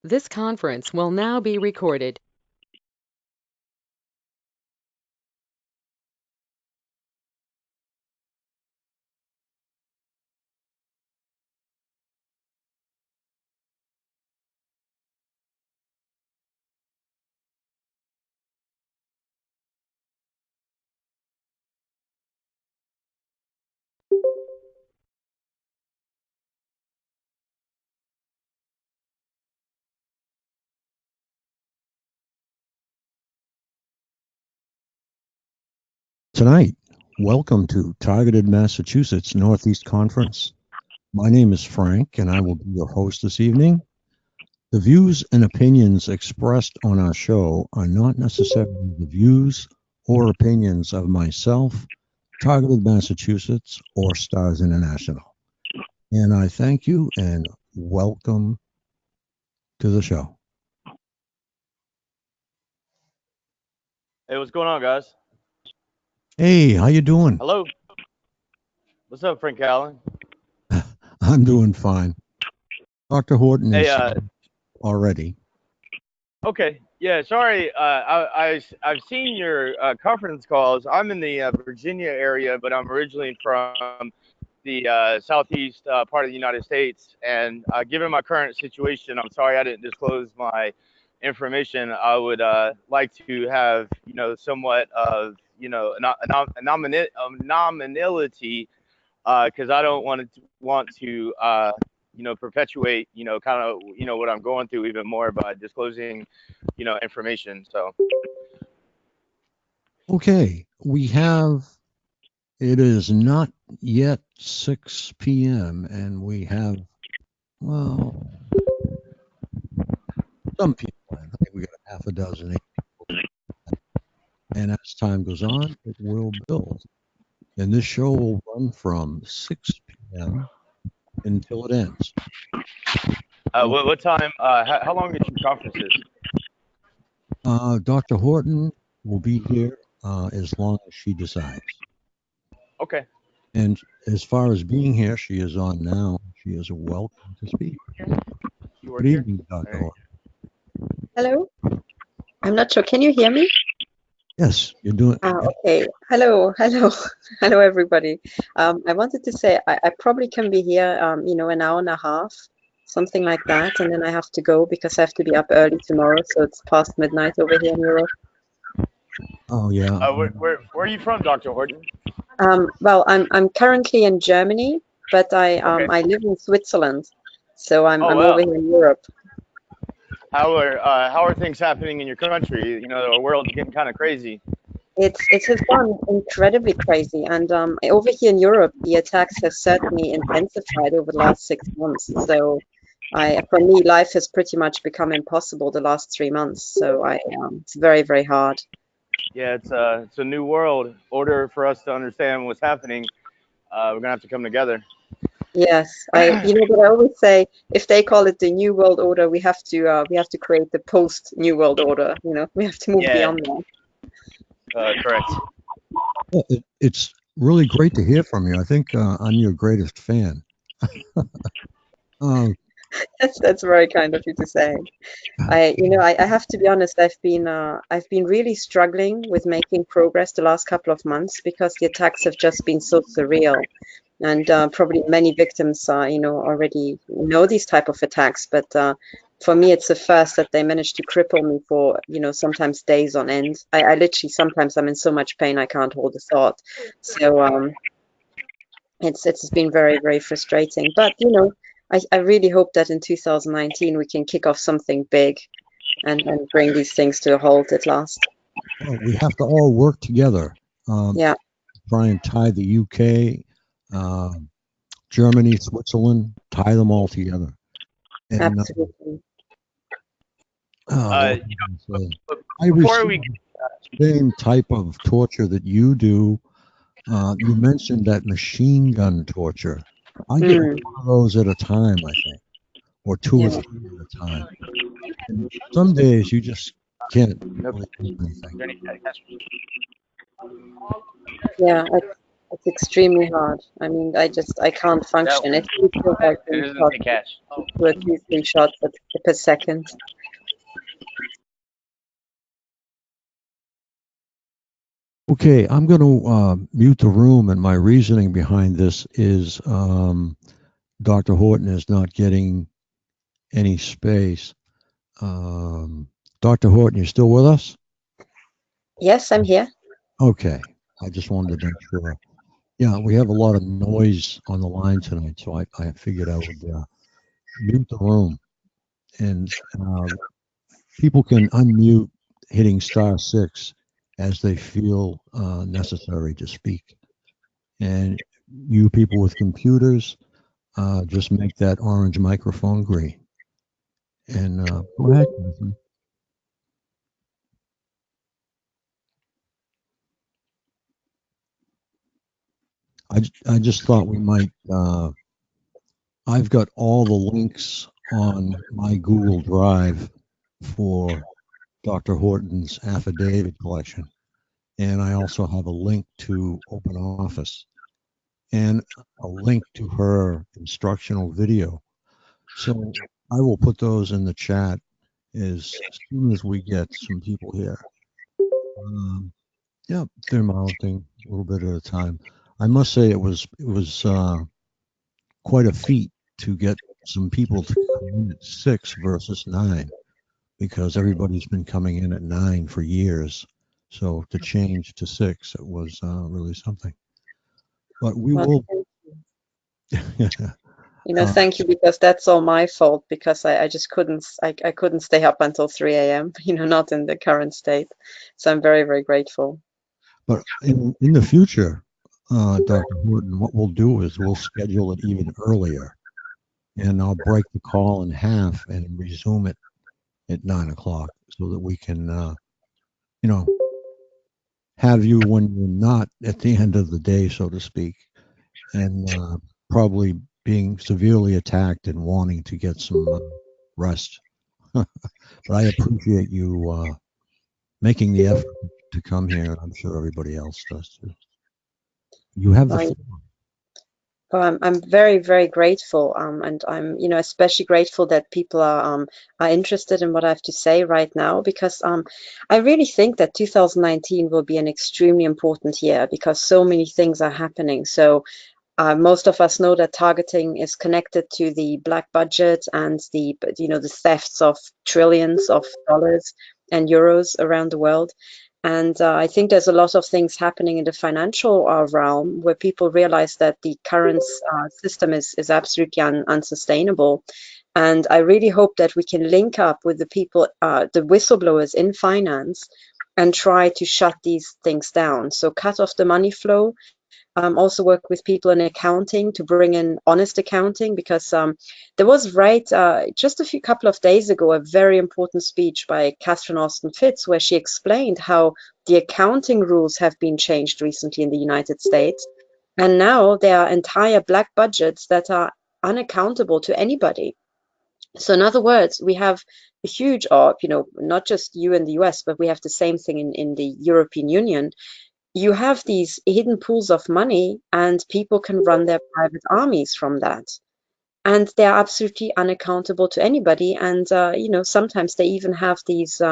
This conference will now be recorded. Tonight, welcome to Targeted Massachusetts Northeast Conference. My name is Frank, and I will be your host this evening. The views and opinions expressed on our show are not necessarily the views or opinions of myself, Targeted Massachusetts, or Stars International. And I thank you and welcome to the show. Hey, what's going on, guys? Hey, how you doing? Hello. What's up, Frank Allen? I'm doing fine. Dr. Horton Hey, is already. okay. Yeah, sorry. I've seen your conference calls. I'm in the Virginia area, but I'm originally from the southeast part of the United States. And given my current situation, I'm sorry I didn't disclose my information. I would like to have, somewhat of, a nominality, because I don't want to perpetuate, kind of, what I'm going through even more by disclosing, information. So, Okay, it is not yet 6 p.m. and we have, well, some people. I think we got half a dozen. And as time goes on, it will build. And this show will run from 6 p.m. until it ends. what time? How long is your conferences? Dr. Horton will be here as long as she decides. Okay. And as far as being here, she is on now. She is welcome to speak. Good evening, Dr. Horton. Hello. I'm not sure. Can you hear me? Yes, you're doing. Okay. Hello. Hello, everybody. I wanted to say I probably can be here, an hour and a half, something like that, and then I have to go because I have to be up early tomorrow, so it's past midnight over here in Europe. Oh yeah. Where are you from, Dr. Horton? Well, I'm currently in Germany, but I live in Switzerland, so I'm wow. over here in Europe. How are things happening in your country? The world's getting kind of crazy. It has gone incredibly crazy, and over here in Europe, the attacks have certainly intensified over the last 6 months. So, for me, life has pretty much become impossible the last 3 months. So, it's very, very hard. Yeah, it's a new world order for us to understand what's happening. We're gonna have to come together. Yes, but I always say if they call it the New World Order, we have to create the post New World Order. We have to move beyond that. Correct. Well, it's really great to hear from you. I think I'm your greatest fan. That's very kind of you to say. I have to be honest. I've been really struggling with making progress the last couple of months because the attacks have just been so surreal, and probably many victims, already know these type of attacks. But for me, it's the first that they managed to cripple me for, sometimes days on end. I literally sometimes I'm in so much pain I can't hold a thought. So it's been very, very frustrating. But I really hope that in 2019 we can kick off something big and bring these things to a halt at last. Well, we have to all work together. Yeah. Try and tie the UK, Germany, Switzerland, tie them all together. And, Absolutely. I received the same type of torture that you do. You mentioned that machine gun torture. I get one of those at a time, I think, or two or three at a time. And some days you just can't really do anything. Yeah, It's extremely hard. I mean, I can't function. It really feels like It being isn't shot the cash. two or three shots per second. Okay, I'm going to mute the room, and my reasoning behind this is Dr. Horton is not getting any space. Dr. Horton, you still with us? Yes, I'm here. Okay, I just wanted to make sure. Yeah, we have a lot of noise on the line tonight, so I figured I would mute the room, and people can unmute hitting *6 as they feel necessary to speak. And you people with computers, just make that orange microphone green. And go ahead, Katherine. I just thought we might. I've got all the links on my Google Drive for Dr. Horton's affidavit collection. And I also have a link to Open Office and a link to her instructional video. So I will put those in the chat as soon as we get some people here. Yeah, they're mounting a little bit at a time. I must say it was quite a feat to get some people to come in at 6 versus 9 because everybody's been coming in at 9 for years. So to change to 6, it was really something. But we Well, will. thank you, because that's all my fault, because I just I couldn't stay up until 3 a.m., not in the current state. So I'm very, very grateful. But in the future, Dr. Horton, what we'll do is we'll schedule it even earlier, and I'll break the call in half and resume it at 9 o'clock so that we can, you know, have you when you're not at the end of the day, so to speak, and probably being severely attacked and wanting to get some rest. But I appreciate you making the effort to come here, and I'm sure everybody else does too. You have the Well, floor. I'm very, very grateful, and I'm, especially grateful that people are interested in what I have to say right now, because I really think that 2019 will be an extremely important year because so many things are happening. So most of us know that targeting is connected to the black budget and the thefts of trillions of dollars and euros around the world. And I think there's a lot of things happening in the financial realm where people realize that the current system is absolutely unsustainable. And I really hope that we can link up with the people, the whistleblowers in finance, and try to shut these things down. So cut off the money flow. Also work with people in accounting to bring in honest accounting, because there was just a couple of days ago a very important speech by Katherine Austin Fitts where she explained how the accounting rules have been changed recently in the United States, and now there are entire black budgets that are unaccountable to anybody. So in other words, we have a huge, not just you in the US, but we have the same thing in the European Union. You have these hidden pools of money, and people can run their private armies from that. And they're absolutely unaccountable to anybody. And, sometimes they even have these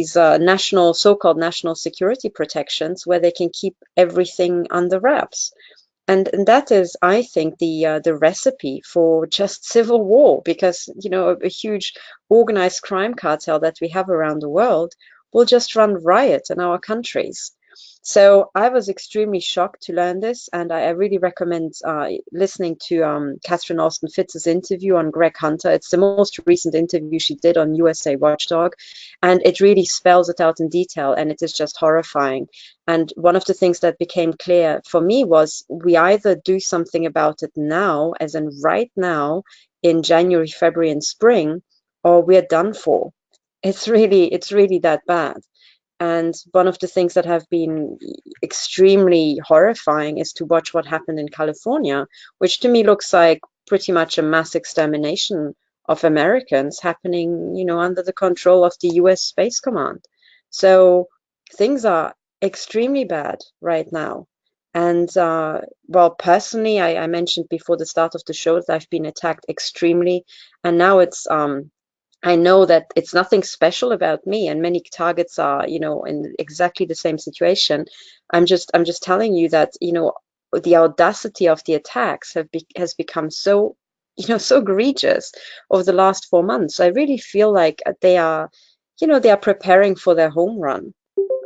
national, so-called national security protections where they can keep everything under wraps. And that is, I think, the recipe for just civil war, because a huge organized crime cartel that we have around the world will just run riot in our countries. So I was extremely shocked to learn this, and I really recommend listening to Katherine Austin Fitz's interview on Greg Hunter. It's the most recent interview she did on USA Watchdog, and it really spells it out in detail, and it is just horrifying. And one of the things that became clear for me was we either do something about it now, as in right now, in January, February, and spring, or we're done for. It's really that bad. And one of the things that have been extremely horrifying is to watch what happened in California, which to me looks like pretty much a mass extermination of Americans happening, under the control of the US Space Command. So things are extremely bad right now. And well, personally, I mentioned before the start of the show that I've been attacked extremely, and now it's I know that it's nothing special about me, and many targets are, you know, in exactly the same situation. I'm just telling you that, you know, the audacity of the attacks has become so, you know, so egregious over the last 4 months. I really feel like they are, you know, they are preparing for their home run.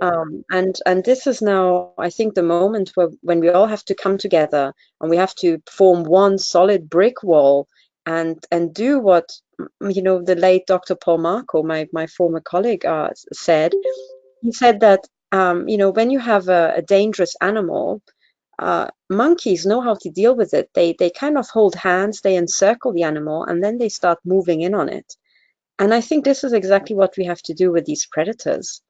And this is now, I think, the moment where when we all have to come together and we have to form one solid brick wall and do what, you know, the late Dr. Paul Marco, my former colleague, said. He said that, you know, when you have a dangerous animal, monkeys know how to deal with it. They kind of hold hands, they encircle the animal, and then they start moving in on it. And I think this is exactly what we have to do with these predators.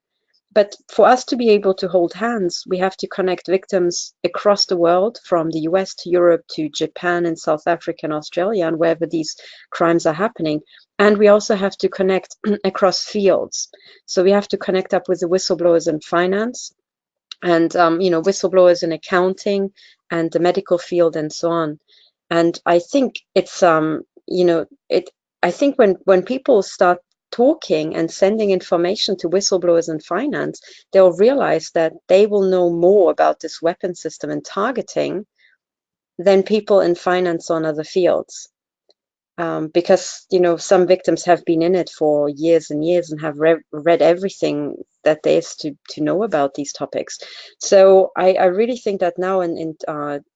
But for us to be able to hold hands, we have to connect victims across the world, from the US to Europe to Japan and South Africa and Australia, and wherever these crimes are happening. And we also have to connect across fields. So we have to connect up with the whistleblowers in finance and, you know, whistleblowers in accounting and the medical field and so on. And I think it's, you know, I think when people start talking and sending information to whistleblowers in finance, they'll realize that they will know more about this weapon system and targeting than people in finance on other fields. Because, you know, some victims have been in it for years and years and have read everything that there is to know about these topics. So I really think that now in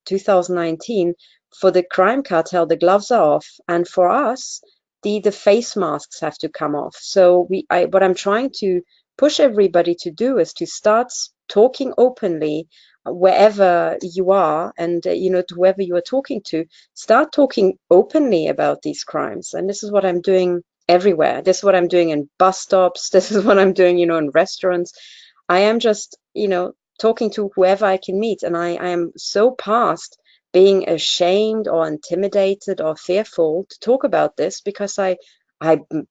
2019, for the crime cartel, the gloves are off, and for us, the face masks have to come off. So what I'm trying to push everybody to do is to start talking openly wherever you are, and you know, to whoever you are talking to, start talking openly about these crimes. And this is what I'm doing everywhere. This is what I'm doing in bus stops. This is what I'm doing, you know, in restaurants. I am just, you know, talking to whoever I can meet. And I am so past being ashamed or intimidated or fearful to talk about this, because you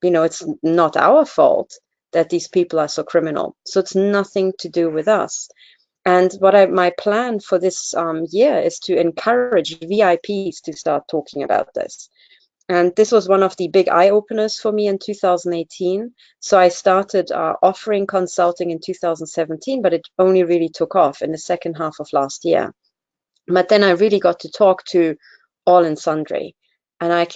know, it's not our fault that these people are so criminal. So it's nothing to do with us. And my plan for this year is to encourage VIPs to start talking about this. And this was one of the big eye openers for me in 2018. So I started offering consulting in 2017, but it only really took off in the second half of last year. But then I really got to talk to all and sundry. And I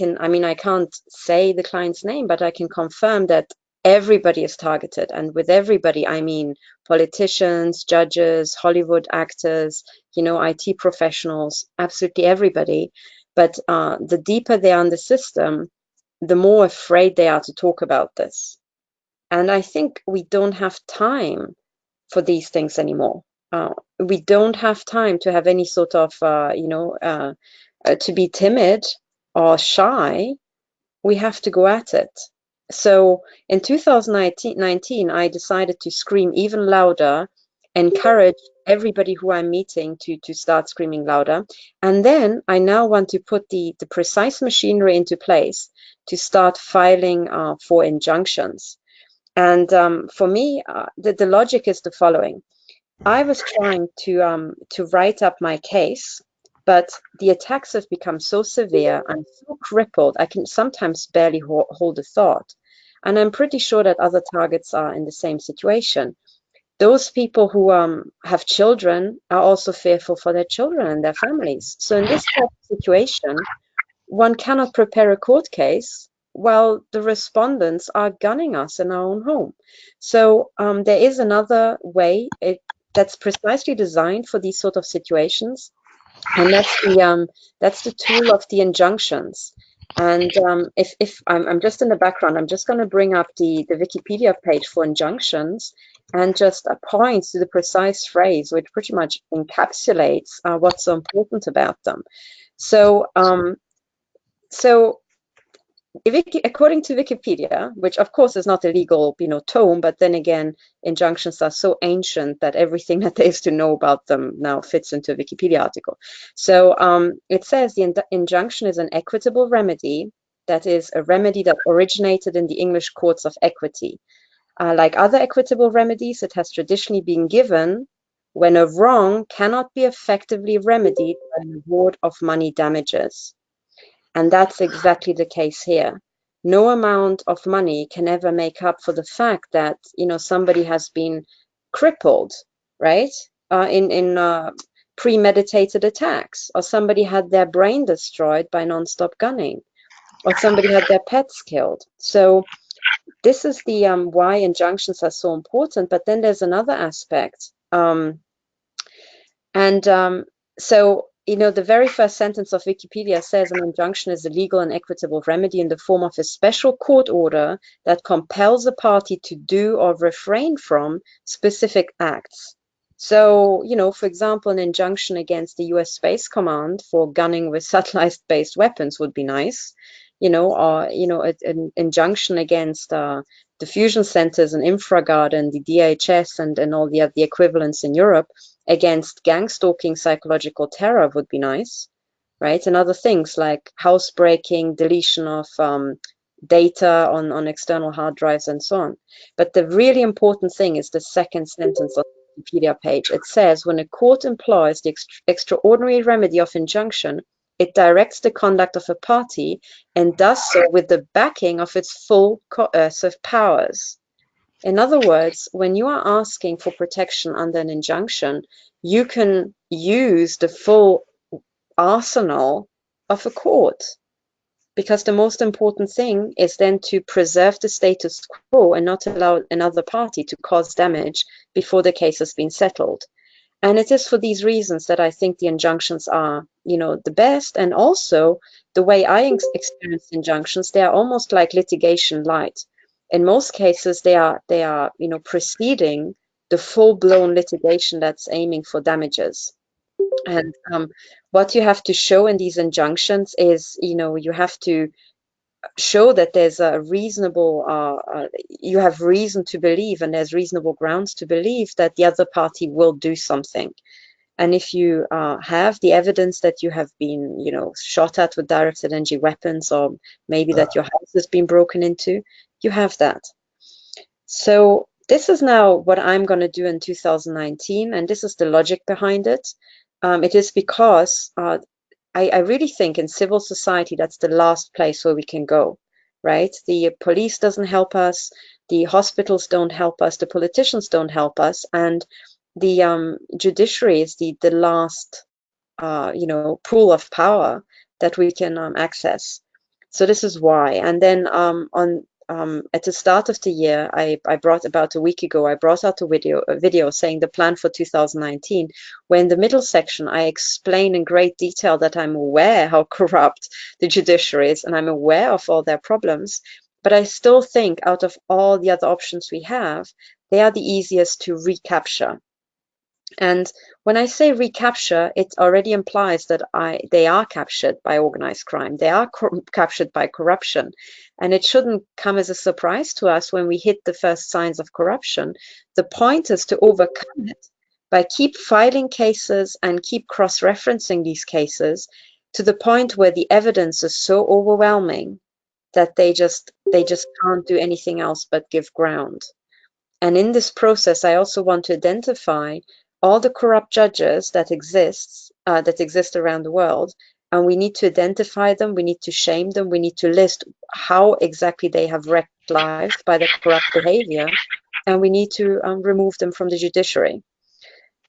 can't say the client's name, but I can confirm that everybody is targeted. And with everybody, I mean politicians, judges, Hollywood actors, you know, IT professionals, absolutely everybody. But the deeper they are in the system, the more afraid they are to talk about this. And I think we don't have time for these things anymore. We don't have time to have any sort of, to be timid or shy. We have to go at it. So in 2019, I decided to scream even louder, encourage everybody who I'm meeting to start screaming louder. And then I now want to put the precise machinery into place to start filing for injunctions. And for me, the logic is the following. I was trying to write up my case, but the attacks have become so severe. I'm so crippled, I can sometimes barely hold a thought. And I'm pretty sure that other targets are in the same situation. Those people who have children are also fearful for their children and their families. So in this type of situation, one cannot prepare a court case while the respondents are gunning us in our own home. So there is another way that's precisely designed for these sort of situations, and that's the tool of the injunctions. And if I'm just in the background, I'm just going to bring up the Wikipedia page for injunctions and just point to the precise phrase, which pretty much encapsulates what's so important about them. So according to Wikipedia, which of course is not a legal, you know, tome, but then again, injunctions are so ancient that everything that there is to know about them now fits into a Wikipedia article. So it says the injunction is an equitable remedy, that is a remedy that originated in the English courts of equity. Like other equitable remedies, it has traditionally been given when a wrong cannot be effectively remedied by an award of money damages. And that's exactly the case here. No amount of money can ever make up for the fact that, you know, somebody has been crippled, right? In premeditated attacks, or somebody had their brain destroyed by nonstop gunning, or somebody had their pets killed. So this is the why injunctions are so important. But then there's another aspect. So, you know, the very first sentence of Wikipedia says an injunction is a legal and equitable remedy in the form of a special court order that compels a party to do or refrain from specific acts. So, you know, for example, an injunction against the US Space Command for gunning with satellite-based weapons would be nice, you know, or, you know, an injunction against the fusion centers and InfraGard and the DHS and all the equivalents in Europe against gang stalking psychological terror would be nice, right? And other things like housebreaking, deletion of data on external hard drives and so on. But the really important thing is the second sentence on the Wikipedia page. It says, when a court employs the extraordinary remedy of injunction, it directs the conduct of a party and does so with the backing of its full coercive powers. In other words, when you are asking for protection under an injunction, you can use the full arsenal of a court, because the most important thing is then to preserve the status quo and not allow another party to cause damage before the case has been settled. And it is for these reasons that I think the injunctions are, you know, the best. And also the way I experience injunctions, they are almost like litigation light. In most cases, they are, you know, preceding the full-blown litigation that's aiming for damages. And what you have to show in these injunctions is, you know, you have to show that there's a reasonable, you have reason to believe, and there's reasonable grounds to believe that the other party will do something. And if you have the evidence that you have been, you know, shot at with directed energy weapons, or maybe that your house has been broken into, you have that. So this is now what I'm going to do in 2019, and this is the logic behind it. It is because I really think in civil society, that's the last place where we can go, right? The police doesn't help us, the hospitals don't help us, the politicians don't help us, and the judiciary is the last, you know, pool of power that we can access. So this is why. And then at the start of the year, I brought about a week ago, I brought out a video saying the plan for 2019, where in the middle section, I explain in great detail that I'm aware how corrupt the judiciary is, and I'm aware of all their problems. But I still think out of all the other options we have, they are the easiest to recapture. And when I say recapture, it already implies that they are captured by organized crime. They are captured by corruption. And it shouldn't come as a surprise to us when we hit the first signs of corruption. The point is to overcome it by keep filing cases and keep cross-referencing these cases to the point where the evidence is so overwhelming that they just can't do anything else but give ground. And in this process, I also want to identify all the corrupt judges that exist around the world, and we need to identify them, we need to shame them, we need to list how exactly they have wrecked lives by their corrupt behavior, and we need to remove them from the judiciary.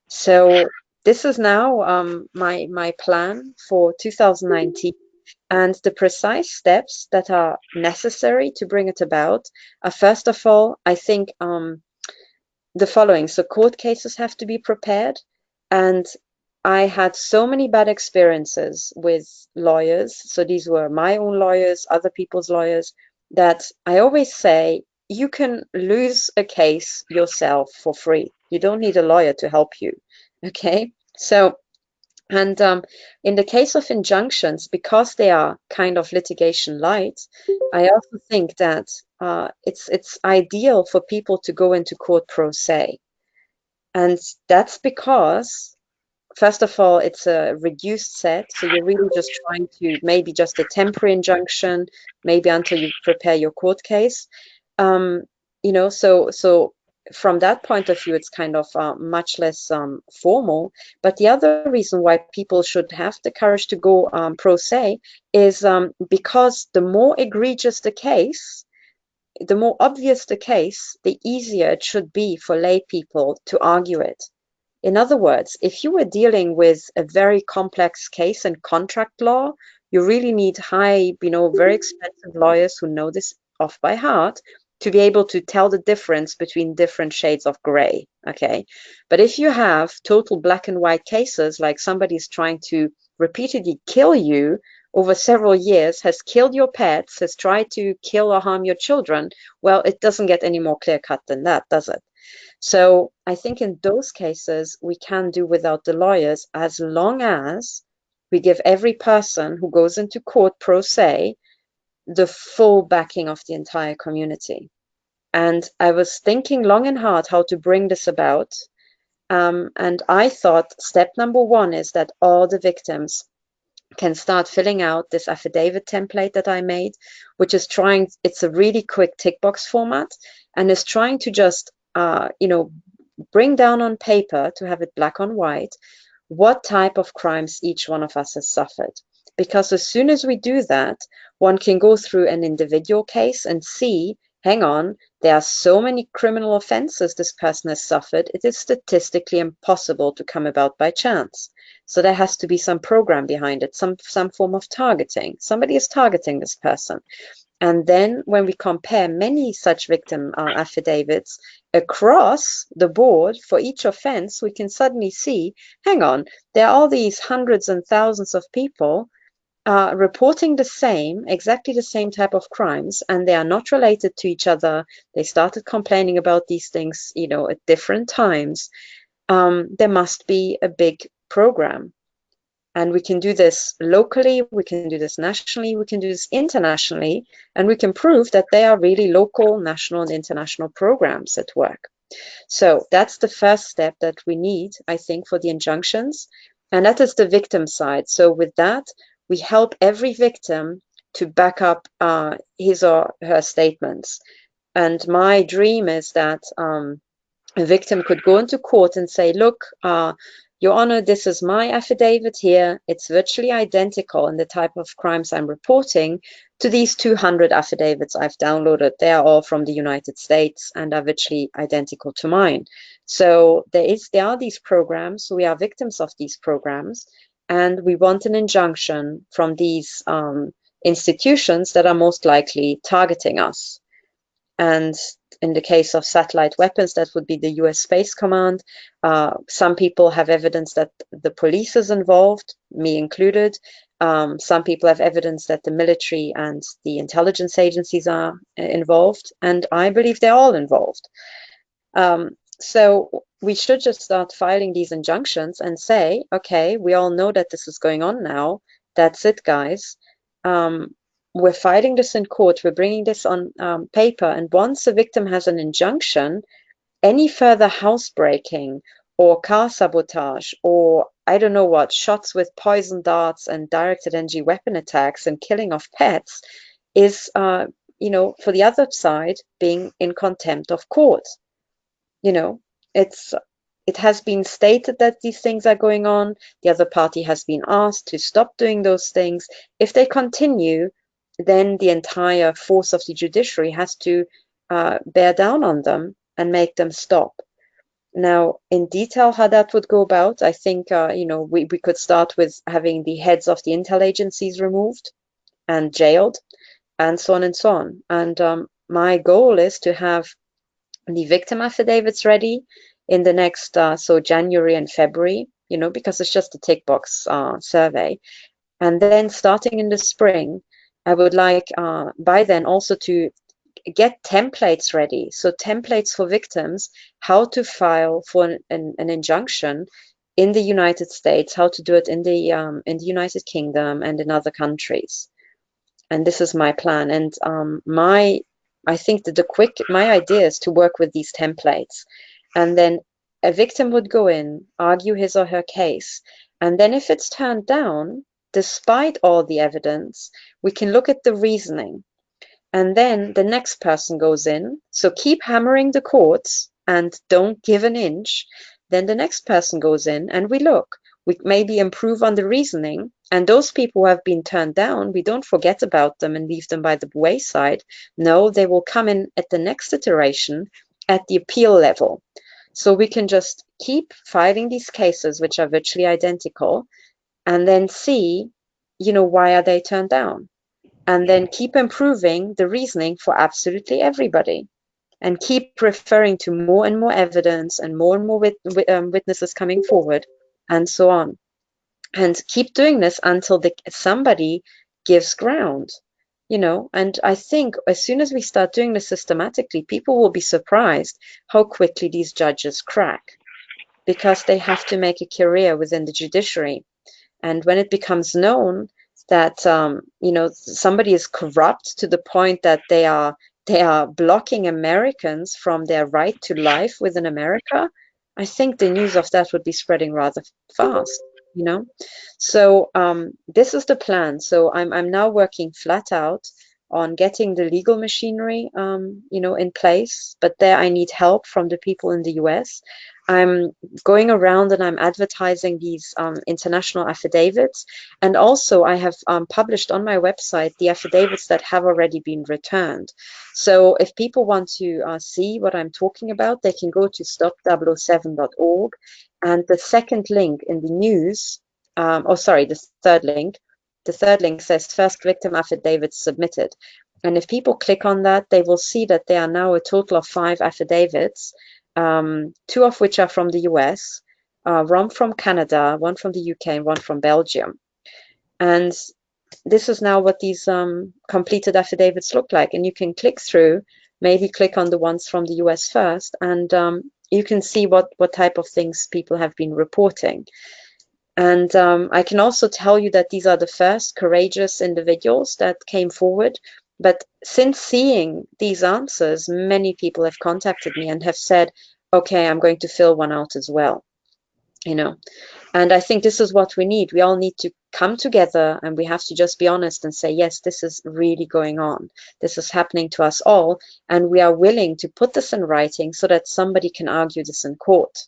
So this is now my plan for 2019. And the precise steps that are necessary to bring it about are, first of all, I think the following. So court cases have to be prepared. And I had so many bad experiences with lawyers. So these were my own lawyers, other people's lawyers, that I always say, you can lose a case yourself for free. You don't need a lawyer to help you. Okay. So, and in the case of injunctions, because they are kind of litigation light, I also think that it's ideal for people to go into court pro se. And that's because, first of all, it's a reduced set. So you're really just trying to maybe just a temporary injunction, maybe until you prepare your court case. You know, so from that point of view, it's kind of much less formal. But the other reason why people should have the courage to go pro se is because the more egregious the case, the more obvious the case, the easier it should be for lay people to argue it. In other words, if you were dealing with a very complex case in contract law, you really need high, very expensive lawyers who know this off by heart to be able to tell the difference between different shades of gray, okay? But if you have total black and white cases, like somebody's trying to repeatedly kill you over several years, has killed your pets, has tried to kill or harm your children, well, it doesn't get any more clear-cut than that, does it? So I think in those cases, we can do without the lawyers as long as we give every person who goes into court pro se the full backing of the entire community. And I was thinking long and hard how to bring this about. And I thought step number one is that all the victims can start filling out this affidavit template that I made, which is it's a really quick tick box format, and is trying to just, bring down on paper, to have it black on white, what type of crimes each one of us has suffered. Because as soon as we do that, one can go through an individual case and see, hang on, there are so many criminal offenses this person has suffered, it is statistically impossible to come about by chance. So there has to be some program behind it, some form of targeting. Somebody is targeting this person. And then when we compare many such victim affidavits across the board for each offense, we can suddenly see, hang on, there are all these hundreds and thousands of people reporting exactly the same type of crimes, and they are not related to each other. They started complaining about these things, at different times. There must be a big program. And we can do this locally, we can do this nationally, we can do this internationally, and we can prove that they are really local, national, and international programs at work. So that's the first step that we need, I think, for the injunctions. And that is the victim side. So with that, we help every victim to back up his or her statements. And my dream is that a victim could go into court and say, look, Your Honor, this is my affidavit here. It's virtually identical in the type of crimes I'm reporting to these 200 affidavits I've downloaded. They are all from the United States and are virtually identical to mine. So there are these programs. We are victims of these programs, and we want an injunction from these institutions that are most likely targeting us. And in the case of satellite weapons, that would be the US Space Command. Some people have evidence that the police is involved, me included. Some people have evidence that the military and the intelligence agencies are involved, and I believe they're all involved. So we should just start filing these injunctions and say, okay, we all know that this is going on now. That's it, guys. We're fighting this in court. We're bringing this on paper. And once a victim has an injunction, any further housebreaking or car sabotage or I don't know what, shots with poison darts and directed energy weapon attacks and killing of pets is, for the other side being in contempt of court. It has been stated that these things are going on. The other party has been asked to stop doing those things. If they continue, then the entire force of the judiciary has to bear down on them and make them stop. Now, in detail, how that would go about, I think, we could start with having the heads of the intel agencies removed and jailed, and so on and so on. And my goal is to have the victim affidavits ready in the next, so January and February, because it's just a tick box survey. And then starting in the spring, I would like by then also to get templates ready. So templates for victims, how to file for an injunction in the United States, how to do it in the United Kingdom and in other countries. And this is my plan. And I think that my idea is to work with these templates. And then a victim would go in, argue his or her case. And then if it's turned down, despite all the evidence, we can look at the reasoning. And then the next person goes in. So keep hammering the courts and don't give an inch, then the next person goes in and we look. We maybe improve on the reasoning, and those people who have been turned down, we don't forget about them and leave them by the wayside. No, they will come in at the next iteration at the appeal level. So we can just keep filing these cases, which are virtually identical, and then see, why are they turned down? And then keep improving the reasoning for absolutely everybody, and keep referring to more and more evidence and more witnesses coming forward, and so on. And keep doing this until somebody gives ground, and I think as soon as we start doing this systematically, people will be surprised how quickly these judges crack, because they have to make a career within the judiciary. And when it becomes known that somebody is corrupt to the point that they are blocking Americans from their right to life within America, I think the news of that would be spreading rather fast. So this is the plan. So I'm now working flat out on getting the legal machinery in place, but there I need help from the people in the US. I'm going around and I'm advertising these international affidavits, and also I have published on my website the affidavits that have already been returned. So if people want to see what I'm talking about, they can go to stop007.org, and the second link in the news, the third link. The third link says first victim affidavit submitted. And if people click on that, they will see that there are now a total of 5 affidavits, 2 of which are from the US, 1 from Canada, 1 from the UK, and 1 from Belgium. And this is now what these completed affidavits look like. And you can click through, maybe click on the ones from the US first, and you can see what type of things people have been reporting. And I can also tell you that these are the first courageous individuals that came forward. But since seeing these answers, many people have contacted me and have said, okay, I'm going to fill one out as well. And I think this is what we need. We all need to come together, and we have to just be honest and say, yes, this is really going on. This is happening to us all. And we are willing to put this in writing so that somebody can argue this in court.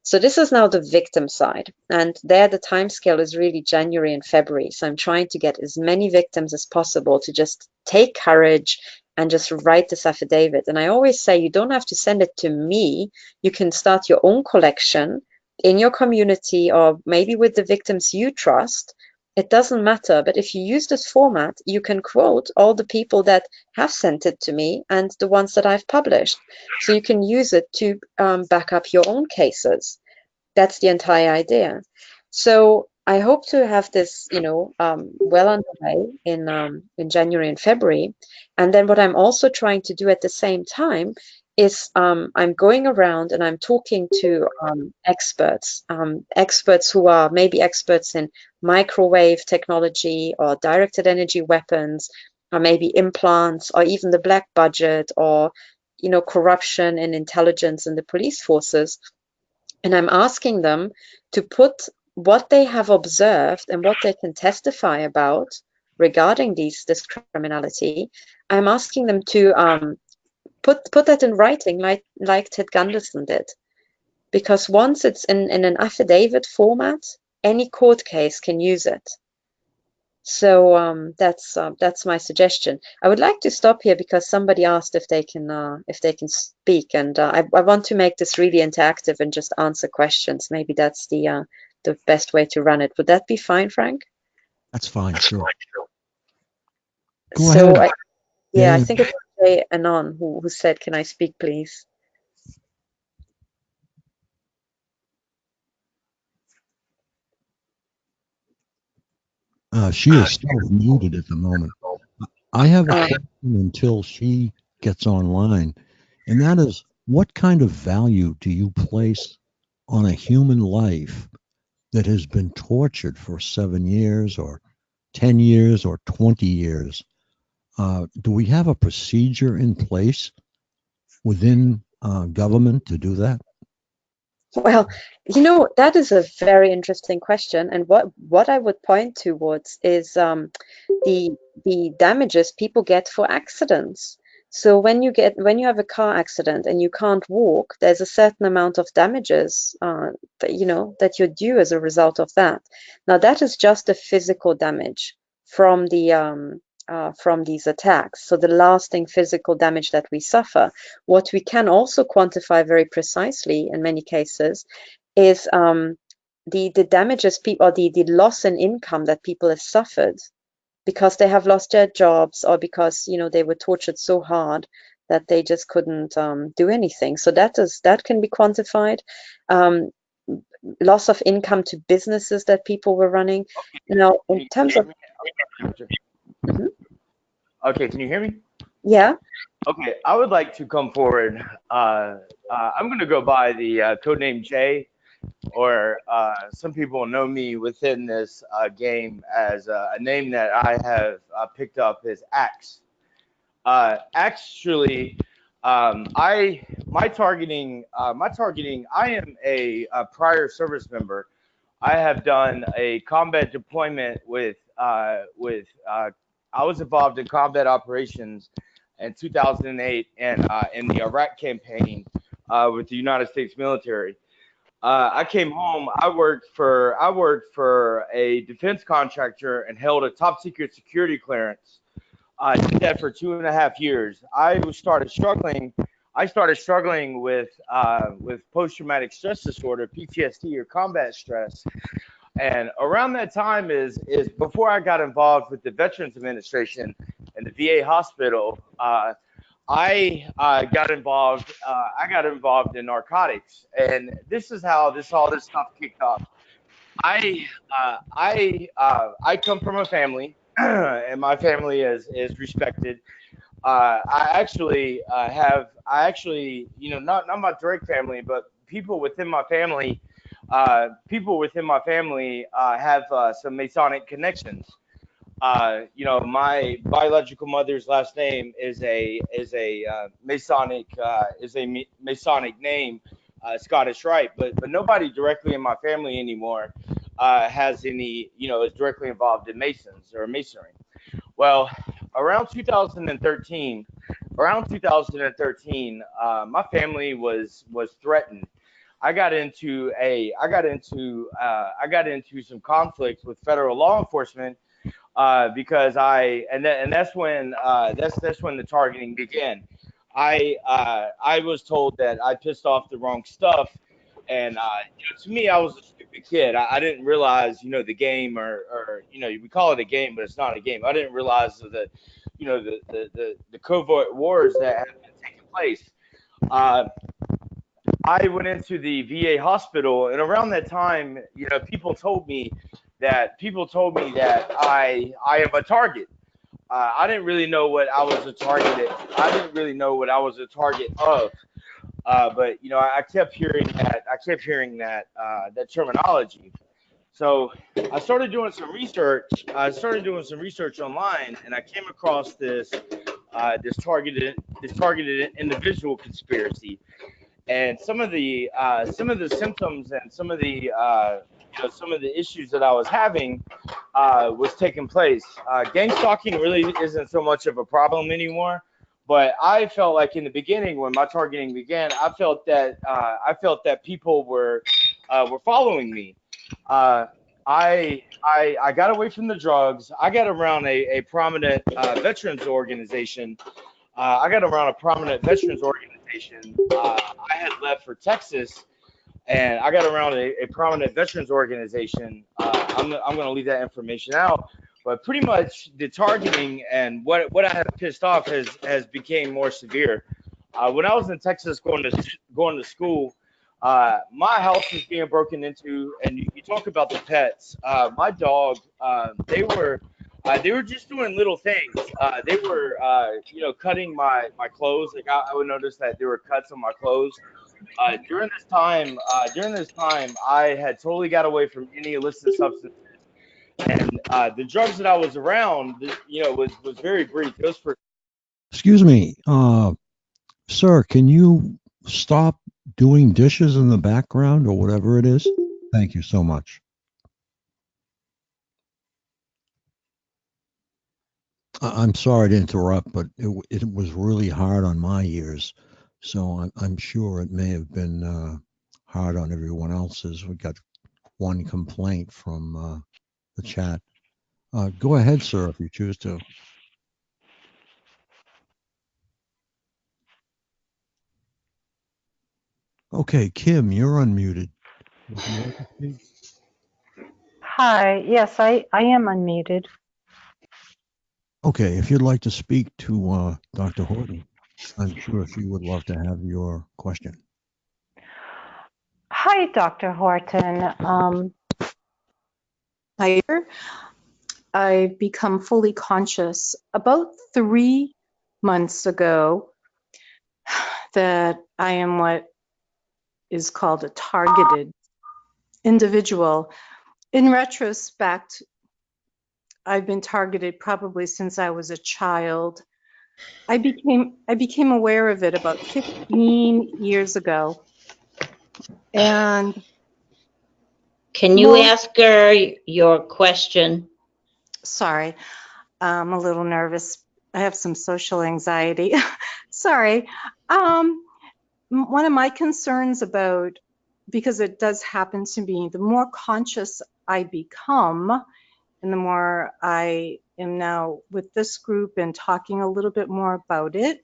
So this is now the victim side, and there the timescale is really January and February. So I'm trying to get as many victims as possible to just take courage and just write this affidavit. And I always say, you don't have to send it to me. You can start your own collection in your community, or maybe with the victims you trust. It doesn't matter. But if you use this format, you can quote all the people that have sent it to me and the ones that I've published. So you can use it to back up your own cases. That's the entire idea. So I hope to have this, well underway in January and February. And then what I'm also trying to do at the same time is I'm going around and I'm talking to experts who are maybe experts in microwave technology or directed energy weapons, or maybe implants, or even the black budget, or corruption and intelligence in the police forces. And I'm asking them to put what they have observed and what they can testify about regarding this criminality. I'm asking them to put that in writing, like Ted Gunderson did, because once it's in an affidavit format, any court case can use it. So that's my suggestion. I would like to stop here because somebody asked if they can speak, and I want to make this really interactive and just answer questions. Maybe that's the best way to run it. Would that be fine, Frank? That's fine, sure. Go So ahead. I think it's Jay Anon who said, "Can I speak, please?" She is still muted at the moment. I have a question until she gets online, and that is, what kind of value do you place on a human life that has been tortured for 7 years or 10 years or 20 years? Do we have a procedure in place within government to do that? Well, that is a very interesting question. And what I would point towards is the damages people get for accidents. So when you have a car accident and you can't walk, there's a certain amount of damages that you're due as a result of that. Now that is just a physical damage from these attacks. So the lasting physical damage that we suffer. What we can also quantify very precisely in many cases is the damages people, or the loss in income that people have suffered because they have lost their jobs, or because they were tortured so hard that they just couldn't do anything. So that can be quantified. Loss of income to businesses that people were running. Now, in terms of Okay, can you hear me? yeah. Okay, I would like to come forward. I'm going to go by the codename Jay, or some people know me within this game as a name that I have picked up as Axe. Actually, my targeting. I am a prior service member. I have done a combat deployment I was involved in combat operations in 2008 and in the Iraq campaign with the United States military. I came home. I worked for a defense contractor and held a top secret security clearance. I did that for 2.5 years. I started struggling with post traumatic stress disorder, PTSD, or combat stress. And around that time is before I got involved with the Veterans Administration and the VA hospital. I got involved. I got involved in narcotics, and this is how all this stuff kicked off. I come from a family, and my family is respected. I actually, not my direct family, but people within my family. Have some Masonic connections. My biological mother's last name is a Masonic name, Scottish Rite, but nobody directly in my family anymore has any, is directly involved in Masons or Masonry. Well, around 2013, my family was threatened. I got into some conflicts with federal law enforcement because that's when the targeting began. I was told that I pissed off the wrong stuff, and to me, I was a stupid kid. I didn't realize, the game, or we call it a game, but it's not a game. I didn't realize the covert wars that had been taking place. I went into the VA hospital, and around that time, people told me that I am a target. I didn't really know what I was a target. I didn't really know what I was a target of. But I kept hearing that. That terminology. So I started doing some research. Online, and I came across this targeted individual conspiracy. And some of the symptoms and some of the issues that I was having was taking place. Gang stalking really isn't so much of a problem anymore, but I felt like in the beginning, when my targeting began, I felt that people were following me. I got away from the drugs. I got around a prominent veterans organization. I had left for Texas, and I got around a prominent veterans organization. I'm going to leave that information out, but pretty much the targeting and what I had pissed off has became more severe. When I was in Texas going to school, my house was being broken into, and you talk about the pets. My dog, they were just doing little things. They were, cutting my clothes. Like I would notice that there were cuts on my clothes. During this time, I had totally got away from any illicit substances, and the drugs that I was around, was very brief. It was for. Excuse me, sir, can you stop doing dishes in the background or whatever it is? Thank you so much. I'm sorry to interrupt, but it was really hard on my ears, so I'm sure it may have been hard on everyone else's. We got one complaint from the chat. Go ahead, sir, if you choose to. Okay, Kim, you're unmuted. Would you like to speak? Hi, yes, I am unmuted. Okay, if you'd like to speak to Dr. Horton, I'm sure she would love to have your question. Hi, Dr. Horton. I've become fully conscious about 3 months ago that I am what is called a targeted individual. In retrospect, I've been targeted probably since I was a child. I became aware of it about 15 years ago. And can you ask her your question? sorry, I'm a little nervous. I have some social anxiety. Sorry. One of my concerns about, because it does happen to me, the more conscious I become, and the more I am now with this group and talking a little bit more about it,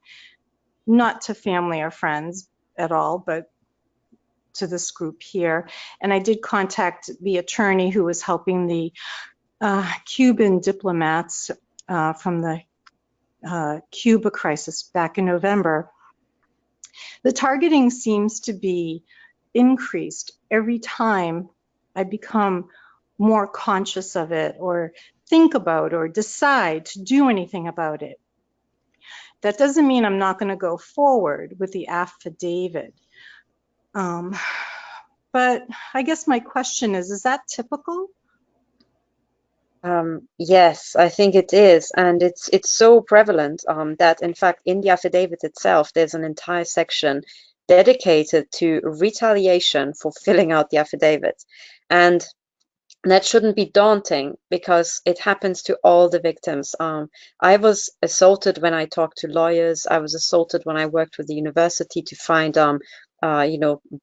not to family or friends at all, but to this group here. And I did contact the attorney who was helping the Cuban diplomats from the Cuba crisis back in November. The targeting seems to be increased every time I become more conscious of it or think about or decide to do anything about it. That doesn't mean I'm not going to go forward with the affidavit. But I guess my question is that typical? Yes, I think it is, and it's so prevalent that in fact in the affidavit itself there's an entire section dedicated to retaliation for filling out the affidavit, and that shouldn't be daunting because it happens to all the victims. I was assaulted when I talked to lawyers. I was assaulted when I worked with the university to find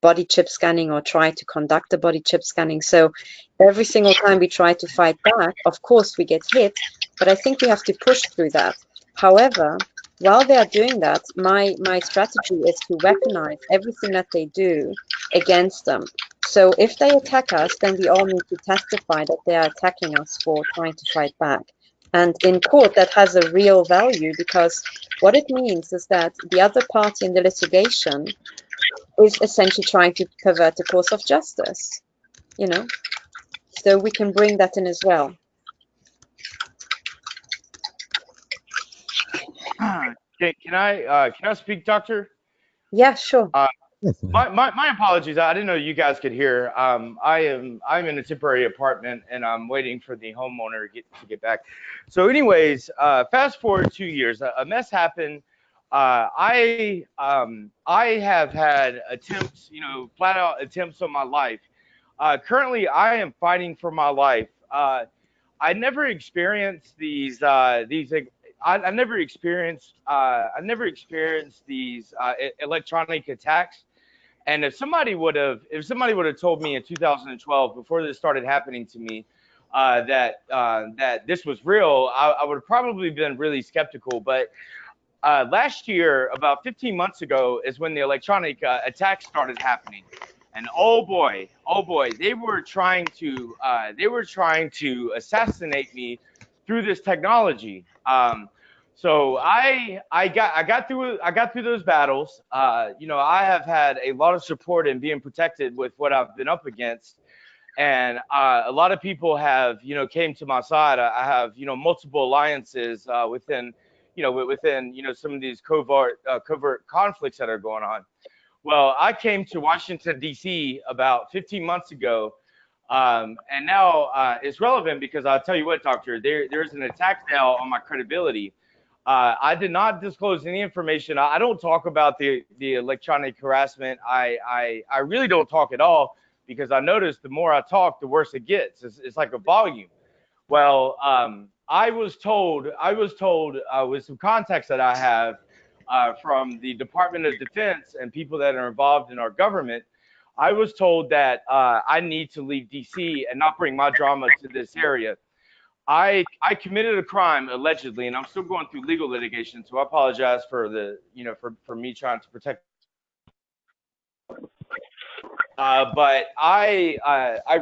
body chip scanning or try to conduct the body chip scanning. So every single time we try to fight back, of course we get hit, but I think we have to push through that. However, while they are doing that, my strategy is to weaponize everything that they do against them. So if they attack us, then we all need to testify that they are attacking us for trying to fight back. And in court, that has a real value because what it means is that the other party in the litigation is essentially trying to pervert the course of justice, you know? So we can bring that in as well. Can I speak, doctor? Yeah, sure. My apologies. I didn't know you guys could hear. I'm in a temporary apartment and I'm waiting for the homeowner to get back. So, anyways, fast forward 2 years. A mess happened. I have had attempts, flat out attempts on my life. Currently, I am fighting for my life. I never experienced I never experienced these electronic attacks. And if somebody would have told me in 2012, before this started happening to me, that this was real, I would have probably been really skeptical. But last year, about 15 months ago, is when the electronic attacks started happening. And oh boy, they were trying to assassinate me through this technology. So I got through those battles. I have had a lot of support in being protected with what I've been up against, and a lot of people have came to my side. I have multiple alliances within some of these covert conflicts that are going on. Well, I came to Washington D.C. about 15 months ago. And now it's relevant because I'll tell you what, doctor, there's an attack now on my credibility. I did not disclose any information. I don't talk about the electronic harassment. I really don't talk at all because I noticed the more I talk, the worse it gets. It's like a volume. Well, I was told with some context that I have from the Department of Defense and people that are involved in our government, I was told that I need to leave DC and not bring my drama to this area. I committed a crime allegedly, and I'm still going through legal litigation. So I apologize for the for me trying to protect. But I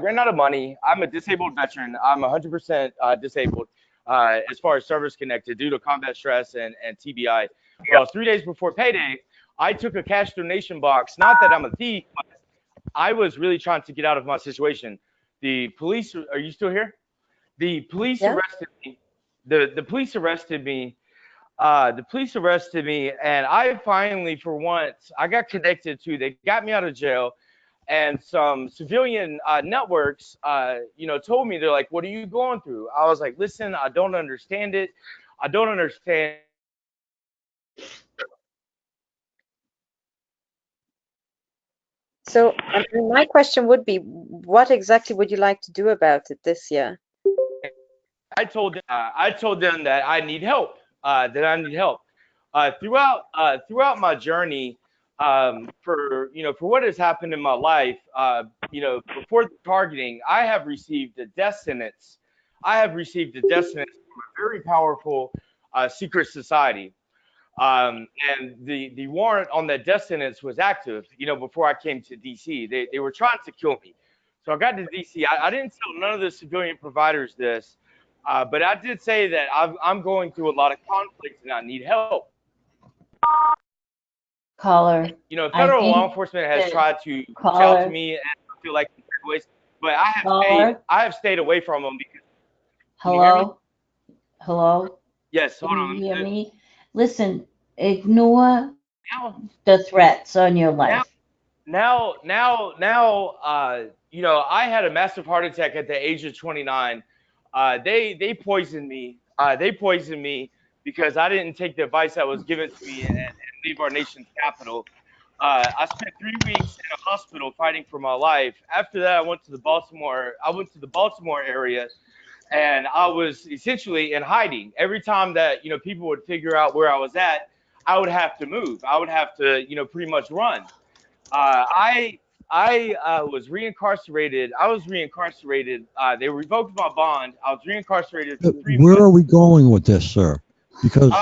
ran out of money. I'm a disabled veteran. I'm 100% disabled as far as service connected due to combat stress and TBI. Well, 3 days before payday, I took a cash donation box. Not that I'm a thief, but I was really trying to get out of my situation. The police, are you still here? The police arrested me. The police arrested me. The police arrested me, and I finally, for once, I got connected to. They got me out of jail, and some civilian networks, told me, they're like, "What are you going through?" I was like, "Listen, I don't understand it. I don't understand." So my question would be, what exactly would you like to do about it this year? I told them that I need help. Throughout my journey, for what has happened in my life, before the targeting, I have received a death sentence. From a very powerful secret society. And the warrant on that death sentence was active, before I came to DC. They were trying to kill me. So I got to DC. I didn't tell none of the civilian providers this, but I did say that I'm going through a lot of conflict and I need help. Caller. Federal law enforcement has tried to reach out to me, and I feel like ways, but I have stayed away from them because. Hello. Yes. Hold Can on. you hear me? Listen. Ignore the threats on your life. Now, I had a massive heart attack at the age of 29. They poisoned me. Because I didn't take the advice that was given to me and leave our nation's capital. I spent 3 weeks in a hospital fighting for my life. After that, I went to the Baltimore area, and I was essentially in hiding. Every time that people would figure out where I was at, I would have to move. I would have to pretty much run. I was reincarcerated. They revoked my bond. I was reincarcerated for 3 months. Where are we going with this, sir? Because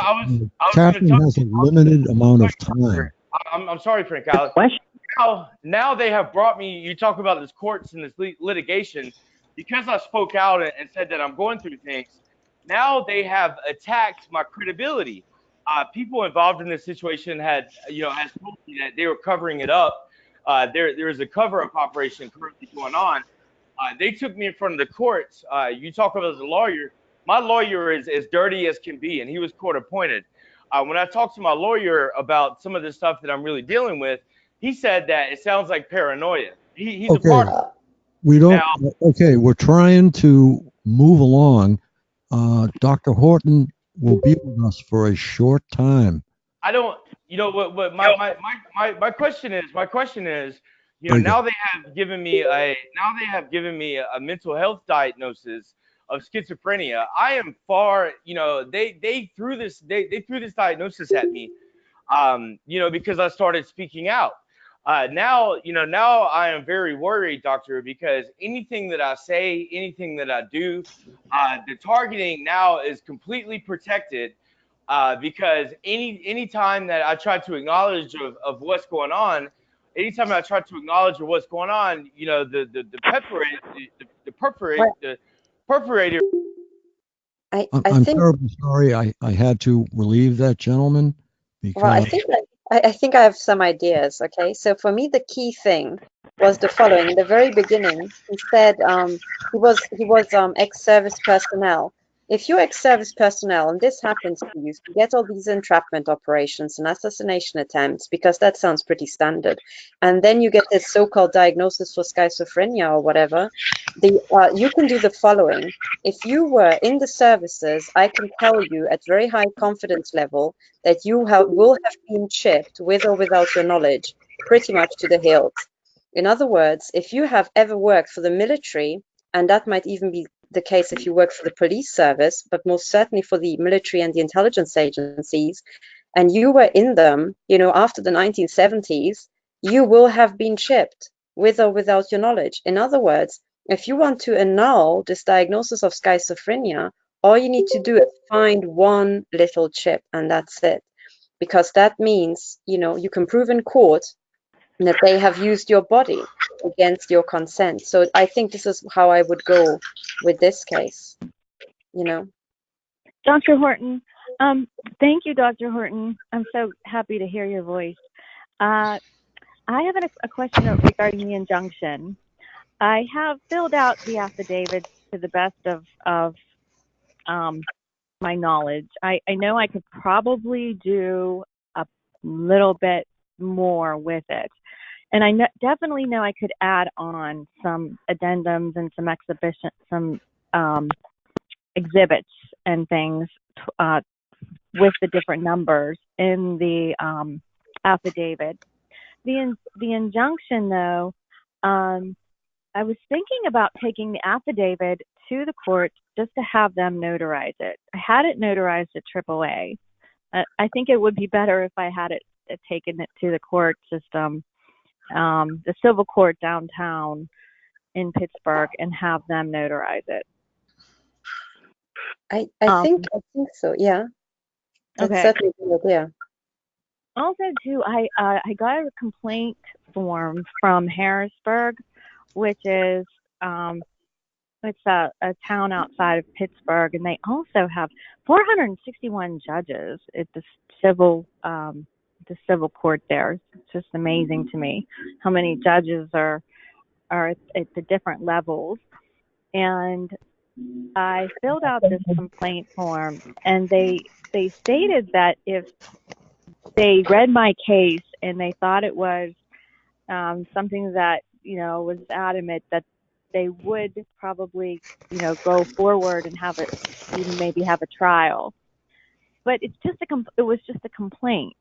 Katherine has a limited amount of time. I'm sorry, Frank. Now they have brought me. You talk about this courts and this litigation, because I spoke out and said that I'm going through things. Now they have attacked my credibility. People involved in this situation has told me that they were covering it up. There is a cover-up operation currently going on. They took me in front of the courts. You talk about as a lawyer. My lawyer is as dirty as can be, and he was court appointed. When I talked to my lawyer about some of the stuff that I'm really dealing with, he said that it sounds like paranoia. He's okay. a part of it. We don't. Okay, we're trying to move along. Dr. Horton will be with us for a short time. I don't. What my question is. Now they have given me a mental health diagnosis of schizophrenia. I am far. They threw this diagnosis at me. Because I started speaking out. Now I am very worried, doctor, because anything that I say, anything that I do, the targeting now is completely protected. Because any time that I try to acknowledge of what's going on, the perforator. I'm terribly sorry. I had to relieve that gentleman. Because... Well, I think I have some ideas. Okay, so for me, the key thing was the following. In the very beginning, he said he was ex-service personnel. If you're ex-service personnel and this happens to you, you get all these entrapment operations and assassination attempts, because that sounds pretty standard, and then you get this so-called diagnosis for schizophrenia or whatever, you can do the following. If you were in the services, I can tell you at very high confidence level that you will have been chipped, with or without your knowledge, pretty much to the hilt. In other words, if you have ever worked for the military, and that might even be the case if you work for the police service, but most certainly for the military and the intelligence agencies, and you were in them, you know, after the 1970s, you will have been chipped with or without your knowledge. In other words, if you want to annul this diagnosis of schizophrenia, all you need to do is find one little chip, and that's it. Because that means, you know, you can prove in court that they have used your body against your consent. So I think this is how I would go with this case, you know. Dr. Horton, thank you, Dr. Horton. I'm so happy to hear your voice. I have a question regarding the injunction. I have filled out the affidavit to the best of my knowledge. I know I could probably do a little bit more with it. And I definitely know I could add on some addendums and some exhibits and things with the different numbers in the affidavit. The injunction, though, I was thinking about taking the affidavit to the court just to have them notarize it. I had it notarized at AAA. I think it would be better if I had it taken it to the court system, the civil court downtown in Pittsburgh, and have them notarize it. I think so. Yeah, that's Okay. certainly a good idea. Also, too, I got a complaint form from Harrisburg, which is it's a town outside of Pittsburgh, and they also have 461 judges at the civil court there. It's just amazing to me how many judges are at the different levels. And I filled out this complaint form, and they stated that if they read my case and they thought it was something that, you know, was adamant, that they would probably, you know, go forward and have even maybe have a trial. But it's just it was just a complaint.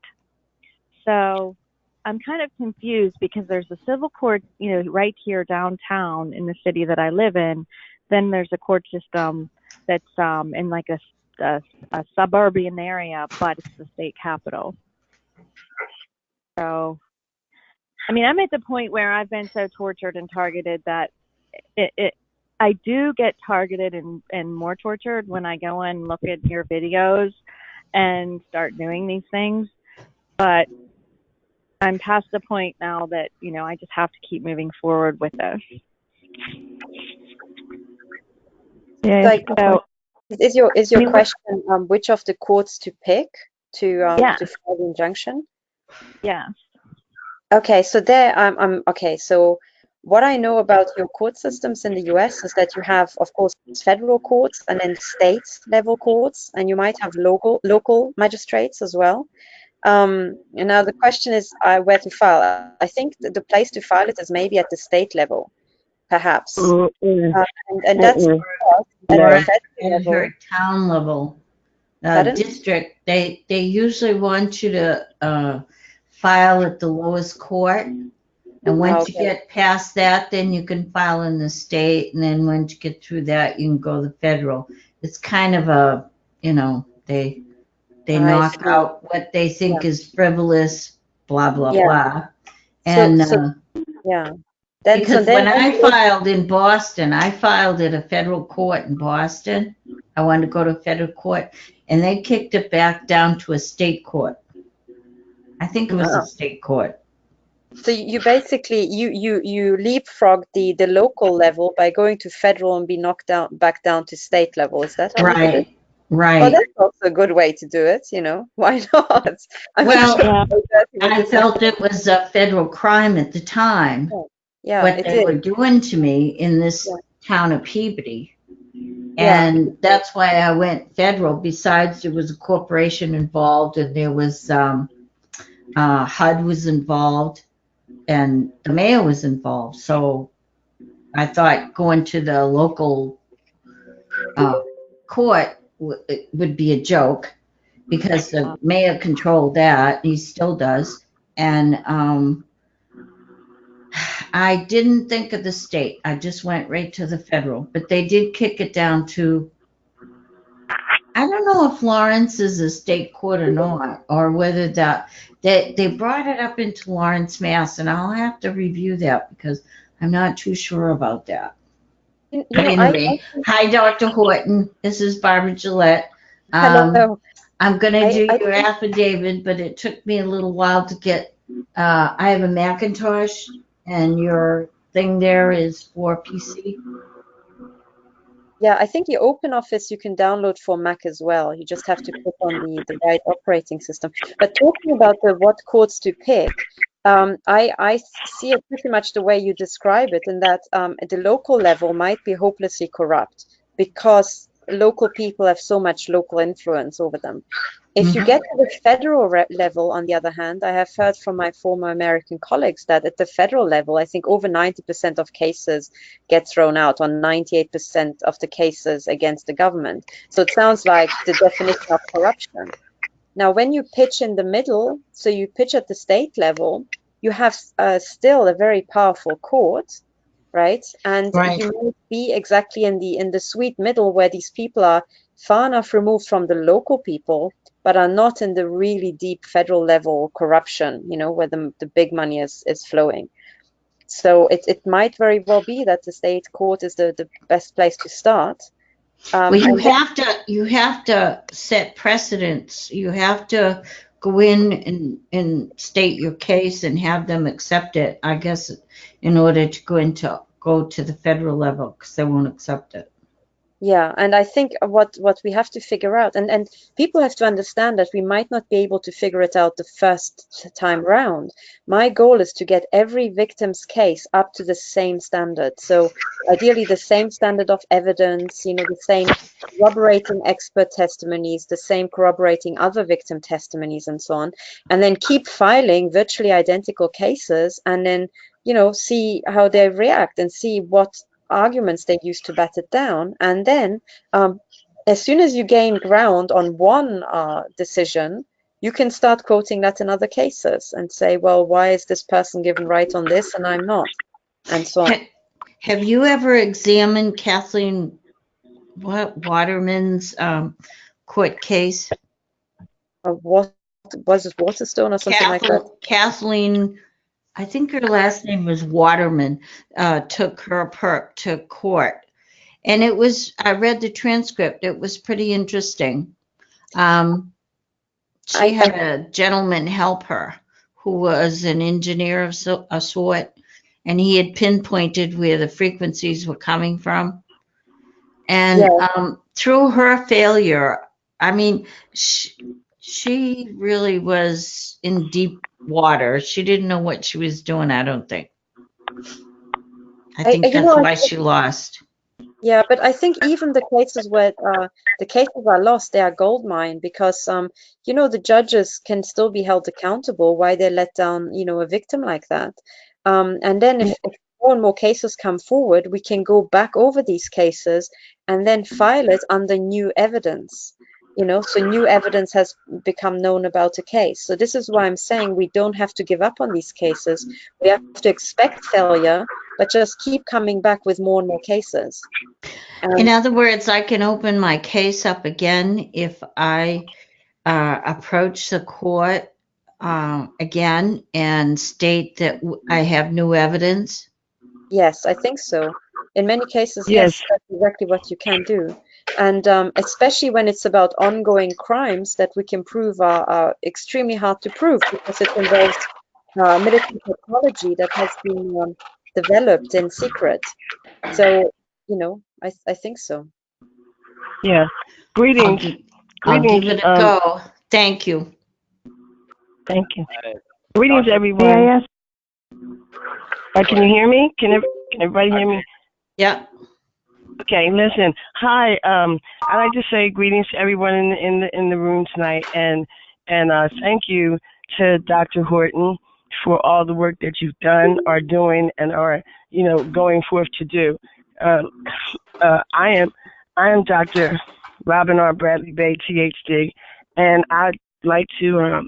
So I'm kind of confused because there's a civil court, you know, right here downtown in the city that I live in. Then there's a court system that's in like a suburban area, but it's the state capital. So, I mean, I'm at the point where I've been so tortured and targeted that I do get targeted and more tortured when I go and look at your videos and start doing these things. But I'm past the point now that, you know, I just have to keep moving forward with this. Yeah. Like, So, is your question which of the courts to pick to file the injunction? Yeah. Okay, so there okay. So what I know about your court systems in the US is that you have, of course, federal courts and then state level courts, and you might have local magistrates as well. And now the question is where to file. I think the place to file it is maybe at the state level, perhaps. And that's At her town level, district, they usually want you to file at the lowest court, and once you get past that, then you can file in the state, and then once you get through that, you can go to the federal. It's kind of a, you know, they knock out what they think is frivolous, blah blah blah, and because when I filed in Boston, I filed at a federal court in Boston. I wanted to go to federal court, and they kicked it back down to a state court. I think it was a state court. So you basically you leapfrog the local level by going to federal and be knocked back down to state level. Is that right? Right. Well, that's also a good way to do it. You know, why not? I felt it was a federal crime at the time. What they were doing to me in this town of Peabody. And that's why I went federal. Besides, there was a corporation involved, and there was HUD was involved, and the mayor was involved. So I thought going to the local court would be a joke, because the mayor controlled that. He still does. And I didn't think of the state. I just went right to the federal, but they did kick it down to, I don't know if Lawrence is a state court or not, or whether they brought it up into Lawrence, Mass, and I'll have to review that because I'm not too sure about that. But anyway, hi, Dr. Horton. This is Barbara Gillette. Hello. I'm going to do your affidavit, but it took me a little while to get. I have a Macintosh, and your thing there is for PC. Yeah, I think the OpenOffice you can download for Mac as well. You just have to click on the right operating system. But talking about what courts to pick, I see it pretty much the way you describe it, in that at the local level might be hopelessly corrupt because local people have so much local influence over them. If you get to the federal level, on the other hand, I have heard from my former American colleagues that at the federal level, I think over 90% of cases get thrown out, on 98% of the cases against the government. So it sounds like the definition of corruption. Now, when you pitch in the middle, so you pitch at the state level, you have still a very powerful court, right? And you might be exactly in the sweet middle where these people are far enough removed from the local people, but are not in the really deep federal level corruption, where the big money is flowing. So it might very well be that the state court is the best place to start. Well, you have to set precedents. You have to go in and state your case and have them accept it, I guess, in order to go to the federal level, because they won't accept it. Yeah, and I think what we have to figure out, and people have to understand that we might not be able to figure it out the first time round. My goal is to get every victim's case up to the same standard. So ideally the same standard of evidence, the same corroborating expert testimonies, the same corroborating other victim testimonies, and so on. And then keep filing virtually identical cases, and then, see how they react and see what arguments they use to bat it down. And then as soon as you gain ground on one decision, you can start quoting that in other cases and say, well, why is this person given right on this and I'm not, and so on. Have you ever examined Kathleen Waterman's court case? What was it, Waterstone or something like that? Kathleen, I think her last name was Waterman, took her perp to court. And I read the transcript. It was pretty interesting. She had a gentleman help her who was an engineer of a sort, and he had pinpointed where the frequencies were coming from. And through her failure, I mean, she really was in deep water. She didn't know what she was doing, I don't think. I think that's why she lost. Yeah, but I think even the cases where the cases are lost, they are gold mine, because the judges can still be held accountable why they let down a victim like that. And then if more and more cases come forward, we can go back over these cases and then file it under new evidence. So new evidence has become known about a case. So this is why I'm saying we don't have to give up on these cases. We have to expect failure, but just keep coming back with more and more cases. In other words, I can open my case up again if I approach the court again and state that I have new evidence. Yes, I think so. In many cases, yes, that's exactly what you can do. And especially when it's about ongoing crimes that we can prove are extremely hard to prove, because it involves military technology that has been developed in secret. So, I think so. Yeah. Greetings. I'll give it a go. Thank you. Thank you. Greetings, everyone. Can you hear me? Can everybody hear me? Yeah. Okay, listen. Hi. I'd like to say greetings to everyone in the room tonight, and thank you to Dr. Horton for all the work that you've done, are doing, and are going forth to do. I am Dr. Robin R. Bradley Bay, PhD, and I'd like to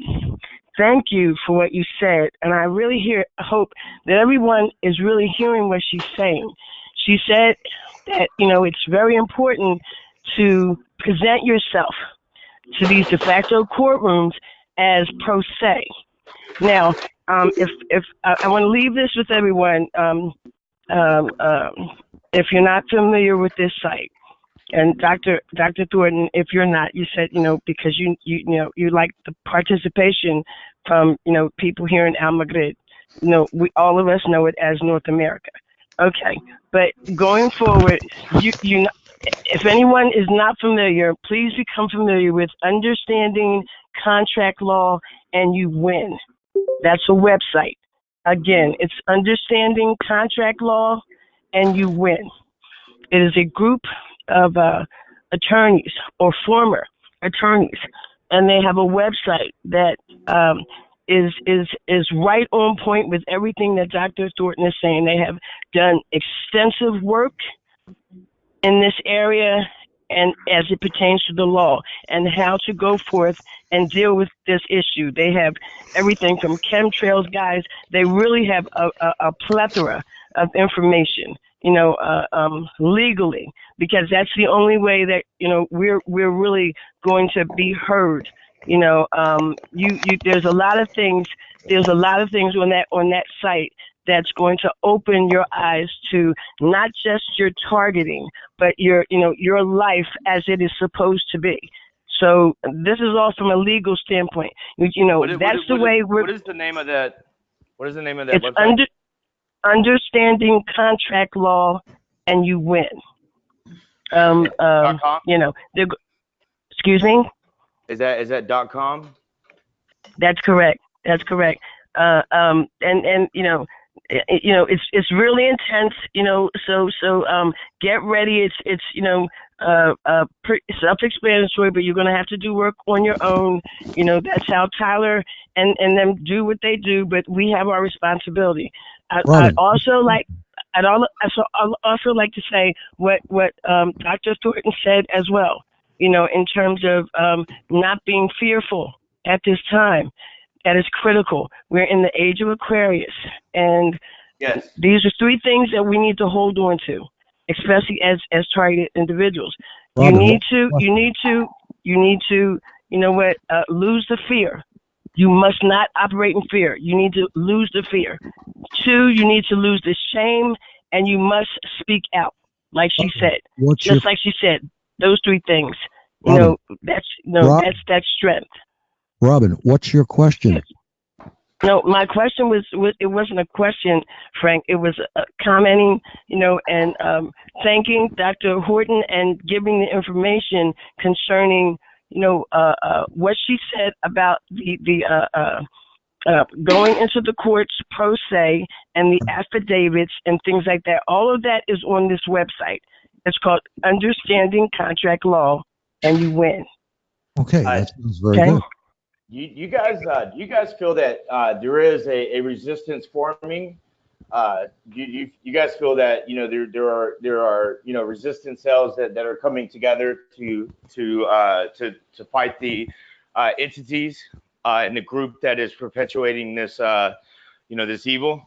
thank you for what you said. And I really hope that everyone is really hearing what she's saying. She said that, it's very important to present yourself to these de facto courtrooms as pro se. Now, if I want to leave this with everyone, if you're not familiar with this site, and Dr. Thornton, if you're not, you said, because you like the participation from, people here in Almagrid. All of us know it as North America. Okay, but going forward, if anyone is not familiar, please become familiar with Understanding Contract Law and You Win. That's a website. Again, it's Understanding Contract Law and You Win. It is a group of attorneys or former attorneys, and they have a website that is right on point with everything that Dr. Thornton is saying. They have done extensive work in this area and as it pertains to the law and how to go forth and deal with this issue. They have everything from chemtrails guys. They really have a plethora of information, legally, because that's the only way that, we're really going to be heard. There's a lot of things on that site that's going to open your eyes to not just your targeting, but your life as it is supposed to be. So this is all from a legal standpoint. That's the way we're. What is the name of that? What is the name of that It's website? Understanding Contract Law and You Win. .com? Excuse me? Is that .com? That's correct. It's really intense, so get ready. It's self-explanatory, but you're going to have to do work on your own. That's how Tyler and them do what they do, but we have our responsibility. I'd also like to say what Dr. Thornton said as well, in terms of not being fearful at this time. That is critical. We're in the age of Aquarius, and yes, these are three things that we need to hold on to, especially as targeted individuals. Robin, you need to, lose the fear. You must not operate in fear. You need to lose the fear. 2, you need to lose the shame, and you must speak out, like she said. Like she said, those 3 things. That's strength. Robin, what's your question? No, my question was it wasn't a question, Frank. It was commenting, and thanking Dr. Horton and giving the information concerning, what she said about the going into the courts pro se and the affidavits and things like that. All of that is on this website. It's called Understanding Contract Law and You Win. Okay, that's very good. You guys feel that there is a resistance forming? You guys feel that there are resistance cells that are coming together to fight the entities in the group that is perpetuating this this evil?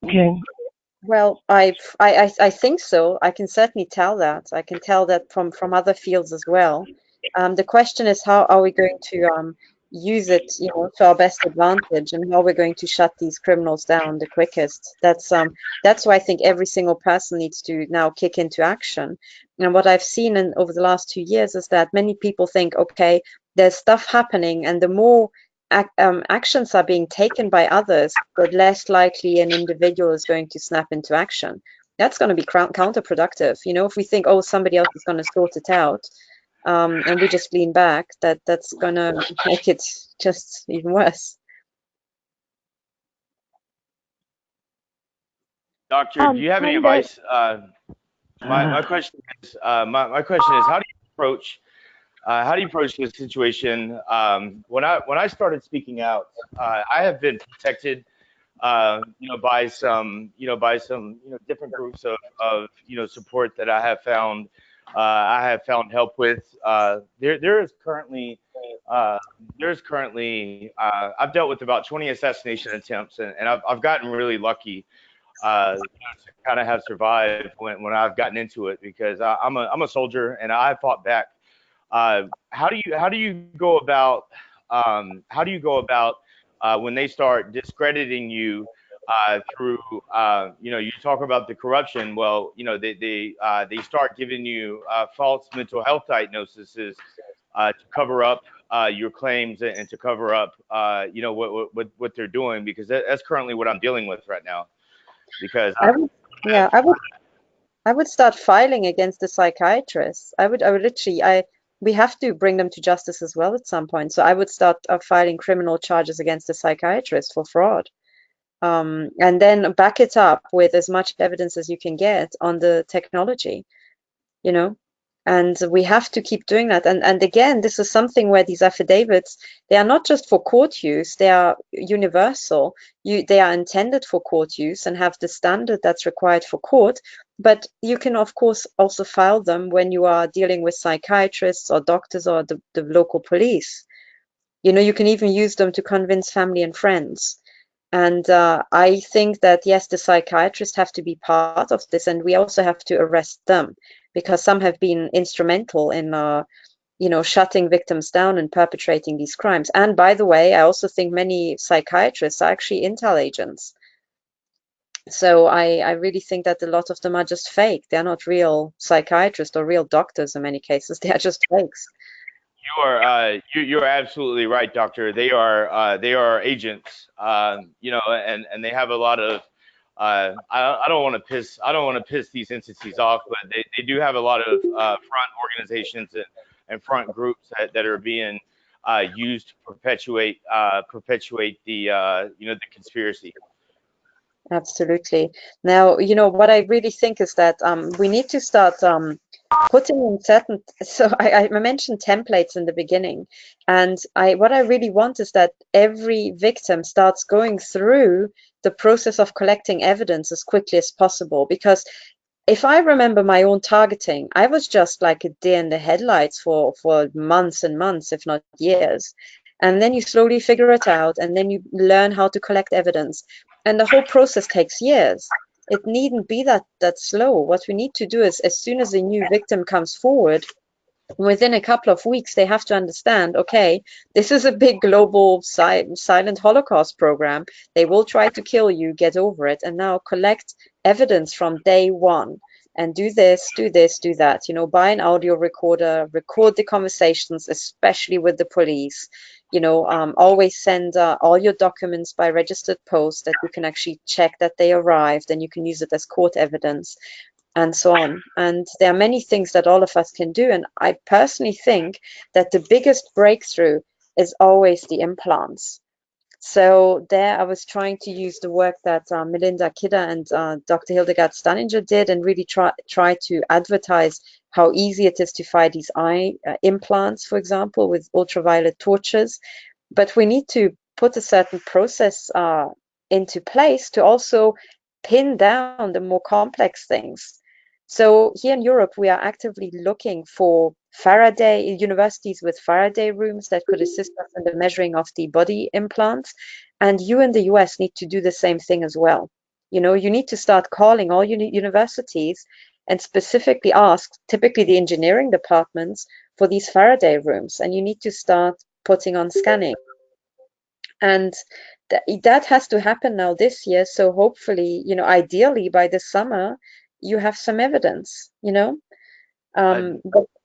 Okay. Well, I think so. I can certainly tell that. I can tell that from other fields as well. The question is, how are we going to use it, to our best advantage, and how we're going to shut these criminals down the quickest? That's why I think every single person needs to now kick into action. And what I've seen over the last 2 years is that many people think, okay, there's stuff happening, and the more actions are being taken by others, but less likely an individual is going to snap into action. That's going to be counterproductive. If we think, oh, somebody else is going to sort it out, and we just lean back, that's going to make it just even worse. Doctor, do you have any advice? My question is, how do you approach this situation? When I started speaking out, I have been protected, by some different groups of support that I have found I have found help with. There's currently I've dealt with about 20 assassination attempts, and I've gotten really lucky to kind of have survived when I've gotten into it, because I'm a soldier and I fought back. How do you go about when they start discrediting you through you talk about the corruption? Well, they start giving you false mental health diagnoses to cover up your claims, and to cover up what they're doing, because that's currently what I'm dealing with right now. Because I would, yeah, I would start filing against the psychiatrists. I would literally, we have to bring them to justice as well at some point. So I would start filing criminal charges against the psychiatrist for fraud. And then back it up with as much evidence as you can get on the technology, you know. And we have to keep doing that. And again, this is something where these affidavits, they are not just for court use, they are universal. They are intended for court use and have the standard that's required for court. But you can, of course, also file them when you are dealing with psychiatrists or doctors or the local police. You know, you can even use them to convince family and friends. And I think that, yes, the psychiatrists have to be part of this, and we also have to arrest them, because some have been instrumental in, shutting victims down and perpetrating these crimes. And by the way, I also think many psychiatrists are actually intel agents. So I really think that a lot of them are just fake. They're not real psychiatrists or real doctors in many cases. They are just fakes. You're absolutely right, doctor. They are agents, and they have a lot of. I don't want to piss these entities off, but they do have a lot of front organizations and front groups that are being used to perpetuate the the conspiracy. Absolutely. Now, what I really think is that we need to start putting in certain. So I mentioned templates in the beginning, and what I really want is that every victim starts going through the process of collecting evidence as quickly as possible. Because if I remember my own targeting, I was just like a deer in the headlights for months and months, if not years. And then you slowly figure it out, and then you learn how to collect evidence. And the whole process takes years. It needn't be that slow. What we need to do is, as soon as a new victim comes forward, within a couple of weeks, they have to understand, okay, this is a big global silent Holocaust program. They will try to kill you, get over it, and now collect evidence from day one. And do this, do this, do that. Buy an audio recorder, record the conversations, especially with the police. Always send all your documents by registered post, that you can actually check that they arrived, and you can use it as court evidence, and so on. And there are many things that all of us can do. And I personally think that the biggest breakthrough is always the implants. So there I was trying to use the work that Melinda Kidder and Dr. Hildegard Stanninger did, and really try to advertise how easy it is to find these eye implants, for example, with ultraviolet torches. But we need to put a certain process into place to also pin down the more complex things. So here in Europe, we are actively looking for universities with Faraday rooms that could assist us in the measuring of the body implants. And you in the US need to do the same thing as well. You need to start calling all universities and specifically ask, typically the engineering departments, for these Faraday rooms. And you need to start putting on scanning. And that has to happen now this year. So hopefully, ideally by the summer, you have some evidence, but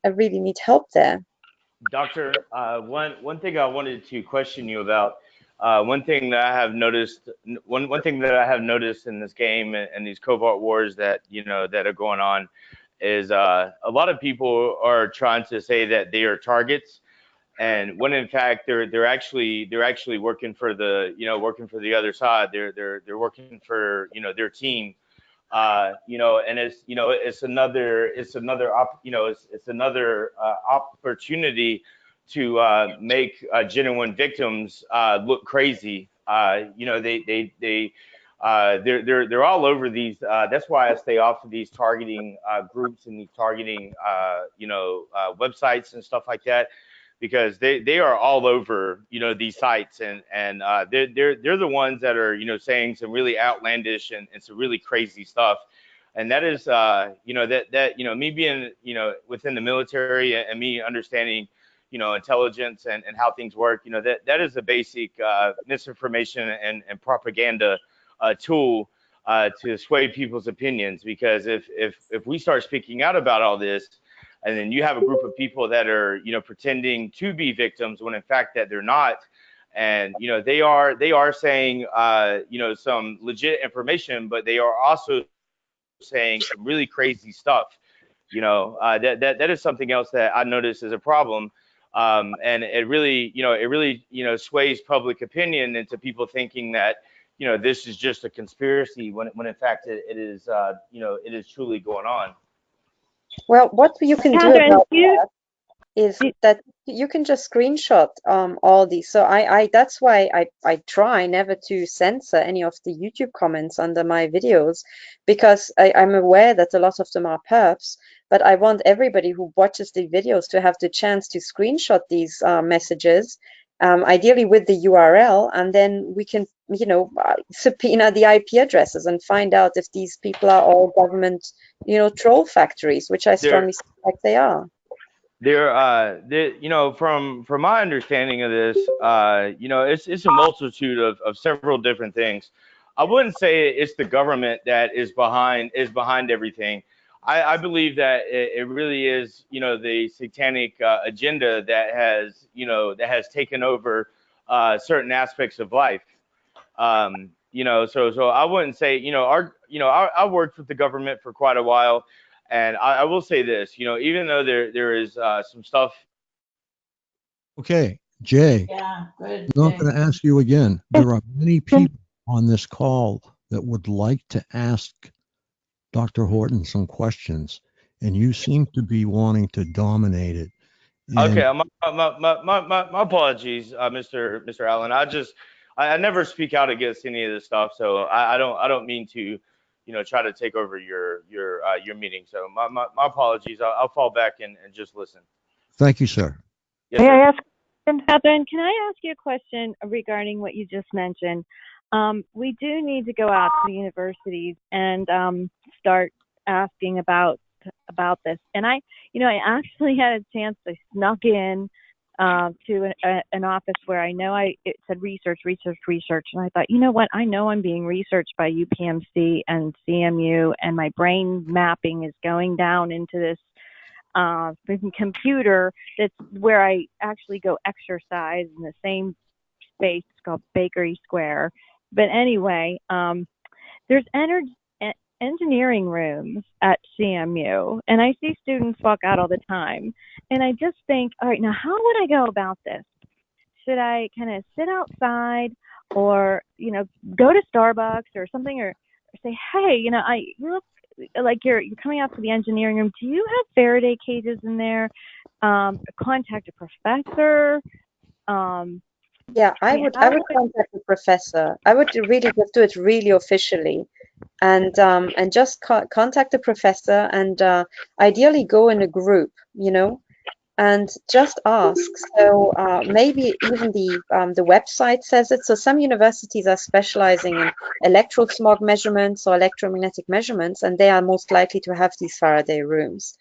I really need help there. Doctor, one thing I wanted to question you about. One thing that I have noticed, one thing that I have noticed in this game and these covert wars that that are going on, is a lot of people are trying to say that they are targets, and when in fact they're actually working for the other side. They're working for their team. And it's another opportunity to make genuine victims look crazy. they're all over these. That's why I stay off of these targeting groups and these targeting websites and stuff like that, because they are all over these sites, and they're the ones that are saying some really outlandish and some really crazy stuff. And that is me being within the military and me understanding intelligence and how things work, that is a basic misinformation and propaganda tool to sway people's opinions. Because if we start speaking out about all this, and then you have a group of people that are pretending to be victims when in fact that they're not, and they are saying some legit information, but they are also saying some really crazy stuff. That is something else that I noticed as a problem. And it really sways public opinion into people thinking that this is just a conspiracy, when in fact it is it is truly going on. Well, what you can do Katherine, about that is that you can just screenshot all these. So that's why I try never to censor any of the YouTube comments under my videos, because I'm aware that a lot of them are perps, but I want everybody who watches the videos to have the chance to screenshot these messages, ideally with the URL, and then we can subpoena the IP addresses and find out if these people are all government troll factories, which I strongly suspect they are. From my understanding of this, it's a multitude of several different things. I wouldn't say it's the government that is behind everything. I believe that it really is the satanic agenda that has taken over certain aspects of life. So I wouldn't say I worked with the government for quite a while. And I will say this, even though there is some stuff. Okay, Jay. Yeah, good. I'm not going to ask you again. There are many people on this call that would like to ask Dr. Horton some questions, and you seem to be wanting to dominate it. And okay, my apologies, Mr. Allen. I never speak out against any of this stuff, so I don't mean to try to take over your meeting. So my apologies. I'll fall back and just listen. Thank you, sir. Yes, May I ask, Katherine, can I ask you a question regarding what you just mentioned? We do need to go out to the universities and start asking about this. And I actually had a chance. I snuck in to an office where I know it said research, and I thought, you know what? I know I'm being researched by UPMC and CMU, and my brain mapping is going down into this computer that's where I actually go exercise in the same space. It's called Bakery Square. But anyway, there's engineering rooms at CMU, and I see students walk out all the time, and I just think, all right, now how would I go about this? Should I kind of sit outside, or go to Starbucks or something, or say, hey, you look like you're coming out to the engineering room. Do you have Faraday cages in there? Contact a professor. Yeah, I would contact the professor. I would really just do it really officially, and just contact the professor, and ideally go in a group, and just ask. So maybe even the website says it. So some universities are specializing in electrosmog measurements or electromagnetic measurements, and they are most likely to have these Faraday rooms.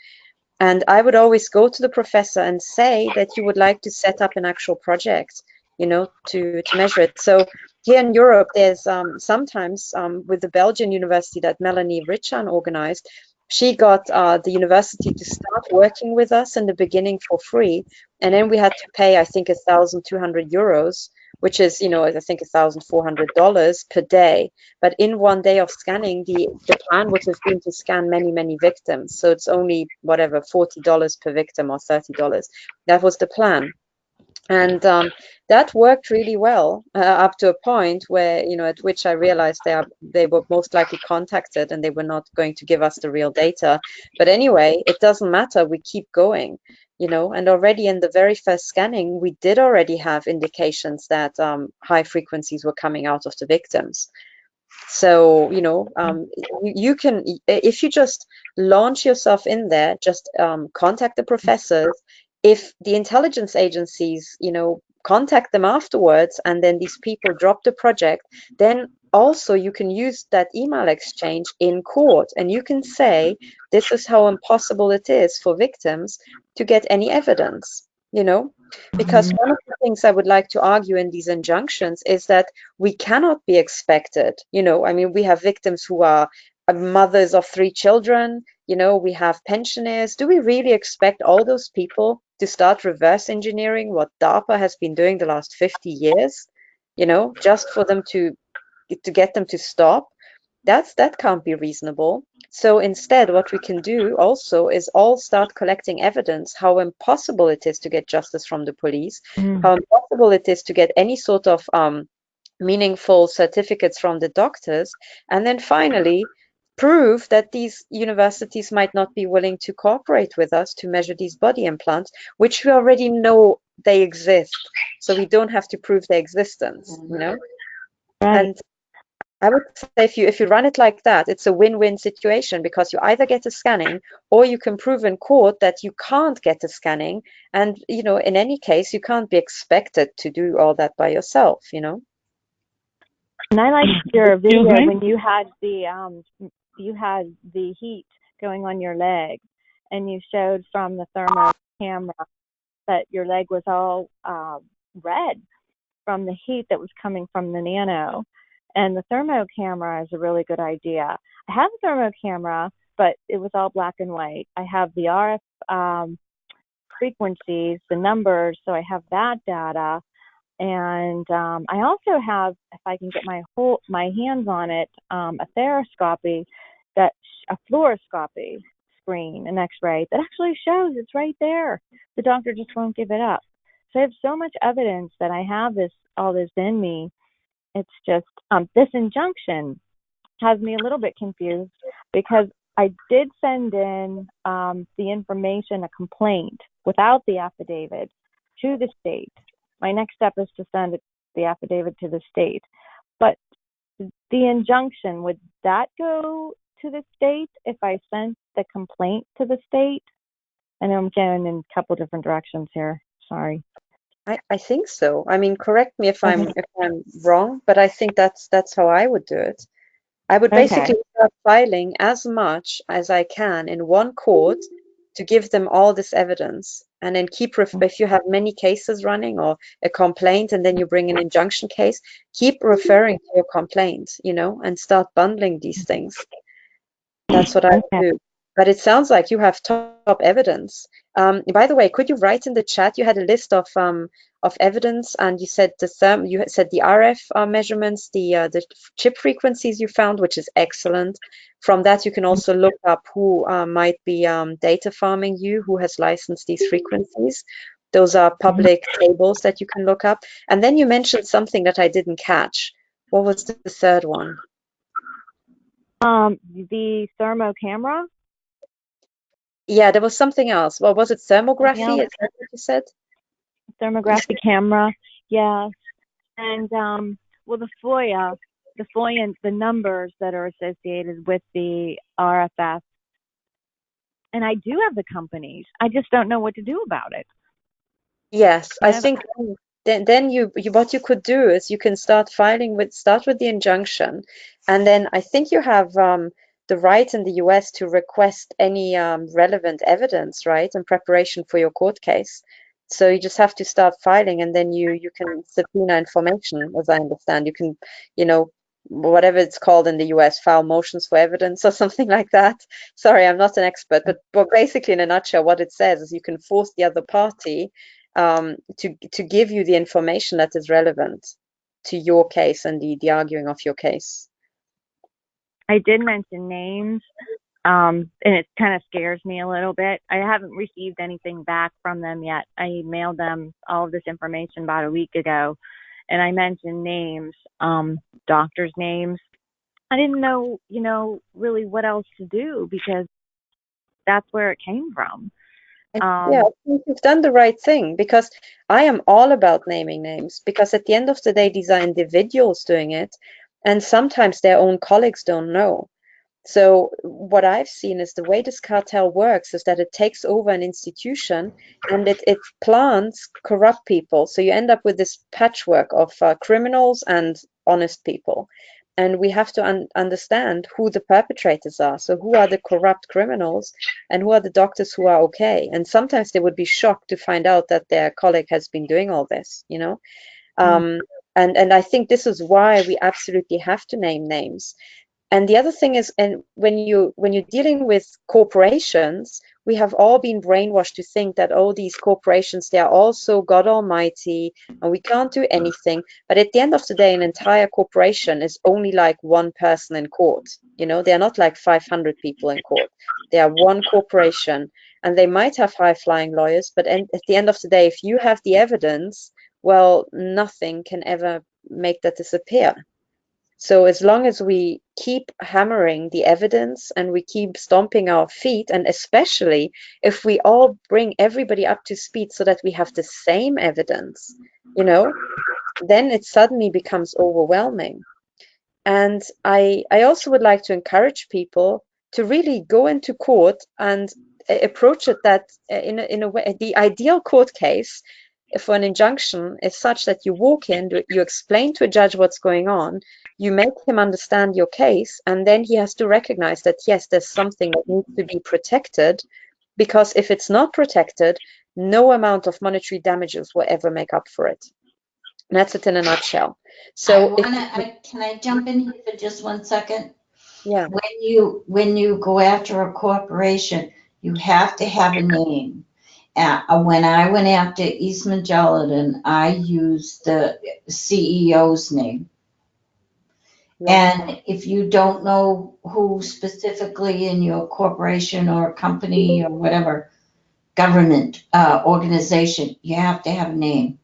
And I would always go to the professor and say that you would like to set up an actual project, to measure it. So here in Europe, there's sometimes with the Belgian university that Melanie Richan organized, she got the university to start working with us in the beginning for free. And then we had to pay, I think, 1,200 euros, which is, I think $1,400 per day. But in one day of scanning, the plan would have been to scan many, many victims. So it's only, whatever, $40 per victim or $30. That was the plan. And that worked really well up to a point where, at which I realized they were most likely contacted and they were not going to give us the real data. But anyway, it doesn't matter. We keep going, and already in the very first scanning, we did already have indications that high frequencies were coming out of the victims. So, you know, you can, if you just launch yourself in there, just contact the professors. If the intelligence agencies, you know, contact them afterwards, and then these people drop the project, then also you can use that email exchange in court, and you can say, this is how impossible it is for victims to get any evidence, you know, because one of the things I would like to argue in these injunctions is that we cannot be expected, you know, I mean, we have victims who are mothers of 3 children, you know, we have pensioners. Do we really expect all those people to start reverse engineering what DARPA has been doing the last 50 years, you know, just for them to get them to stop? That can't be reasonable. So instead, what we can do also is all start collecting evidence how impossible it is to get justice from the police, how impossible it is to get any sort of meaningful certificates from the doctors, and then finally prove that these universities might not be willing to cooperate with us to measure these body implants, which we already know they exist. So we don't have to prove their existence, you know? Right. And I would say if you run it like that, it's a win-win situation, because you either get a scanning or you can prove in court that you can't get a scanning. And, you know, in any case, you can't be expected to do all that by yourself, you know? And I liked your video Excuse me? when you had the heat going on your leg, and you showed from the thermo camera that your leg was all red from the heat that was coming from the nano. And the thermo camera is a really good idea. I have a thermo camera, but it was all black and white. I have the RF frequencies, the numbers, so I have that data. And I also have, if I can get my hands on it, a thoracoscopy, a fluoroscopy screen, an X-ray that actually shows it's right there. The doctor just won't give it up. So I have so much evidence that I have all this in me. It's just this injunction has me a little bit confused, because I did send in the information, a complaint without the affidavit, to the state. My next step is to send the affidavit to the state. But the injunction, would that go to the state if I sent the complaint to the state? I know I'm getting in a couple different directions here. Sorry. I think so. I mean, correct me if I'm wrong, but I think that's how I would do it. I would basically start filing as much as I can in one court to give them all this evidence, and then if you have many cases running or a complaint, and then you bring an injunction case, keep referring to your complaint, you know, and start bundling these things. That's what I would do. But it sounds like you have top evidence. By the way, could you write in the chat? You had a list of evidence, and you said the RF measurements, the chip frequencies you found, which is excellent. From that, you can also look up who might be data farming you, who has licensed these frequencies. Those are public tables that you can look up. And then you mentioned something that I didn't catch. What was the third one? The thermo camera. Yeah, there was something else. Well, was it thermography? Is that what you said? Thermography camera, yes. And well, the FOIA, the numbers that are associated with the RFF. And I do have the companies. I just don't know what to do about it. Yes, I think then you what you could do is you can start with the injunction, and then I think you have the right in the US to request any relevant evidence, right, in preparation for your court case. So you just have to start filing, and then you can subpoena information, as I understand. You can, you know, whatever it's called in the US, file motions for evidence or something like that. Sorry, I'm not an expert, but basically in a nutshell, what it says is you can force the other party to give you the information that is relevant to your case and the arguing of your case. I did mention names, and it kind of scares me a little bit. I haven't received anything back from them yet. I mailed them all of this information about a week ago, and I mentioned names, doctors' names. I didn't know, you know, really what else to do, because that's where it came from. Yeah, I think you've done the right thing, because I am all about naming names, because at the end of the day, these are individuals doing it. And sometimes their own colleagues don't know. So what I've seen is the way this cartel works is that it takes over an institution and it plants corrupt people. So you end up with this patchwork of criminals and honest people. And we have to understand who the perpetrators are. So who are the corrupt criminals and who are the doctors who are okay? And sometimes they would be shocked to find out that their colleague has been doing all this, you know? And I think this is why we absolutely have to name names. And the other thing is, and when you're dealing with corporations, we have all been brainwashed to think that, oh, these corporations, they are all so God Almighty and we can't do anything. But at the end of the day, an entire corporation is only like one person in court. You know, they're not like 500 people in court. They are one corporation, and they might have high-flying lawyers, but at the end of the day, if you have the evidence, well, nothing can ever make that disappear. So as long as we keep hammering the evidence and we keep stomping our feet, and especially if we all bring everybody up to speed so that we have the same evidence, you know, then it suddenly becomes overwhelming. And I also would like to encourage people to really go into court and approach it that in a way, the ideal court case for an injunction is such that you walk in, you explain to a judge what's going on, you make him understand your case, and then he has to recognize that, yes, there's something that needs to be protected, because if it's not protected, no amount of monetary damages will ever make up for it. And that's it in a nutshell. So can I jump in here for just 1 second? Yeah. When you go after a corporation, you have to have a name. When I went after Eastman Gelatin, I used the CEO's name. Yeah. And if you don't know who specifically in your corporation or company or whatever government organization, you have to have a name.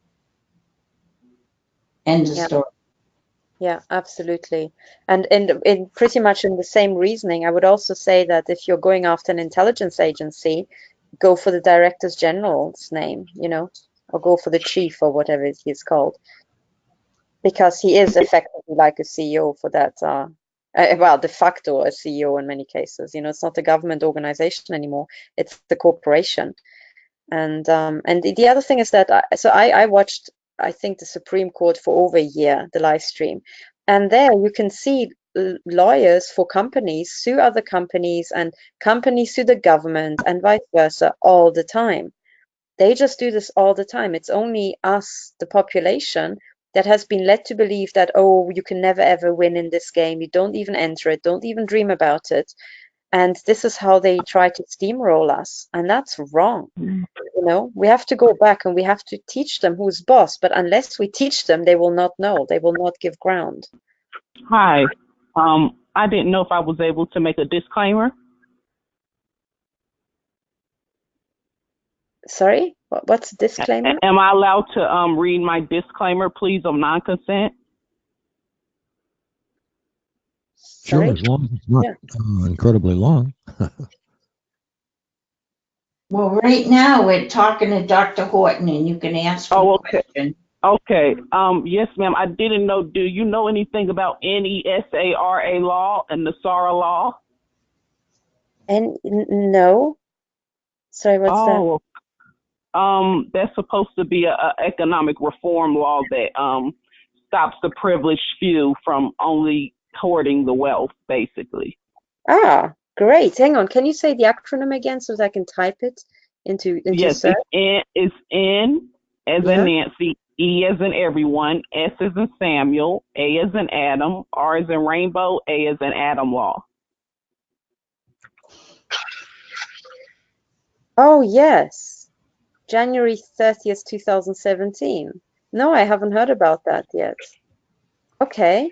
End of story. Yeah, absolutely. And in pretty much in the same reasoning, I would also say that if you're going after an intelligence agency, go for the director's general's name, you know, or go for the chief or whatever he's called, because he is effectively like a CEO for that, well, de facto a CEO in many cases. You know, it's not a government organization anymore; it's the corporation. And the other thing is that I watched, I think, the Supreme Court for over a year, the live stream, and there you can see lawyers for companies sue other companies and companies sue the government and vice versa all the time. They just do this all the time. It's only us, the population, that has been led to believe that, oh, you can never ever win in this game. You don't even enter it. Don't even dream about it. And this is how they try to steamroll us. And that's wrong. You know, we have to go back and we have to teach them who's boss. But unless we teach them, they will not know. They will not give ground. Hi. I didn't know if I was able to make a disclaimer. Sorry? What's disclaimer? Am I allowed to read my disclaimer, please, of non-consent? Sure, as long as it's not incredibly long. Well, right now we're talking to Dr. Horton, and you can ask a question. Okay. Yes, ma'am. I didn't know. Do you know anything about NESARA law and the SARA law? And no. Sorry, what's that? That's supposed to be a economic reform law that stops the privileged few from only hoarding the wealth, basically. Ah, great. Hang on. Can you say the acronym again so that I can type it into yes, search? It's N as in Nancy, E as in everyone, S as in Samuel, A as in Adam, R as in rainbow, A as in Adam law. Oh, yes. January 30th, 2017. No, I haven't heard about that yet. Okay.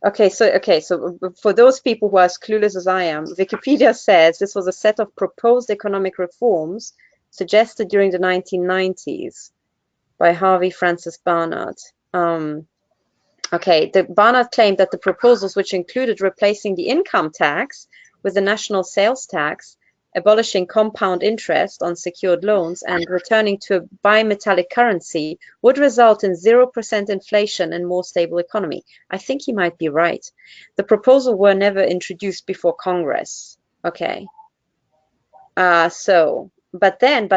Okay, so for those people who are as clueless as I am, Wikipedia says this was a set of proposed economic reforms suggested during the 1990s by Harvey Francis Barnard. Okay, Barnard claimed that the proposals, which included replacing the income tax with the national sales tax abolishing compound interest on secured loans and returning to a bimetallic currency would result in 0% inflation and more stable economy. I think he might be right. The proposal were never introduced before Congress. Okay. But then,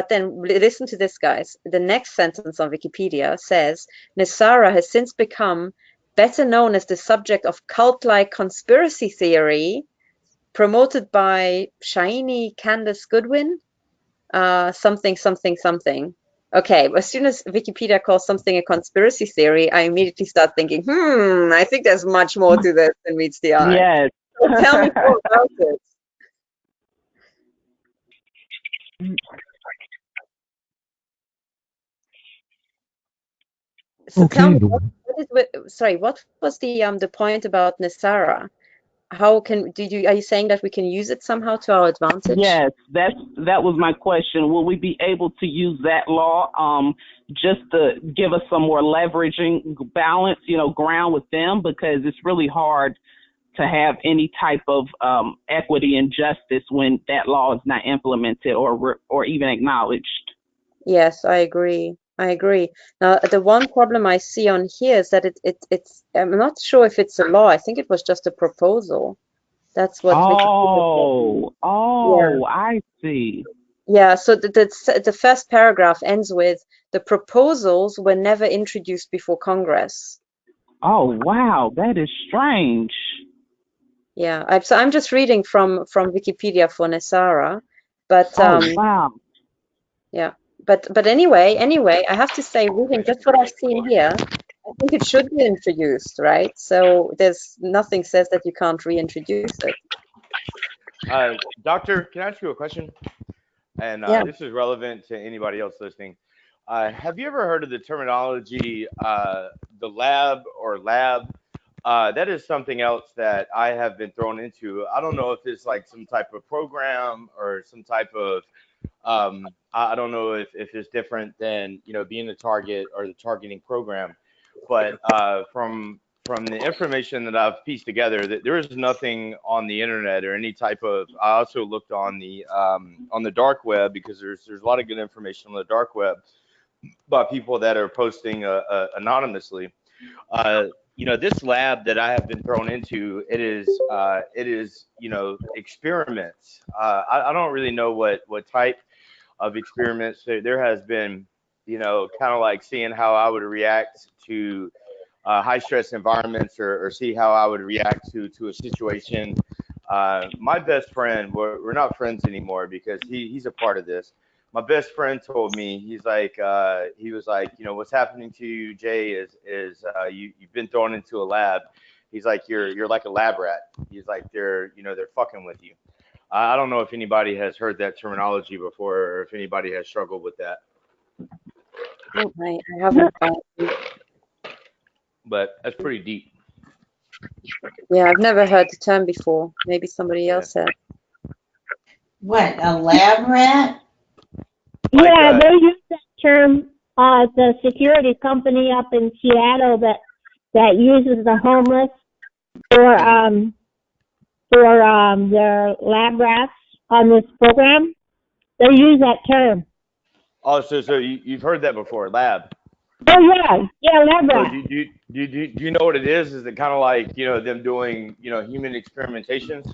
listen to this, guys. The next sentence on Wikipedia says, NESARA has since become better known as the subject of cult-like conspiracy theory promoted by Shiny Candace Goodwin, something. Okay, as soon as Wikipedia calls something a conspiracy theory, I immediately start thinking, I think there's much more to this than meets the eye. Yes. So tell me more about it. So tell me, what was the point about NESARA? How are you saying that we can use it somehow to our advantage? Yes, that was my question. Will we be able to use that law just to give us some more leveraging balance, ground with them, because it's really hard to have any type of equity and justice when that law is not implemented or even acknowledged. Yes, I agree. Now, the one problem I see on here is that it's I'm not sure if it's a law. I think it was just a proposal. That's what Wikipedia said. Yeah. I see. Yeah, so the first paragraph ends with, the proposals were never introduced before Congress. Oh, wow, that is strange. Yeah, so I'm just reading from Wikipedia for NESARA, but wow. Yeah. But anyway, I have to say, reading just what I've seen here, I think it should be introduced, right? So there's nothing says that you can't reintroduce it. Doctor, can I ask you a question? And Yeah. this is relevant to anybody else listening. Have you ever heard of the terminology, the lab or lab? That is something else that I have been thrown into. I don't know if it's like some type of program or some type of I don't know if it's different than being a target or the targeting program, but from the information that I've pieced together, that there is nothing on the internet or any type of. I also looked on the dark web, because there's a lot of good information on the dark web by people that are posting anonymously. This lab that I have been thrown into, it is experiments. I don't really know what type of experiments. There has been, kind of like seeing how I would react to high stress environments, or see how I would react to a situation. My best friend, we're not friends anymore because he's a part of this. My best friend told me, he was like, what's happening to you, Jay, is you've been thrown into a lab. He's like, you're like a lab rat. He's like, they're fucking with you. I don't know if anybody has heard that terminology before, or if anybody has struggled with that. Oh, I haven't. But that's pretty deep. Yeah, I've never heard the term before. Maybe somebody else has. What, a lab rat? Yeah, they use that term. The security company up in Seattle that uses the homeless for their lab rats on this program. They use that term. Oh, so you've heard that before, lab? Oh yeah, lab rat. So do you know what it is? Is it kind of like them doing human experimentations?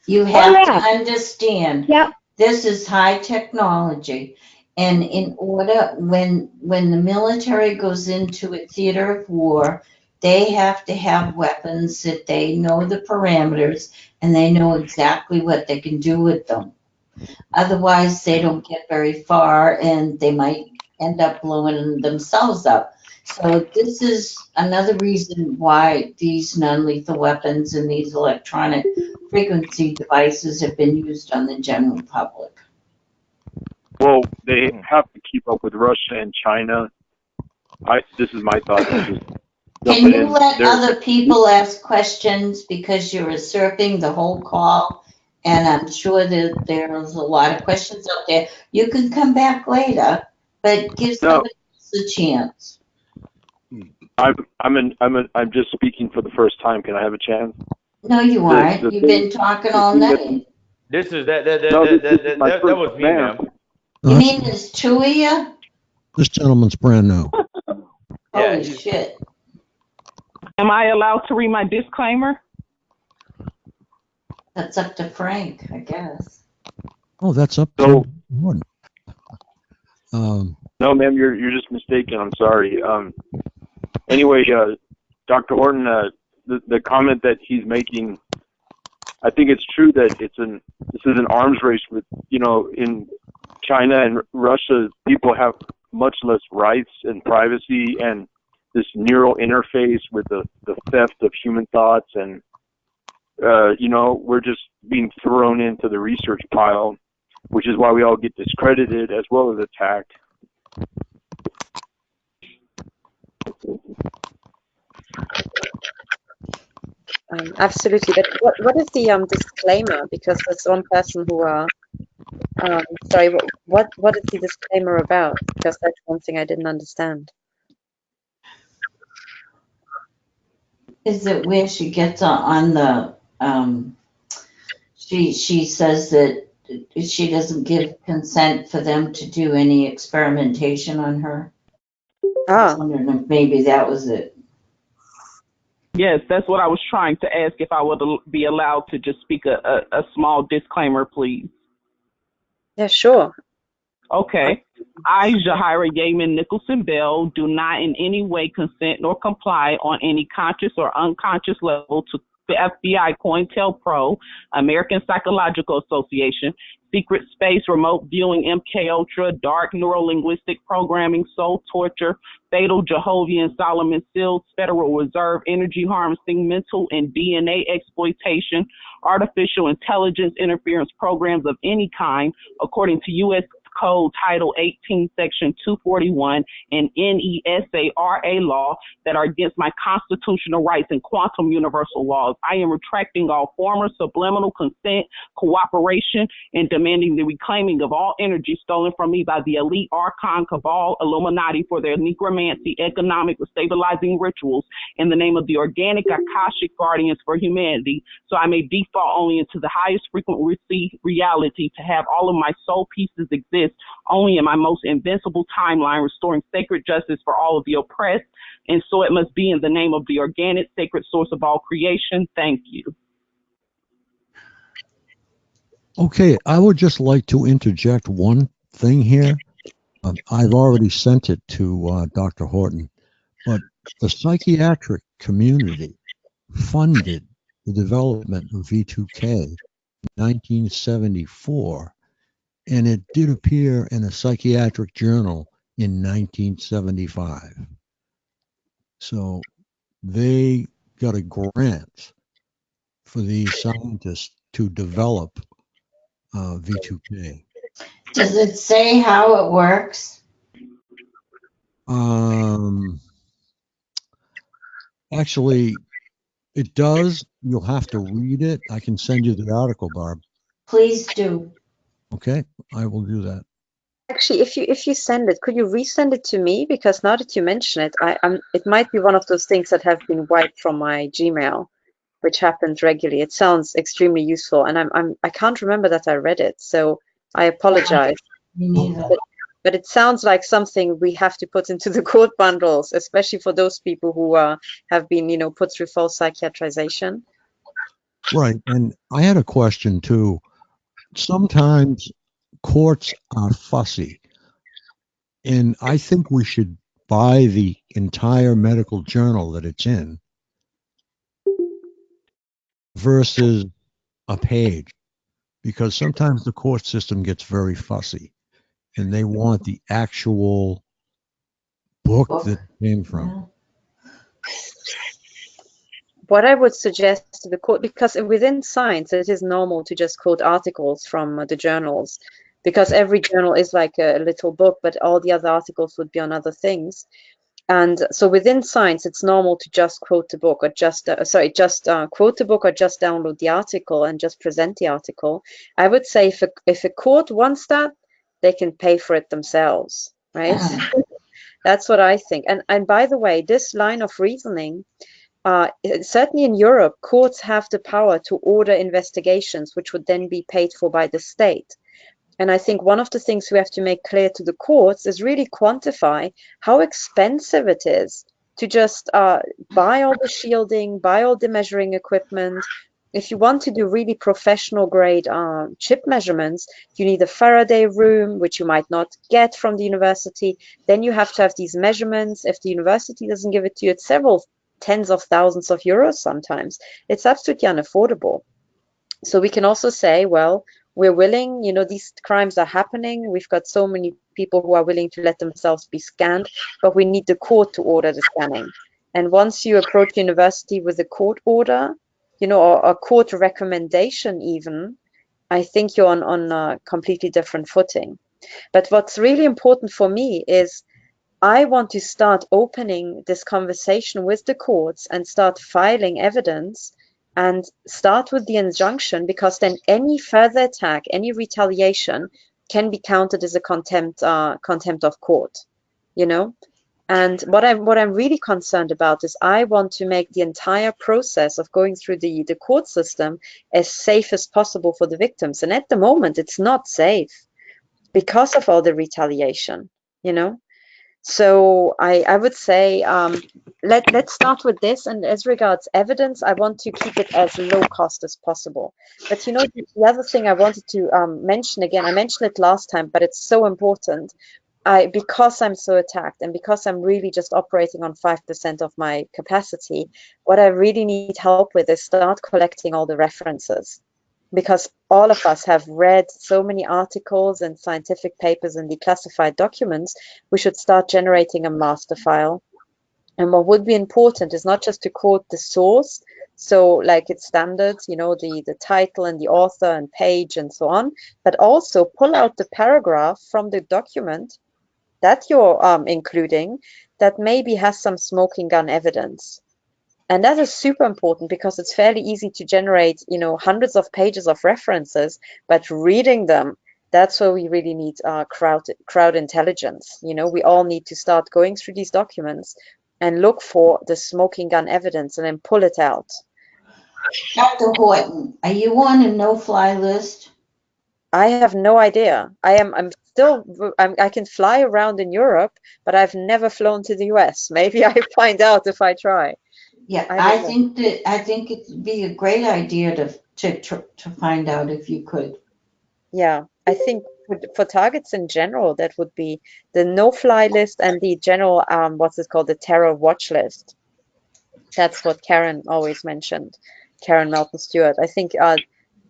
You have to understand. Yep. This is high technology, and in order when the military goes into a theater of war, they have to have weapons that they know the parameters and they know exactly what they can do with them. Otherwise, they don't get very far and they might end up blowing themselves up. So this is another reason why these non-lethal weapons and these electronic frequency devices have been used on the general public. Well, they have to keep up with Russia and China. This is my thought. Can you let other people ask questions, because you're usurping the whole call, and I'm sure that there's a lot of questions out there. You can come back later, but give somebody else a chance. I'm just speaking for the first time. Can I have a chance? No, you aren't. You've been talking all night. This is that was me, ma'am. You mean there's two of you? This gentleman's brand new. Holy shit. Am I allowed to read my disclaimer? That's up to Frank, I guess. Oh, that's up to one. No, ma'am, you're just mistaken. I'm sorry. Anyway, Dr. Horton, the comment that he's making, I think it's true that this is an arms race with, in China and Russia, people have much less rights and privacy and this neural interface with the theft of human thoughts. And, we're just being thrown into the research pile, which is why we all get discredited as well as attacked. Absolutely. But what is the disclaimer? Because there's one person who sorry, what is the disclaimer about? Because that's one thing I didn't understand. Is it where she gets on the she says that she doesn't give consent for them to do any experimentation on her? I was wondering if maybe that was it. Yes, that's what I was trying to ask, if I would be allowed to just speak a small disclaimer, please. Yeah, sure. Okay. I, Jahira Yeaman Nicholson Bell, do not in any way consent nor comply on any conscious or unconscious level to the FBI, COINTELPRO, American Psychological Association, Secret Space, Remote Viewing, MK Ultra, Dark Neurolinguistic Programming, Soul Torture, Fatal Jehovah Solomon Seals, Federal Reserve, Energy Harvesting, Mental and DNA Exploitation, Artificial Intelligence Interference Programs of any kind, according to U.S. Code Title 18, Section 241, and NESARA law that are against my constitutional rights and quantum universal laws. I am retracting all former subliminal consent, cooperation, and demanding the reclaiming of all energy stolen from me by the elite Archon Cabal Illuminati for their necromancy, economic stabilizing rituals in the name of the organic Akashic Guardians for humanity, so I may default only into the highest frequency reality to have all of my soul pieces exist only in my most invincible timeline, restoring sacred justice for all of the oppressed, and so it must be in the name of the organic sacred source of all creation. Thank you. Okay, I would just like to interject one thing here. I've already sent it to Dr. Horton, but the psychiatric community funded the development of V2K in 1974, and it did appear in a psychiatric journal in 1975. So they got a grant for these scientists to develop V2K. Does it say how it works? Actually, it does. You'll have to read it. I can send you the article, Barb. Please do. Okay, I will do that. Actually, if you send it, could you resend it to me? Because now that you mention it, it might be one of those things that have been wiped from my Gmail, which happens regularly. It sounds extremely useful, and I can't remember that I read it, so I apologize. Me neither. But it sounds like something we have to put into the court bundles, especially for those people who have been, put through false psychiatrization. Right, and I had a question too. Sometimes courts are fussy, and I think we should buy the entire medical journal that it's in versus a page, because sometimes the court system gets very fussy and they want the actual book that it came from. What I would suggest to the court, because within science, it is normal to just quote articles from the journals, because every journal is like a little book, but all the other articles would be on other things. And so within science, it's normal to just quote the book, or just quote the book, or just download the article and just present the article. I would say if a court wants that, they can pay for it themselves, right? That's what I think. And by the way, this line of reasoning certainly in Europe, courts have the power to order investigations, which would then be paid for by the state. And I think one of the things we have to make clear to the courts is really quantify how expensive it is to just buy all the shielding, buy all the measuring equipment. If you want to do really professional grade chip measurements, you need a Faraday room, which you might not get from the university. Then you have to have these measurements. If the university doesn't give it to you, it's several tens of thousands of euros sometimes. It's absolutely unaffordable. So we can also say, well, we're willing, these crimes are happening. We've got so many people who are willing to let themselves be scanned, but we need the court to order the scanning. And once you approach university with a court order, or a court recommendation even, I think you're on a completely different footing. But what's really important for me is I want to start opening this conversation with the courts and start filing evidence and start with the injunction, because then any further attack, any retaliation can be counted as a contempt of court, And what I'm really concerned about is I want to make the entire process of going through the court system as safe as possible for the victims. And at the moment, it's not safe because of all the retaliation, So I would say let's start with this. And as regards evidence, I want to keep it as low cost as possible. But the other thing I wanted to mention again, I mentioned it last time, but it's so important. Because I'm so attacked and because I'm really just operating on 5% of my capacity, what I really need help with is start collecting all the references. Because all of us have read so many articles and scientific papers and declassified documents, we should start generating a master file. And what would be important is not just to quote the source, so like it's standard, the title and the author and page and so on, but also pull out the paragraph from the document that you're including that maybe has some smoking gun evidence. And that is super important because it's fairly easy to generate, hundreds of pages of references, but reading them, that's where we really need crowd intelligence. We all need to start going through these documents and look for the smoking gun evidence and then pull it out. Dr. Horton, are you on a no-fly list? I have no idea. I can fly around in Europe, but I've never flown to the US. Maybe I find out if I try. Yeah, I think it would be a great idea to find out if you could. Yeah, I think for targets in general, that would be the no-fly list and the general what's it called, the terror watch list. That's what Karen always mentioned, Karen Melton Stewart. I think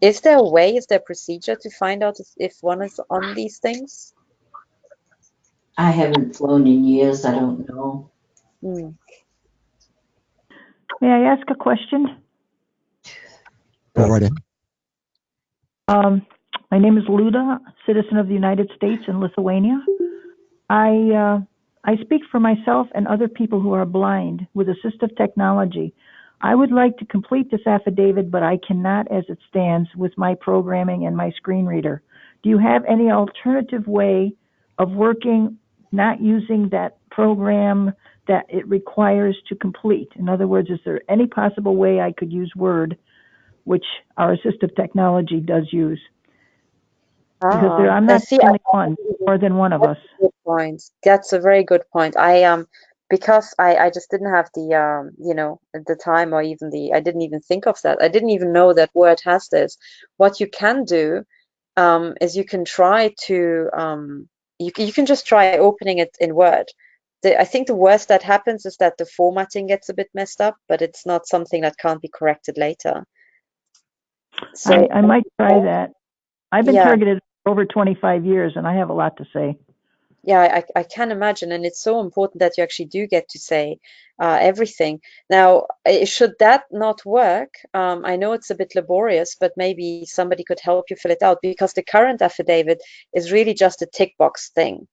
is there a procedure to find out if one is on these things? I haven't flown in years. I don't know. May I ask a question? Go right ahead. My name is Luda, citizen of the United States and Lithuania. I speak for myself and other people who are blind with assistive technology. I would like to complete this affidavit, but I cannot as it stands with my programming and my screen reader. Do you have any alternative way of working, not using that program that it requires to complete? In other words, is there any possible way I could use Word, which our assistive technology does use? Because I'm not the only one, more than one of us. Good point. That's a very good point. Because I just didn't have the time or even I didn't even think of that. I didn't even know that Word has this. What you can do is you can try to you can just try opening it in Word. I think the worst that happens is that the formatting gets a bit messed up, but it's not something that can't be corrected later. So I might try that. I've been targeted for over 25 years, and I have a lot to say. Yeah, I can imagine, and it's so important that you actually do get to say everything. Now, should that not work, I know it's a bit laborious, but maybe somebody could help you fill it out, because the current affidavit is really just a tick box thing.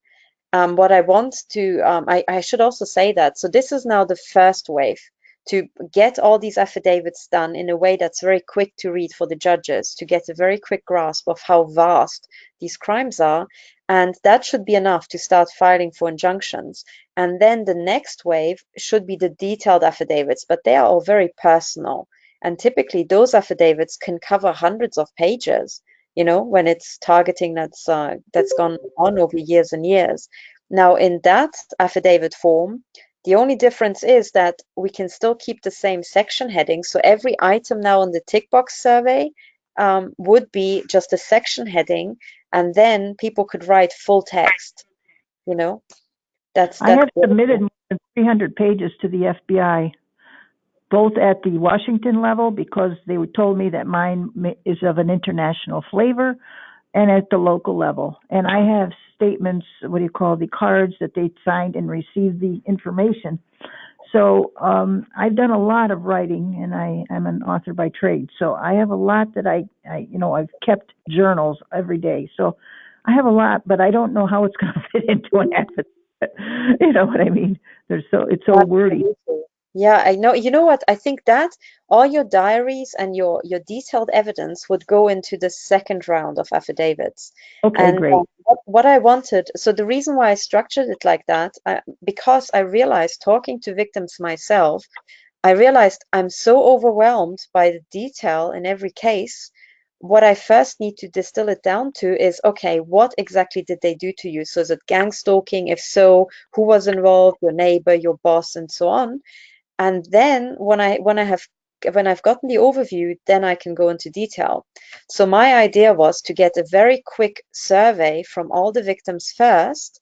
What I want to, I should also say that, so this is now the first wave to get all these affidavits done in a way that's very quick to read for the judges, to get a very quick grasp of how vast these crimes are. And that should be enough to start filing for injunctions. And then the next wave should be the detailed affidavits, but they are all very personal. And typically those affidavits can cover hundreds of pages, you know, when it's targeting that's gone on over years and years. Now, in that affidavit form, the only difference is that we can still keep the same section heading. So every item now on the tick box survey would be just a section heading, and then people could write full text, you know. I have submitted more than 300 pages to the FBI, both at the Washington level, because they told me that mine is of an international flavor, and at the local level. And I have statements, the cards that they signed and received the information. So I've done a lot of writing, and I'm an author by trade. So I have a lot that I've kept journals every day. So I have a lot, but I don't know how it's going to fit into an affidavit. You know what I mean? It's so wordy. Yeah, I know. You know what? I think that all your diaries and your detailed evidence would go into the second round of affidavits. Okay, and great. What I wanted, so the reason why I structured it like that, because I realized, talking to victims myself, I realized I'm so overwhelmed by the detail in every case. What I first need to distill it down to is, okay, what exactly did they do to you? So is it gang stalking? If so, who was involved? Your neighbor, your boss, and so on. And then when I've gotten the overview, then I can go into detail. So my idea was to get a very quick survey from all the victims first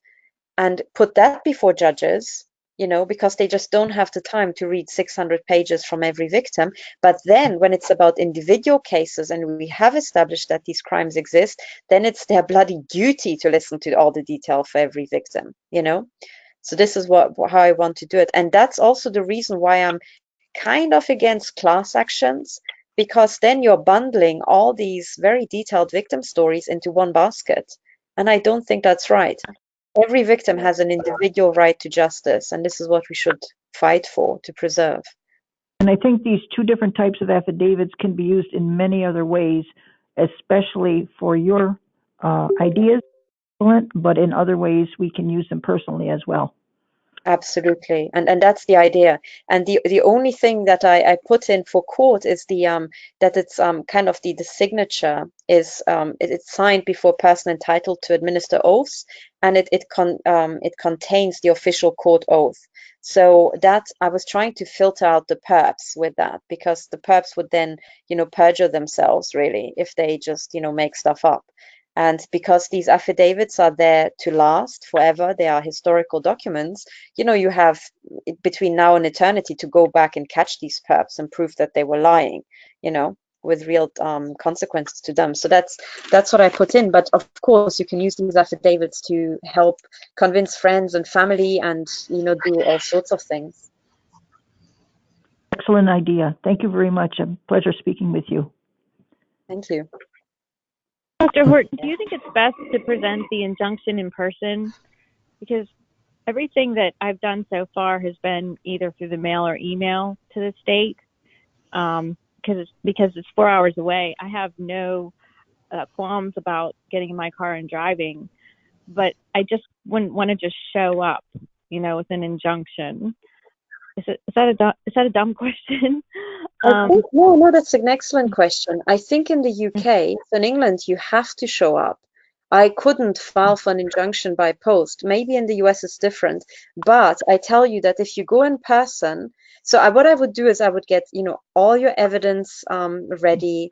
and put that before judges, you know, because they just don't have the time to read 600 pages from every victim. But then when it's about individual cases and we have established that these crimes exist, then it's their bloody duty to listen to all the detail for every victim, you know. So this is how I want to do it. And that's also the reason why I'm kind of against class actions, because then you're bundling all these very detailed victim stories into one basket. And I don't think that's right. Every victim has an individual right to justice, and this is what we should fight for, to preserve. And I think these two different types of affidavits can be used in many other ways, especially for your ideas, but in other ways we can use them personally as well. Absolutely, and that's the idea. And the only thing that I put in for court is the that it's kind of the signature is it's signed before a person entitled to administer oaths, and it contains the official court oath. So that I was trying to filter out the perps with that, because the perps would then, you know, perjure themselves really if they just, you know, make stuff up. And because these affidavits are there to last forever, they are historical documents, you know, you have between now and eternity to go back and catch these perps and prove that they were lying, you know, with real consequences to them. So that's what I put in. But of course, you can use these affidavits to help convince friends and family and, you know, do all sorts of things. Excellent idea. Thank you very much. A pleasure speaking with you. Thank you. Dr. Horton, do you think it's best to present the injunction in person? Because everything that I've done so far has been either through the mail or email to the state, because it's 4 hours away. I have no qualms about getting in my car and driving, but I just wouldn't want to just show up, you know, with an injunction. Is that a dumb question? I think, no, that's an excellent question. I think in the UK, so in England, you have to show up. I couldn't file for an injunction by post. Maybe in the US it's different, but I tell you that if you go in person, so what I would do is I would get, you know, all your evidence ready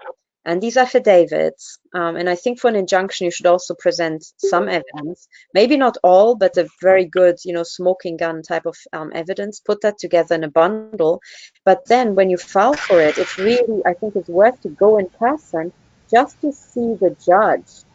and these affidavits. And I think for an injunction, you should also present some evidence, maybe not all, but a very good, you know, smoking gun type of evidence, put that together in a bundle. But then when you file for it, it's really, I think it's worth to go in person just to see the judge.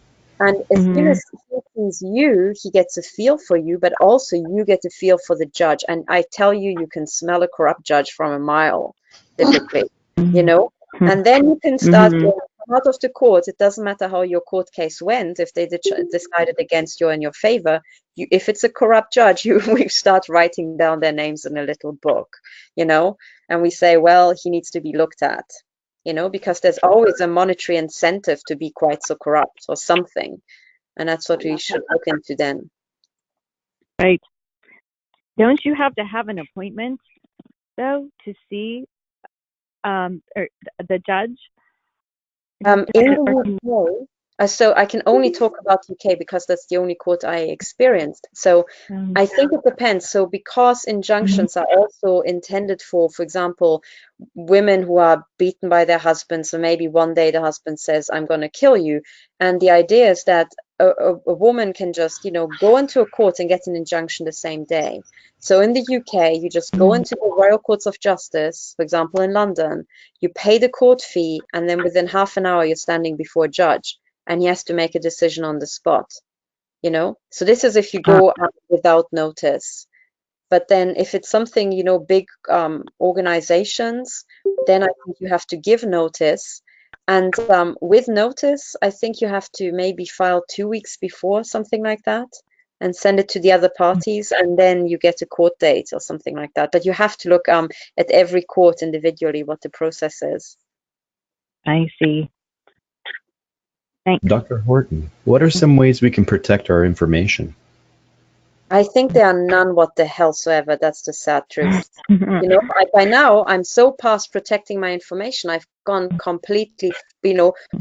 And as soon as he sees you, he gets a feel for you, but also you get a feel for the judge. And I tell you, you can smell a corrupt judge from a mile, typically, you know? And then you can start going out of the court. It doesn't matter how your court case went. If they decided against you in your favor, if it's a corrupt judge, we start writing down their names in a little book, you know? And we say, well, he needs to be looked at. You know, because there's always a monetary incentive to be quite so corrupt or something. And that's what we should look into then. Right. Don't you have to have an appointment, though, to see or the judge? In the UK, so I can only talk about UK because that's the only court I experienced. So I think it depends. So because injunctions are also intended for example, women who are beaten by their husbands, so maybe one day the husband says, I'm going to kill you. And the idea is that a woman can just, go into a court and get an injunction the same day. So in the UK, you just go into the Royal Courts of Justice, for example, in London, you pay the court fee, and then within half an hour, you're standing before a judge, and he has to make a decision on the spot, So this is if you go out without notice. But then if it's something, big organizations, then I think you have to give notice. And with notice, I think you have to maybe file 2 weeks before, something like that, and send it to the other parties, and then you get a court date or something like that. But you have to look at every court individually what the process is. I see. Thanks. Dr. Horton, what are some ways we can protect our information? I think there are none what the hellsoever. That's the sad truth. By now, I'm so past protecting my information. I've gone completely,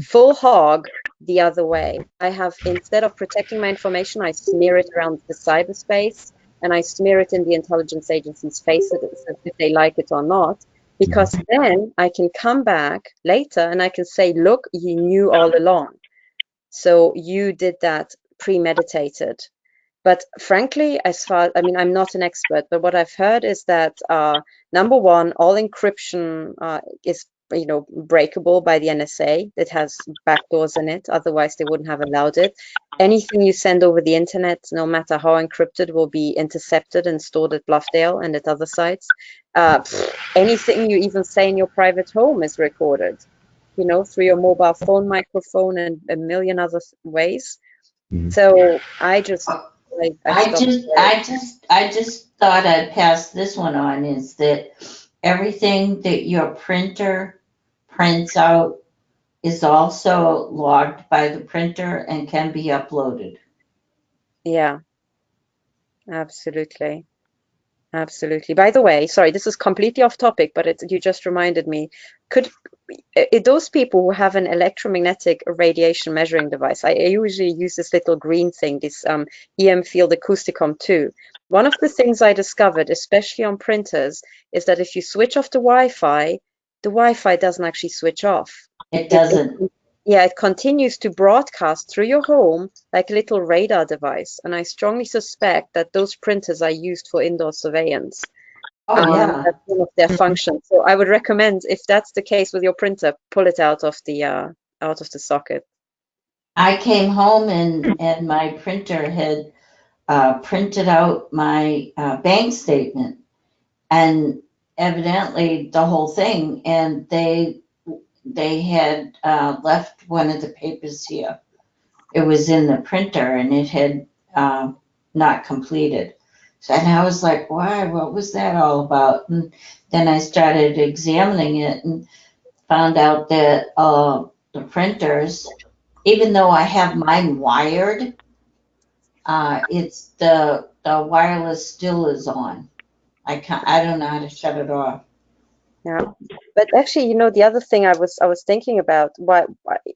full hog the other way. I have, instead of protecting my information, I smear it around the cyberspace, and I smear it in the intelligence agencies' faces if they like it or not. Because then I can come back later and I can say, look, you knew all along. So you did that premeditated. But frankly, I'm not an expert, but what I've heard is that number one, all encryption is breakable by the NSA. It has backdoors in it. Otherwise, they wouldn't have allowed it. Anything you send over the internet, no matter how encrypted, will be intercepted and stored at Bluffdale and at other sites. Anything you even say in your private home is recorded, through your mobile phone microphone and a million other ways. So I just thought I'd pass this one on, is that everything that your printer prints out is also logged by the printer and can be uploaded. Yeah, absolutely. Absolutely. By the way, sorry, this is completely off topic, but you just reminded me. Those people who have an electromagnetic radiation measuring device, I usually use this little green thing, this EM field acousticom 2. One of the things I discovered, especially on printers, is that if you switch off the Wi-Fi doesn't actually switch off. It doesn't. It continues to broadcast through your home like a little radar device. And I strongly suspect that those printers are used for indoor surveillance. Yeah. That's one of their functions. So I would recommend, if that's the case with your printer, pull it out of the socket. I came home and my printer had printed out my bank statement, and evidently the whole thing, and they had left one of the papers here. It was in the printer and it had not completed. So, and I was like, why? What was that all about? And then I started examining it and found out that the printers, even though I have mine wired, it's the wireless still is on. I don't know how to shut it off. Yeah, but actually, the other thing I was thinking about,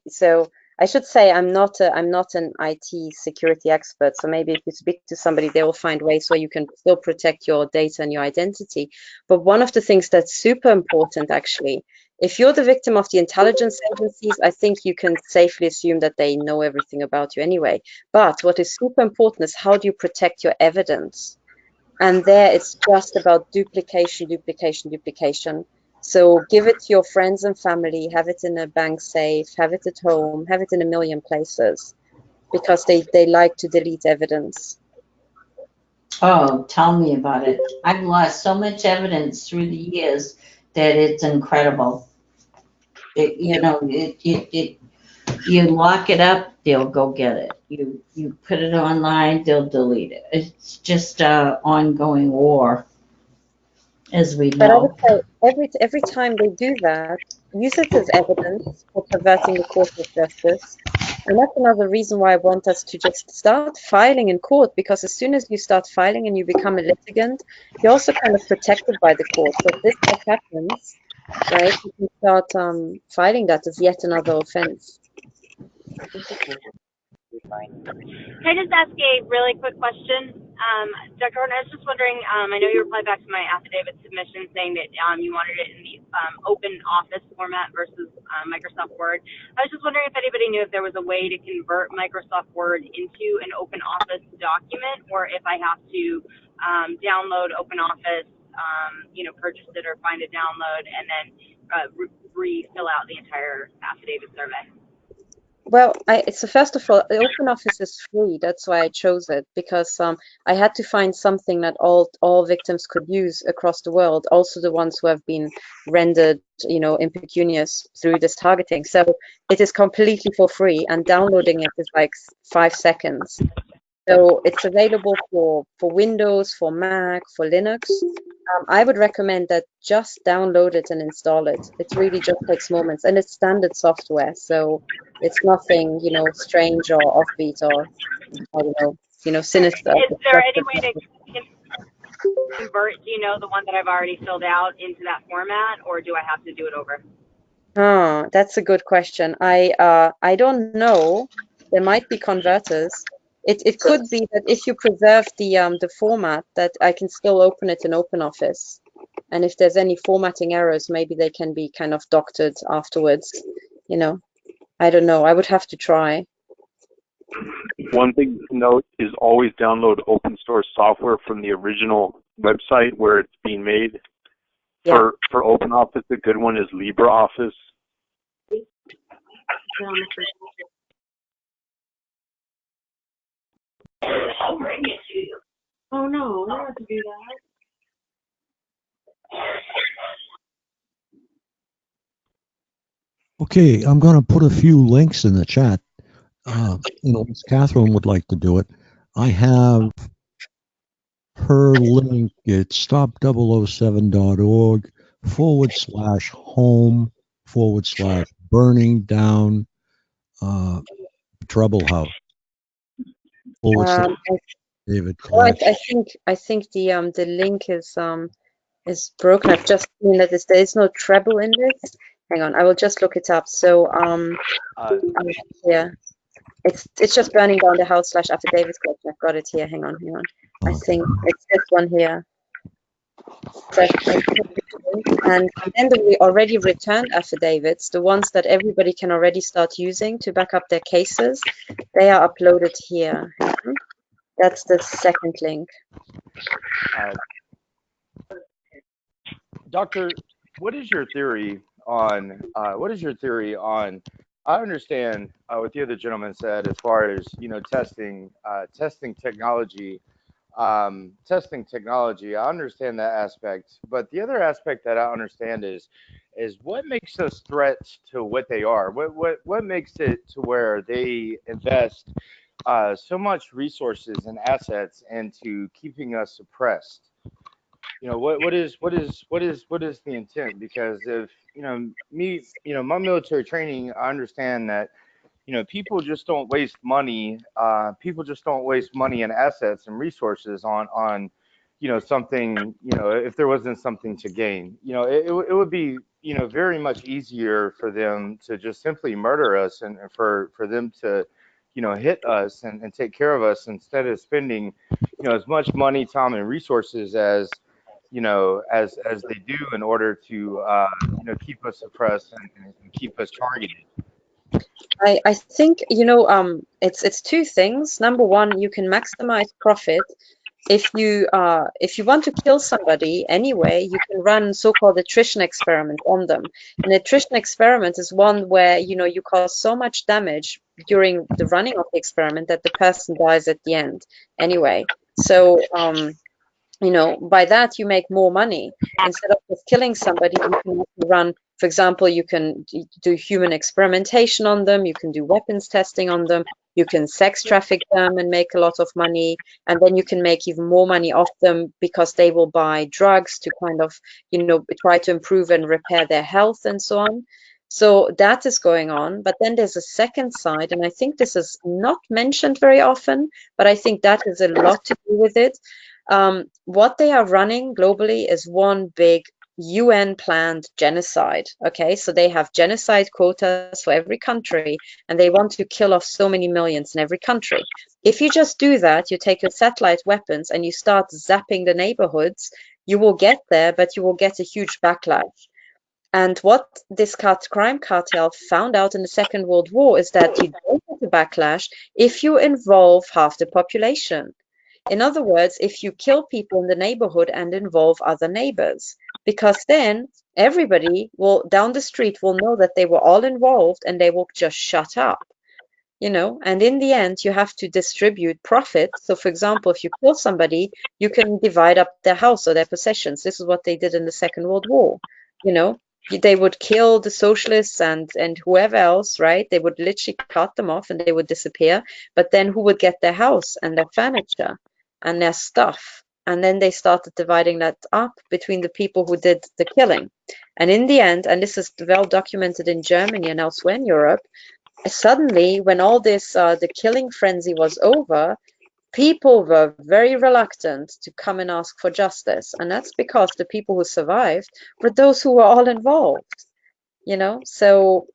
so I should say I'm not an IT security expert. So maybe if you speak to somebody, they will find ways where you can still protect your data and your identity. But one of the things that's super important, actually, if you're the victim of the intelligence agencies, I think you can safely assume that they know everything about you anyway. But what is super important is, how do you protect your evidence? And there it's just about duplication. So give it to your friends and family, have it in a bank safe, have it at home, have it in a million places, because they like to delete evidence. Oh, tell me about it. I've lost so much evidence through the years that it's incredible. You lock it up, they'll go get it. You put it online, they'll delete it. It's just an ongoing war, as we know. But I would say every time they do that, use it as evidence for perverting the course of justice. And that's another reason why I want us to just start filing in court, because as soon as you start filing and you become a litigant, you're also kind of protected by the court. So if this stuff happens, right, you can start filing that as yet another offense. Can I just ask a really quick question? Dr. Horton, I was just wondering, I know you replied back to my affidavit submission saying that you wanted it in the open office format versus Microsoft Word. I was just wondering if anybody knew if there was a way to convert Microsoft Word into an open office document, or if I have to download open office, purchase it or find a download and then re-fill out the entire affidavit survey. Well, so first of all, the open office is free. That's why I chose it, because I had to find something that all victims could use across the world, also the ones who have been rendered, impecunious through this targeting. So it is completely for free, and downloading it is like 5 seconds. So it's available for Windows, for Mac, for Linux. I would recommend that just download it and install it. It really just takes moments, and it's standard software, so it's nothing, strange or offbeat or I don't know, sinister. Is there any way to convert, the one that I've already filled out into that format, or do I have to do it over? Oh, that's a good question. I don't know. There might be converters. It could be that if you preserve the format, that I can still open it in OpenOffice. And if there's any formatting errors, maybe they can be kind of doctored afterwards. I don't know. I would have to try. One thing to note is always download open source software from the original website where it's being made. Yeah. For OpenOffice, a good one is LibreOffice. I'll bring it to you. Oh no, I don't have to do that. Okay, I'm going to put a few links in the chat. As Catherine would like to do it, I have her link. It's stop007.org/home/burning down Trouble House. David Well, I think the link is broken. I've just seen that there is no treble in this. Hang on, I will just look it up. So yeah, it's just burning down the house /affidavit collection. I've got it here. Hang on. I think it's this one here. So and then the already returned affidavits, the ones that everybody can already start using to back up their cases, they are uploaded here. That's the second link. Doctor, what is your theory on? I understand what the other gentleman said as far as testing technology. I understand that aspect, but the other aspect that I understand is what makes those threats to what they are. What makes it to where they invest so much resources and assets into keeping us suppressed? What is the intent? Because if my military training, I understand that people just don't waste money. People just don't waste money and assets and resources on something. If there wasn't something to gain, it would be very much easier for them to just simply murder us and for them to hit us and take care of us instead of spending as much money, time, and resources as as they do in order to keep us suppressed and keep us targeted. I think it's two things. Number one, you can maximize profit. If you want to kill somebody anyway, you can run so-called attrition experiment on them. An attrition experiment is one where you cause so much damage during the running of the experiment that the person dies at the end anyway. So by that you make more money. Instead of just killing somebody, you can run, for example, you can do human experimentation on them, you can do weapons testing on them, you can sex traffic them and make a lot of money, and then you can make even more money off them because they will buy drugs to kind of try to improve and repair their health and so on. So that is going on. But then there's a second side, and I think this is not mentioned very often, but I think that has a lot to do with it. What they are running globally is one big UN planned genocide. Okay, so they have genocide quotas for every country, and they want to kill off so many millions in every country. If you just do that, you take your satellite weapons and you start zapping the neighborhoods, you will get there, but you will get a huge backlash. And what this crime cartel found out in the Second World War is that you don't get a backlash if you involve half the population. In other words, if you kill people in the neighborhood and involve other neighbors, because then everybody will down the street will know that they were all involved and they will just shut up. And in the end, you have to distribute profit. So, for example, if you kill somebody, you can divide up their house or their possessions. This is what they did in the Second World War. They would kill the socialists and whoever else, right? They would literally cut them off and they would disappear. But then who would get their house and their furniture and their stuff? And then they started dividing that up between the people who did the killing. And in the end, and this is well documented in Germany and elsewhere in Europe, suddenly, when all this, the killing frenzy was over, people were very reluctant to come and ask for justice. And that's because the people who survived were those who were all involved, So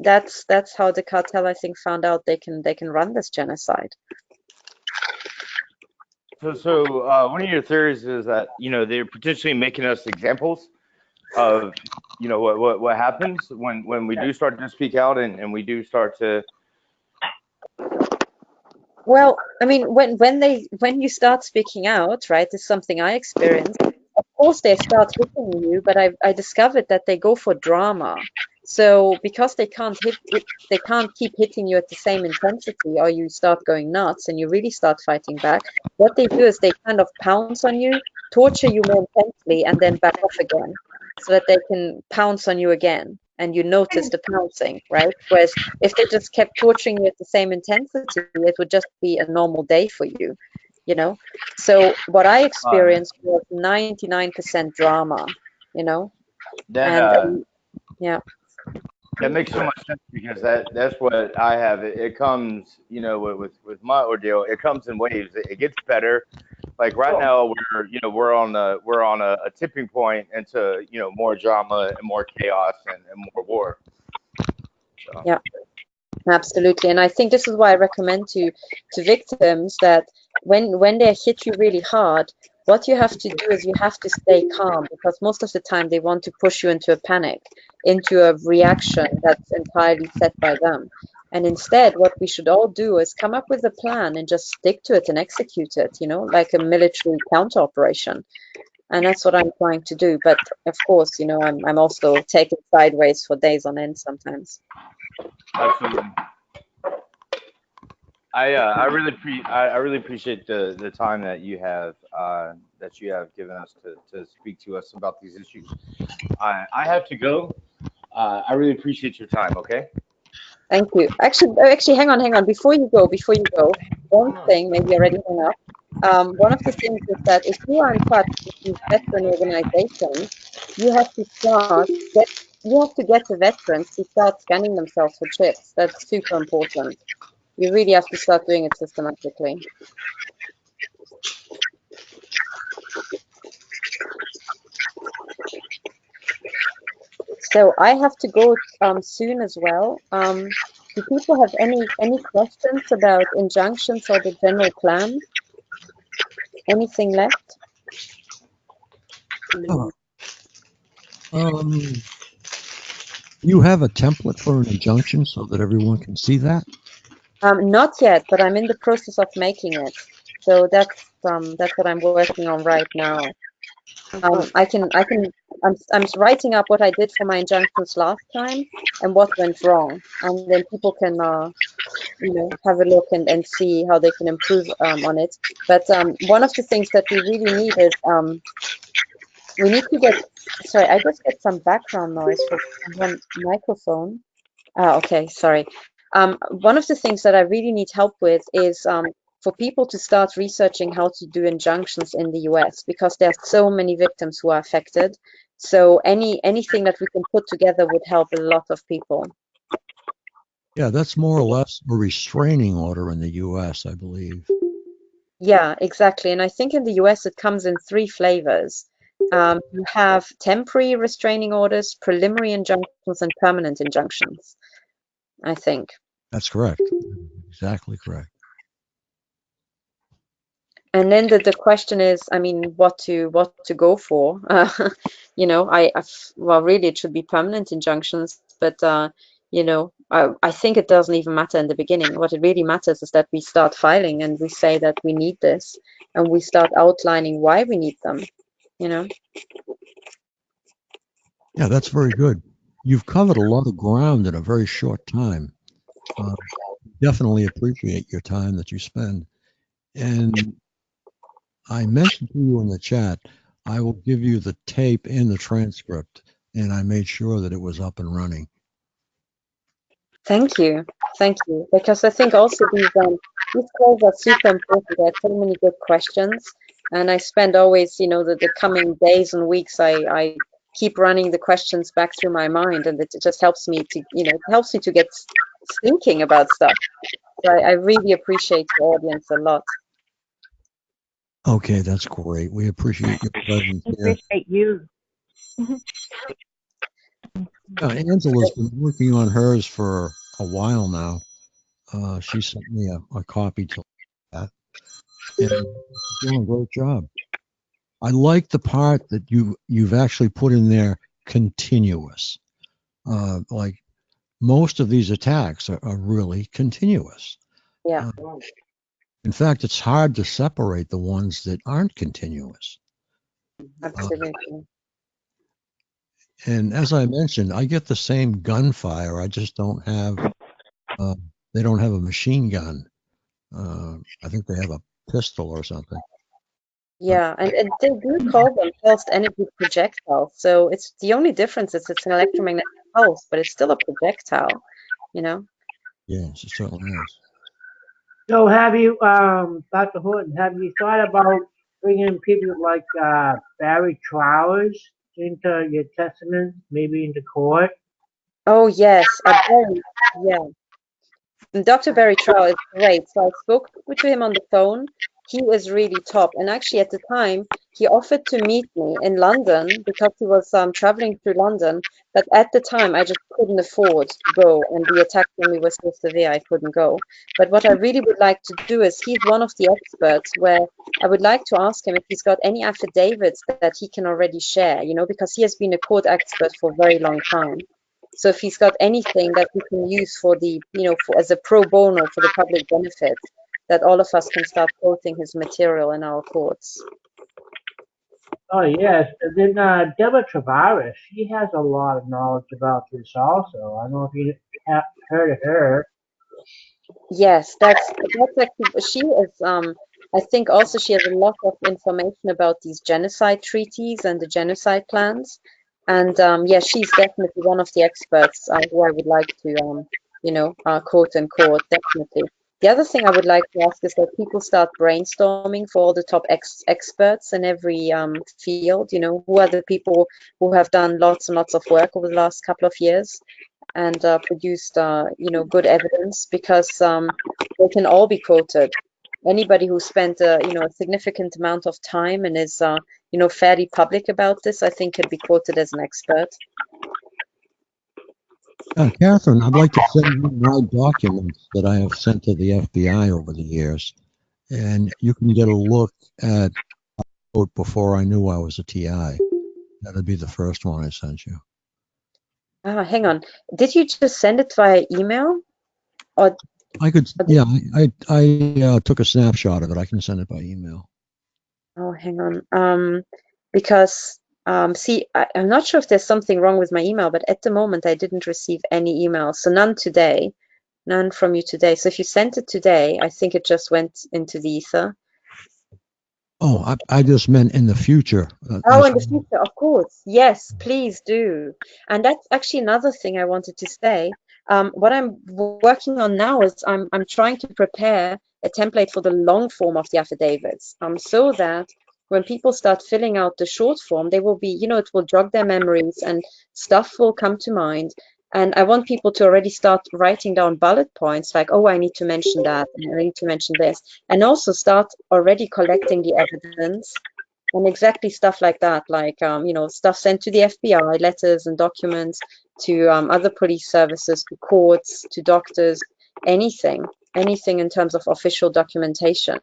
that's how the cartel, I think, found out they can run this genocide. So one of your theories is that they're potentially making us examples of what happens when we do start to speak out and we do start to. Well, I mean, when you start speaking out, right, is something I experienced. Of course, they start hitting you, but I discovered that they go for drama. So because they can't keep hitting you at the same intensity, or you start going nuts and you really start fighting back. What they do is they kind of pounce on you, torture you more intensely, and then back off again, so that they can pounce on you again. And you notice the pouncing, right? Whereas if they just kept torturing you at the same intensity, it would just be a normal day for you, So what I experienced was 99% drama, That yeah. That makes so much sense because that's what I have. It comes, with my ordeal. It comes in waves. It gets better. Like right now, we're on a tipping point into more drama and more chaos and more war. So. Yeah, absolutely. And I think this is why I recommend to victims that when they hit you really hard, what you have to do is you have to stay calm, because most of the time they want to push you into a panic, into a reaction that's entirely set by them. And instead, what we should all do is come up with a plan and just stick to it and execute it, like a military counter operation. And that's what I'm trying to do. But of course, I'm also taken sideways for days on end sometimes. Absolutely. I really appreciate the time that you have given us to speak to us about these issues. I have to go. I really appreciate your time. Okay. Thank you. Actually, hang on. Before you go, one thing, maybe already hung up. One of the things is that if you are in touch with these veteran organizations, you have to get the veterans to start scanning themselves for chips. That's super important. You really have to start doing it systematically. So I have to go soon as well. Do people have any questions about injunctions or the general plan? Anything left? You have a template for an injunction so that everyone can see that? Not yet, but I'm in the process of making it. So that's what I'm working on right now. I'm writing up what I did for my injunctions last time and what went wrong, and then people can have a look and see how they can improve on it. But one of the things that we really need is we need to get. Sorry, I just get some background noise from one microphone. Okay, sorry. One of the things that I really need help with is for people to start researching how to do injunctions in the US, because there are so many victims who are affected. So anything that we can put together would help a lot of people. Yeah, that's more or less a restraining order in the US, I believe. Yeah, exactly. And I think in the US it comes in 3 flavors. You have temporary restraining orders, preliminary injunctions, and permanent injunctions, I think. That's correct. Exactly correct. And then the question is, I mean, what to go for? You know, well, really, it should be permanent injunctions, but you know, I think it doesn't even matter in the beginning. What it really matters is that we start filing and we say that we need this, and we start outlining why we need them. You know. Yeah, that's very good. You've covered a lot of ground in a very short time. Definitely appreciate your time that you spend. And I mentioned to you in the chat, I will give you the tape and the transcript, and I made sure that it was up and running. Thank you, because I think also these calls are super important. There are so many good questions, and I spend always, you know, the coming days and weeks, I keep running the questions back through my mind, and it just helps me to, you know, it helps me to get thinking about stuff. So I really appreciate your audience a lot. Okay, that's great. We appreciate your presence here. Appreciate you. Angela's been working on hers for a while now. She sent me a copy to that, and she's doing a great job. I like the part that you've actually put in there, continuous. Like most of these attacks are really continuous. Yeah. In fact, it's hard to separate the ones that aren't continuous. Absolutely. And as I mentioned, I get the same gunfire. I just don't have, they don't have a machine gun. I think they have a pistol or something. Yeah, and they do call them pulsed energy projectiles. So it's the only difference is it's an electromagnetic pulse, but it's still a projectile, you know? Yes, it certainly is. So have you, Dr. Horton, have you thought about bringing people like Barry Trowers into your testament, maybe into court? Oh, yes. Barry, yeah. And Dr. Barry Trow is great. So I spoke to him on the phone. He is really top. And actually, at the time, he offered to meet me in London because he was traveling through London. But at the time, I just couldn't afford to go. And the attack on me was so severe, I couldn't go. But what I really would like to do is he's one of the experts where I would like to ask him if he's got any affidavits that he can already share, you know, because he has been a court expert for a very long time. So if he's got anything that we can use for the, you know, for, as a pro bono for the public benefit, that all of us can start quoting his material in our courts. Oh, yes. And then Deborah Travaris, she has a lot of knowledge about this also. I don't know if you have heard of her. Yes, that's actually, she is, I think also she has a lot of information about these genocide treaties and the genocide plans. And yeah, she's definitely one of the experts who I would like to, you know, quote in court, definitely. The other thing I would like to ask is that people start brainstorming for all the top experts in every field. You know, who are the people who have done lots and lots of work over the last couple of years and produced, you know, good evidence, because they can all be quoted. Anybody who spent, you know, a significant amount of time and is, you know, fairly public about this, I think could be quoted as an expert. Catherine, I'd like to send you my documents that I have sent to the FBI over the years, and you can get a look at before I knew I was a TI. That'd be the first one I sent you. Hang on. Did you just send it via email? Or I could, yeah, I took a snapshot of it. I can send it by email. Oh, hang on. Because see, I'm not sure if there's something wrong with my email, but at the moment I didn't receive any emails. So none today, none from you today. So if you sent it today, I think it just went into the ether. Oh, I just meant in the future. Oh, in the future, of course. Yes, please do. And that's actually another thing I wanted to say. What I'm working on now is I'm trying to prepare template for the long form of the affidavits, so that when people start filling out the short form, they will be, it will jog their memories and stuff will come to mind. And I want people to already start writing down bullet points like, oh, I need to mention that, and I need to mention this, and also start already collecting the evidence and exactly stuff like that, like, stuff sent to the FBI, letters and documents, to other police services, to courts, to doctors, anything in terms of official documentation,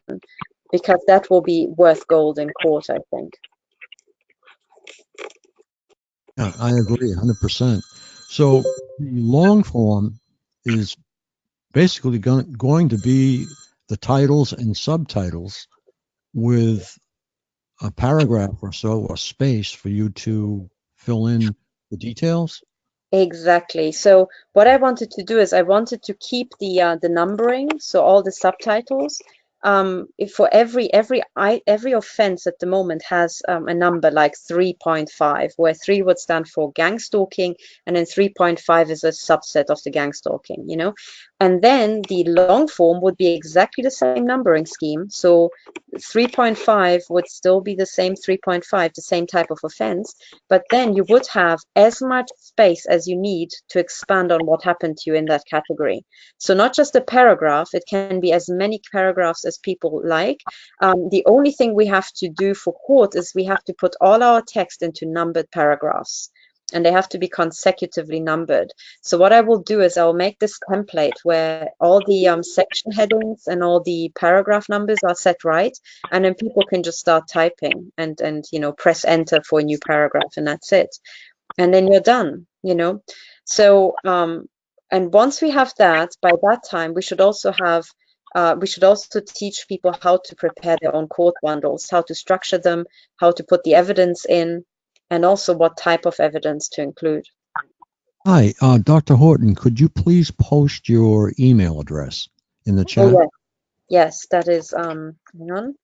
because that will be worth gold in court, I think. Yeah, I agree 100%. So the long form is basically going to be the titles and subtitles with a paragraph or so, or space for you to fill in the details. Exactly. So what I wanted to do is I wanted to keep the numbering, so all the subtitles. For every offense at the moment has a number like 3.5, where 3 would stand for gang stalking, and then 3.5 is a subset of the gang stalking, And then the long form would be exactly the same numbering scheme. So 3.5 would still be the same 3.5, the same type of offense, but then you would have as much space as you need to expand on what happened to you in that category. So not just a paragraph, it can be as many paragraphs as people like. The only thing we have to do for court is we have to put all our text into numbered paragraphs, and they have to be consecutively numbered. So what I will do is I'll make this template where all the section headings and all the paragraph numbers are set right, and then people can just start typing and press enter for a new paragraph, and that's it. And then you're done, So and once we have that, by that time we should also teach people how to prepare their own court bundles, how to structure them, how to put the evidence in, and also what type of evidence to include. Hi, Dr. Horton, could you please post your email address in the chat? Oh, yes, that is, hang on.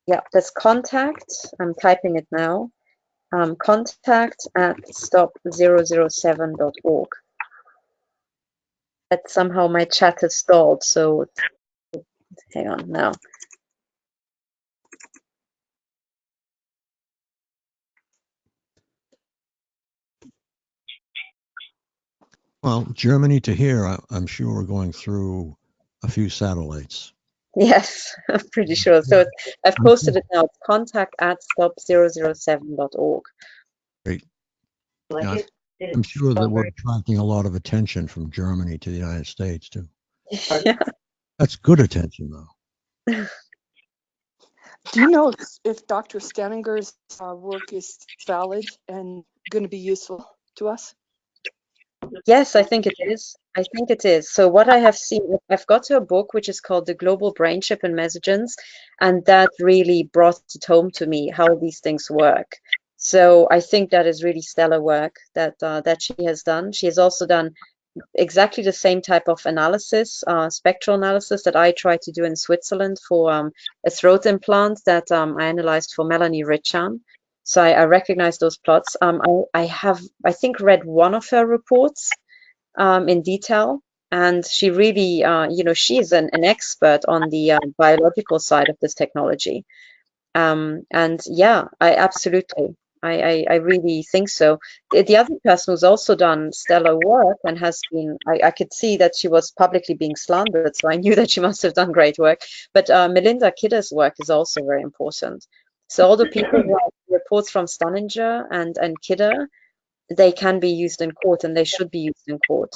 Yeah, that's contact. I'm typing it now. contact@stop007.org. But somehow my chat has stalled, so hang on now. Well, Germany to here, I'm sure we're going through a few satellites. Yes, I'm pretty sure. So I've posted it now. It's contact@stop007.org. Great. Yeah, I'm sure that we're attracting a lot of attention from Germany to the United States, too. Yeah. That's good attention, though. Do you know if Dr. Stenninger's work is valid and going to be useful to us? Yes, I think it is. I think it is. So what I have seen, I've got to a book which is called The Global Brain Chip and Mesogens, and that really brought it home to me how these things work. So I think that is really stellar work that she has done. She has also done exactly the same type of analysis, spectral analysis that I tried to do in Switzerland for a throat implant that I analyzed for Melanie Richan. So I recognize those plots. I have, I think, read one of her reports in detail, and she really, she is an expert on the biological side of this technology. And yeah, I really think so. The other person who's also done stellar work and has been, I could see that she was publicly being slandered, so I knew that she must have done great work. But Melinda Kidder's work is also very important. So all the people who have reports from Stanninger and Kidder, they can be used in court, and they should be used in court.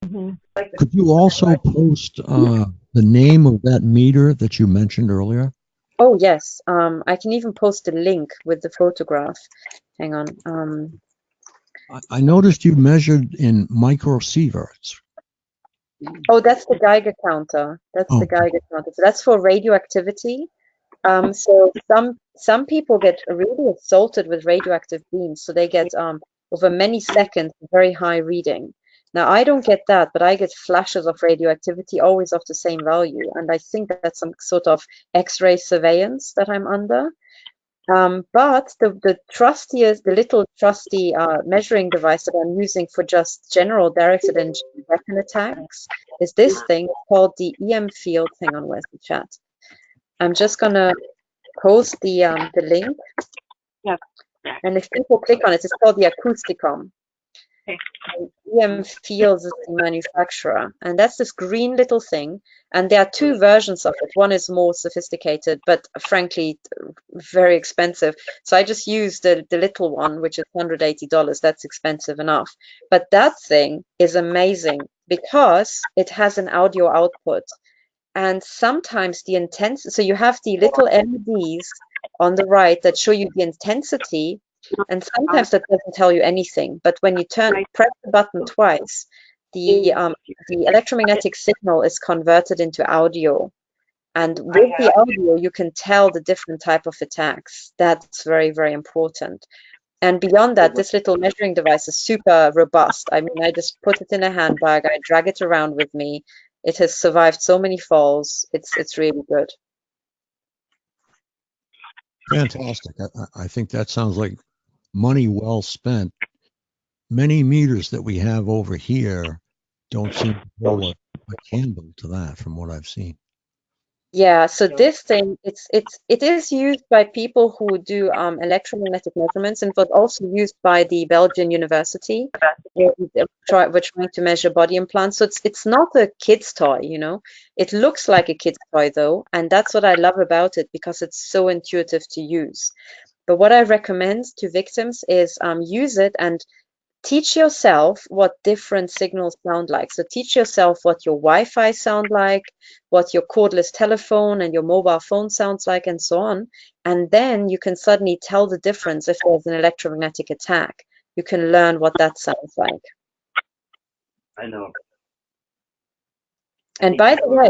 Could you also post the name of that meter that you mentioned earlier? Oh, yes. I can even post a link with the photograph. Hang on. I noticed you measured in microsieverts. Oh, that's the Geiger counter. That's the Geiger counter. So that's for radioactivity. So some people get really assaulted with radioactive beams. So they get over many seconds a very high reading. Now I don't get that, but I get flashes of radioactivity always of the same value, and I think that's some sort of X-ray surveillance that I'm under. But the trustiest, the little trusty measuring device that I'm using for just general directed energy weapon attacks is this thing called the EM field. Hang on, where's the chat? I'm just gonna post the link. Yes. And if people click on it, it's called the Acousticom. Okay. EM Fields is the manufacturer, and that's this green little thing. And there are two versions of it. One is more sophisticated, but frankly, very expensive. So I just used the little one, which is $180. That's expensive enough. But that thing is amazing because it has an audio output. And sometimes the intensity, so you have the little LEDs on the right that show you the intensity, and sometimes that doesn't tell you anything. But when you press the button twice, the electromagnetic signal is converted into audio. And with the audio, you can tell the different type of attacks. That's very, very important. And beyond that, this little measuring device is super robust. I mean, I just put it in a handbag, I drag it around with me. It has survived so many falls. It's really good. Fantastic. I think that sounds like money well spent. Many meters that we have over here don't seem to hold a candle to that from what I've seen. Yeah, so this thing, it is used by people who do electromagnetic measurements, and was also used by the Belgian University. We're trying to measure body implants. So it's not a kid's toy, you know. It looks like a kid's toy though, and that's what I love about it because it's so intuitive to use. But what I recommend to victims is use it and teach yourself what different signals sound like. So teach yourself what your Wi-Fi sound like, what your cordless telephone and your mobile phone sounds like, and so on. And then you can suddenly tell the difference if there's an electromagnetic attack. You can learn what that sounds like. I know. And by the way,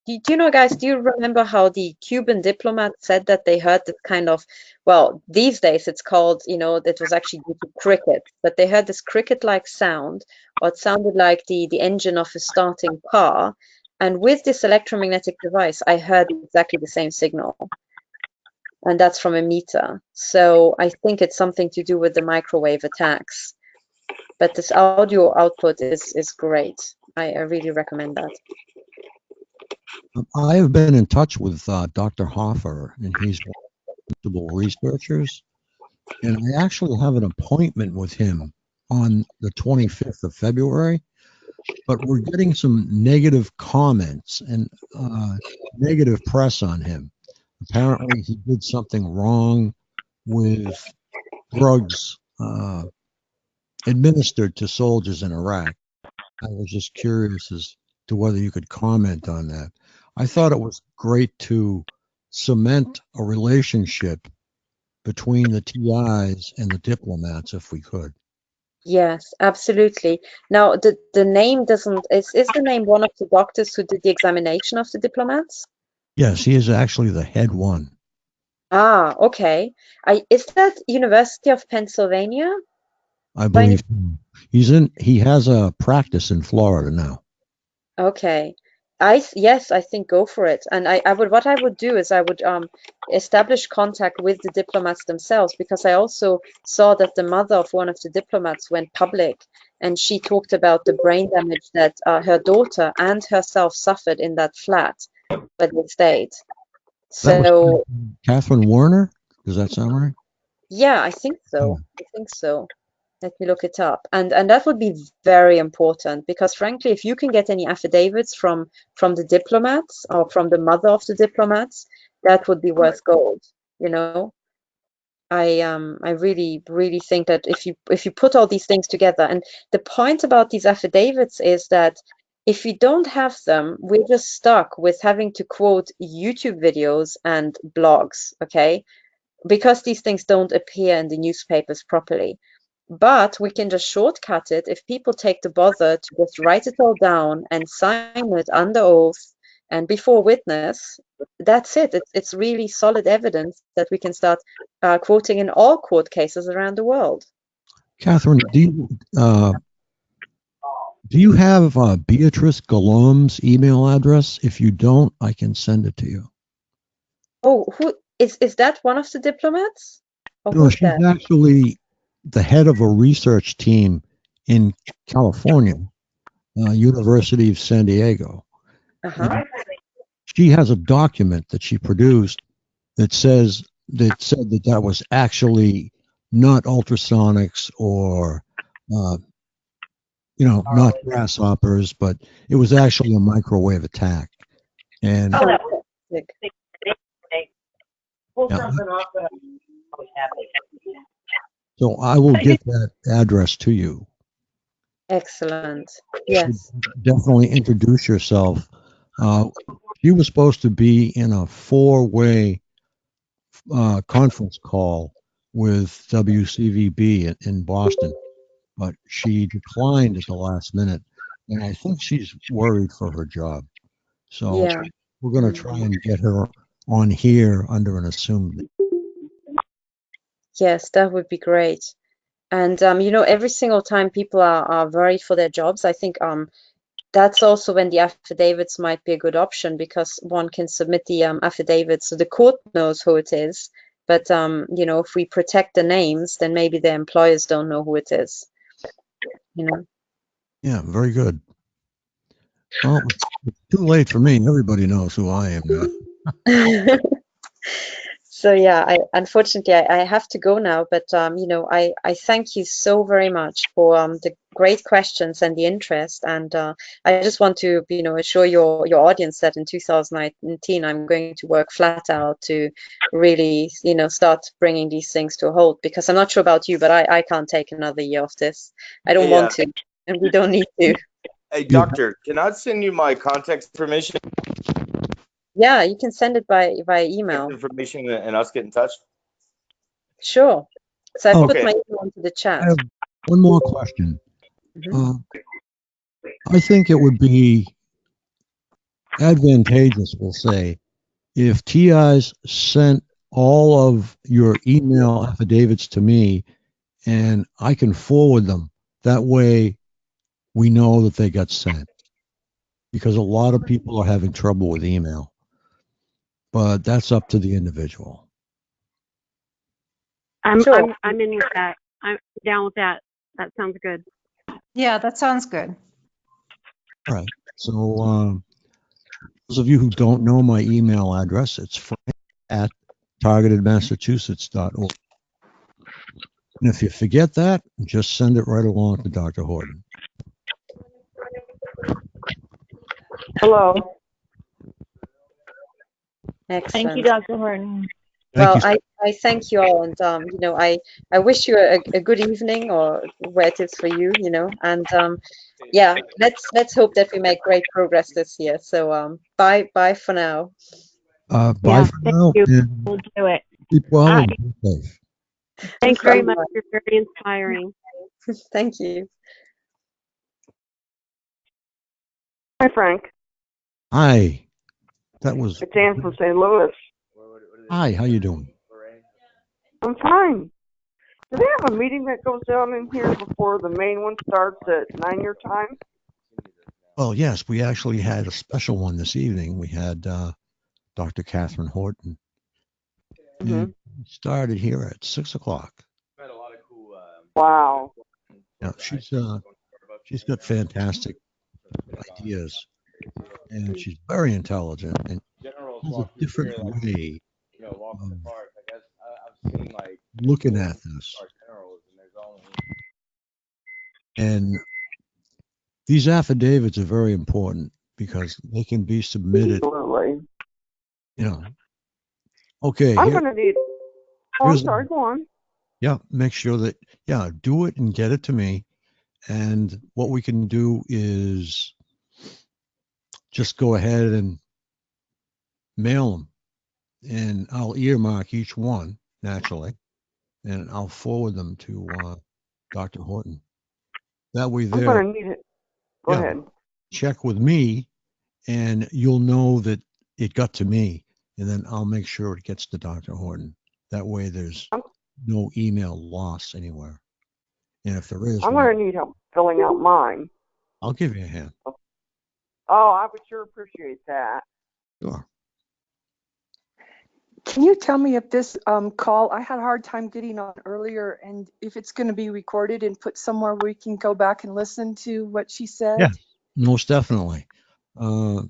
do you know, guys, do you remember how the Cuban diplomat said that they heard this kind of, well, these days it's called, you know, it was actually due to cricket, but they heard this cricket-like sound, or it sounded like the engine of a starting car. And with this electromagnetic device, I heard exactly the same signal. And that's from a meter. So I think it's something to do with the microwave attacks. But this audio output is great. I really recommend that. I have been in touch with Dr. Hoffer, and he's one of the principal researchers. And I actually have an appointment with him on the 25th of February. But we're getting some negative comments and negative press on him. Apparently, he did something wrong with drugs administered to soldiers in Iraq. I was just curious as to whether you could comment on that. I thought it was great to cement a relationship between the TIs and the diplomats if we could. Yes, absolutely. Now, the name doesn't, is the name one of the doctors who did the examination of the diplomats? Yes, he is actually the head one. Ah, okay. Is that University of Pennsylvania? I believe he has a practice in Florida now. Okay. Yes, I think go for it. And what I would do is I would establish contact with the diplomats themselves, because I also saw that the mother of one of the diplomats went public, and she talked about the brain damage that her daughter and herself suffered in that flat where they stayed. So Katherine Warner, does that sound right? yeah, I think so. I think so. Let me look it up. And that would be very important, because frankly, if you can get any affidavits from the diplomats or from the mother of the diplomats, that would be worth gold, you know. I really, really think that if you put all these things together, and the point about these affidavits is that if we don't have them, we're just stuck with having to quote YouTube videos and blogs, okay? Because these things don't appear in the newspapers properly. But we can just shortcut it if people take the bother to just write it all down and sign it under oath and before witness. That's it. It's really solid evidence that we can start quoting in all court cases around the world. Katherine, do you have Beatrice Galom's email address? If you don't, I can send it to you. Oh, who is that? One of the diplomats? No, she's actually the head of a research team in California, University of San Diego. Uh-huh. And she has a document that she produced that said that was actually not ultrasonics or not grasshoppers, but it was actually a microwave attack. And Fantastic. Pull yeah, something off the. I was happy. so I will get that address to you. Excellent. You should Yes. definitely introduce yourself. She was supposed to be in a four-way conference call with WCVB in Boston, but she declined at the last minute, and I think she's worried for her job. So Yeah. we're going to try and get her on here under an assumed name. Yes, that would be great. And every single time people are worried for their jobs, I think that's also when the affidavits might be a good option, because one can submit the affidavit so the court knows who it is. But if we protect the names, then maybe the employers don't know who it is. Yeah, very good. Well, it's too late for me. Everybody knows who I am now. So yeah, unfortunately I have to go now, but I thank you so very much for the great questions and the interest, and I just want to assure your audience that in 2019 I'm going to work flat out to really start bringing these things to a halt, because I'm not sure about you, but I can't take another year of this. I don't want to, and we don't need to. Hey, doctor, can I send you my contact information? Yeah, you can send it via email. Information and us get in touch. Sure. So I put Okay. my email into the chat. I have one more question. I think it would be advantageous, we'll say, if TIs sent all of your email affidavits to me and I can forward them. That way we know that they got sent. Because a lot of people are having trouble with email. But that's up to the individual. I'm Sure. in with that. I'm down with that. That sounds good. Yeah, that sounds good. All right. So those of you who don't know my email address, it's frank@targetedmassachusetts.org. And if you forget that, just send it right along to Dr. Horton. Hello. Excellent. Thank you, Dr. Horton. Well, I thank you all, and I wish you a good evening, or where it is for you, and yeah, let's hope that we make great progress this year. So bye for now. Bye for now. You. And We'll do it. keep well and be safe. Thanks very much. You're very inspiring. Thank you. Hi, Frank. Hi. That was. It's Ann from St. Louis. Hi. How you doing? I'm fine. Do they have a meeting that goes on in here before the main one starts at 9 your time? Well, yes, we actually had a special one this evening. We had Dr. Katherine Horton. And we started here at 6 o'clock. Wow. Yeah, she's got fantastic ideas, and she's very intelligent, and has a different way of looking at this. And these affidavits are very important because they can be submitted. Okay. I'm going to need. Oh, I'm sorry. Go on. Yeah, make sure that, do it and get it to me. And what we can do is just go ahead and mail them. And I'll earmark each one, naturally, and I'll forward them to Dr. Horton. That way I'm there. going to need it. Go ahead. Check with me, and you'll know that it got to me, and then I'll make sure it gets to Dr. Horton. That way there's no email loss anywhere. And if there is, I'm going to need help filling out mine. I'll give you a hand. Oh, I would sure appreciate that. Sure. Can you tell me if this call, I had a hard time getting on earlier, and if it's going to be recorded and put somewhere where we can go back and listen to what she said? Yeah, Most definitely. For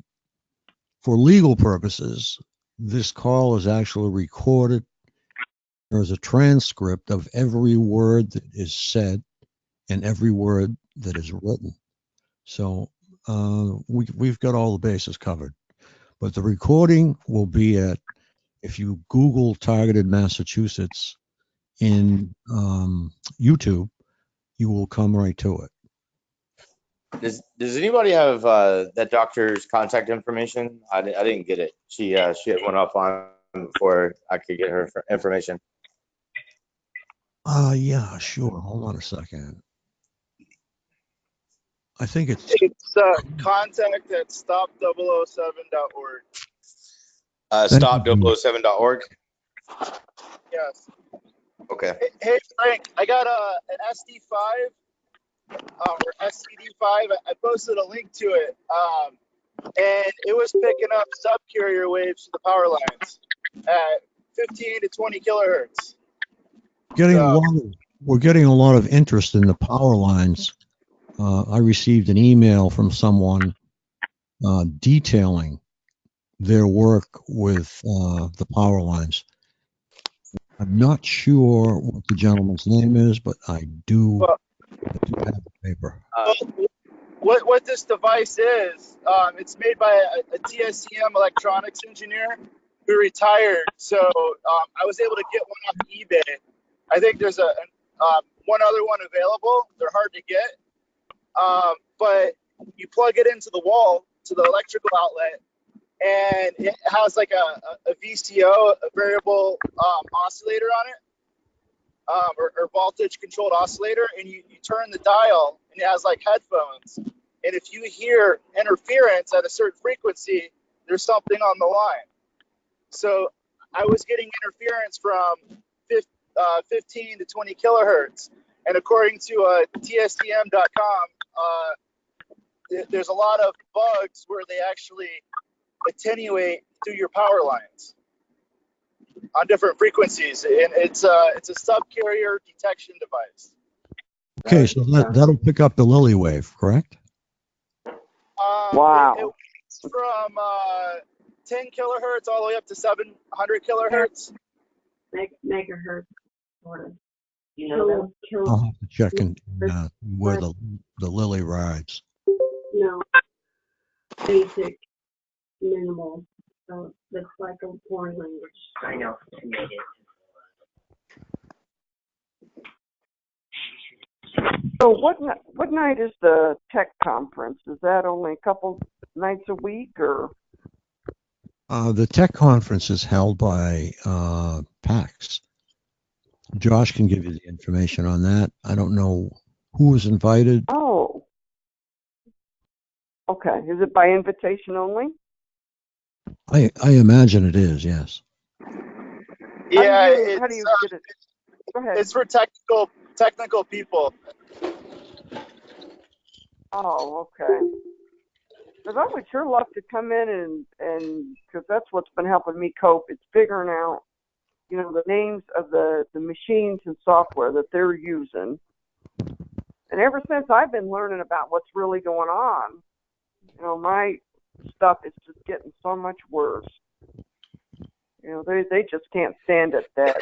legal purposes, this call is actually recorded. There's a transcript of every word that is said and every word that is written. So we've got all the bases covered. But the recording will be at, if you Google Targeted Massachusetts in YouTube, you will come right to it. Does anybody have that doctor's contact information? I didn't get it. She had went offline before I could get her information. Yeah, sure. Hold on a second. I think it's contact at stop007.org. Stop007.org. Yes. Okay. Hey Frank, I got an SD5 or SCD5. I posted a link to it, and it was picking up subcarrier waves to the power lines at 15 to 20 kilohertz. We're getting a lot of interest in the power lines. I received an email from someone detailing their work with the power lines. I'm not sure what the gentleman's name is, but I do have the paper. What this device is, it's made by a TSCM electronics engineer who retired. So I was able to get one off eBay. I think there's one other one available. They're hard to get, but you plug it into the wall, to the electrical outlet, and it has like a VCO, a variable oscillator on it, or voltage controlled oscillator, and you turn the dial, and it has like headphones. And if you hear interference at a certain frequency, there's something on the line. So I was getting interference from 15 to 20 kilohertz. And according to TSDM.com, there's a lot of bugs where they actually attenuate through your power lines on different frequencies. And it's a subcarrier detection device. Okay, so that'll pick up the Lily wave, correct? Wow. It's from 10 kilohertz all the way up to 700 kilohertz. Megahertz, sort of. You know that? I'll have to check in where the Lily rides. No. Basic, minimal. So it looks like a foreign language. I know. So what night is the tech conference? Is that only a couple nights a week, or? The tech conference is held by PAX. Josh can give you the information on that. I don't know who was invited. Oh. Okay. Is it by invitation only? I imagine it is, yes. Yeah, how do you get it? Go ahead. It's for technical people. Oh, okay. Because I would sure love to come in and because that's what's been helping me cope. It's figuring out, the names of the machines and software that they're using. And ever since I've been learning about what's really going on, my stuff is just getting so much worse. They just can't stand it that,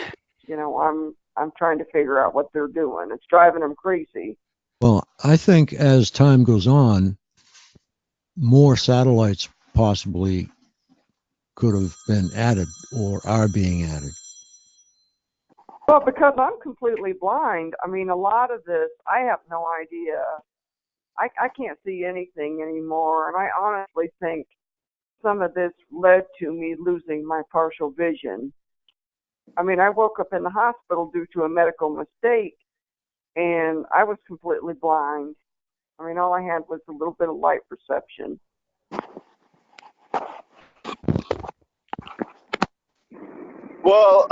I'm trying to figure out what they're doing. It's driving them crazy. Well, I think as time goes on, more satellites possibly could have been added or are being added. Well, because I'm completely blind, I mean, a lot of this, I have no idea. I can't see anything anymore, and I honestly think some of this led to me losing my partial vision. I mean, I woke up in the hospital due to a medical mistake, and I was completely blind. I mean, all I had was a little bit of light perception. Well,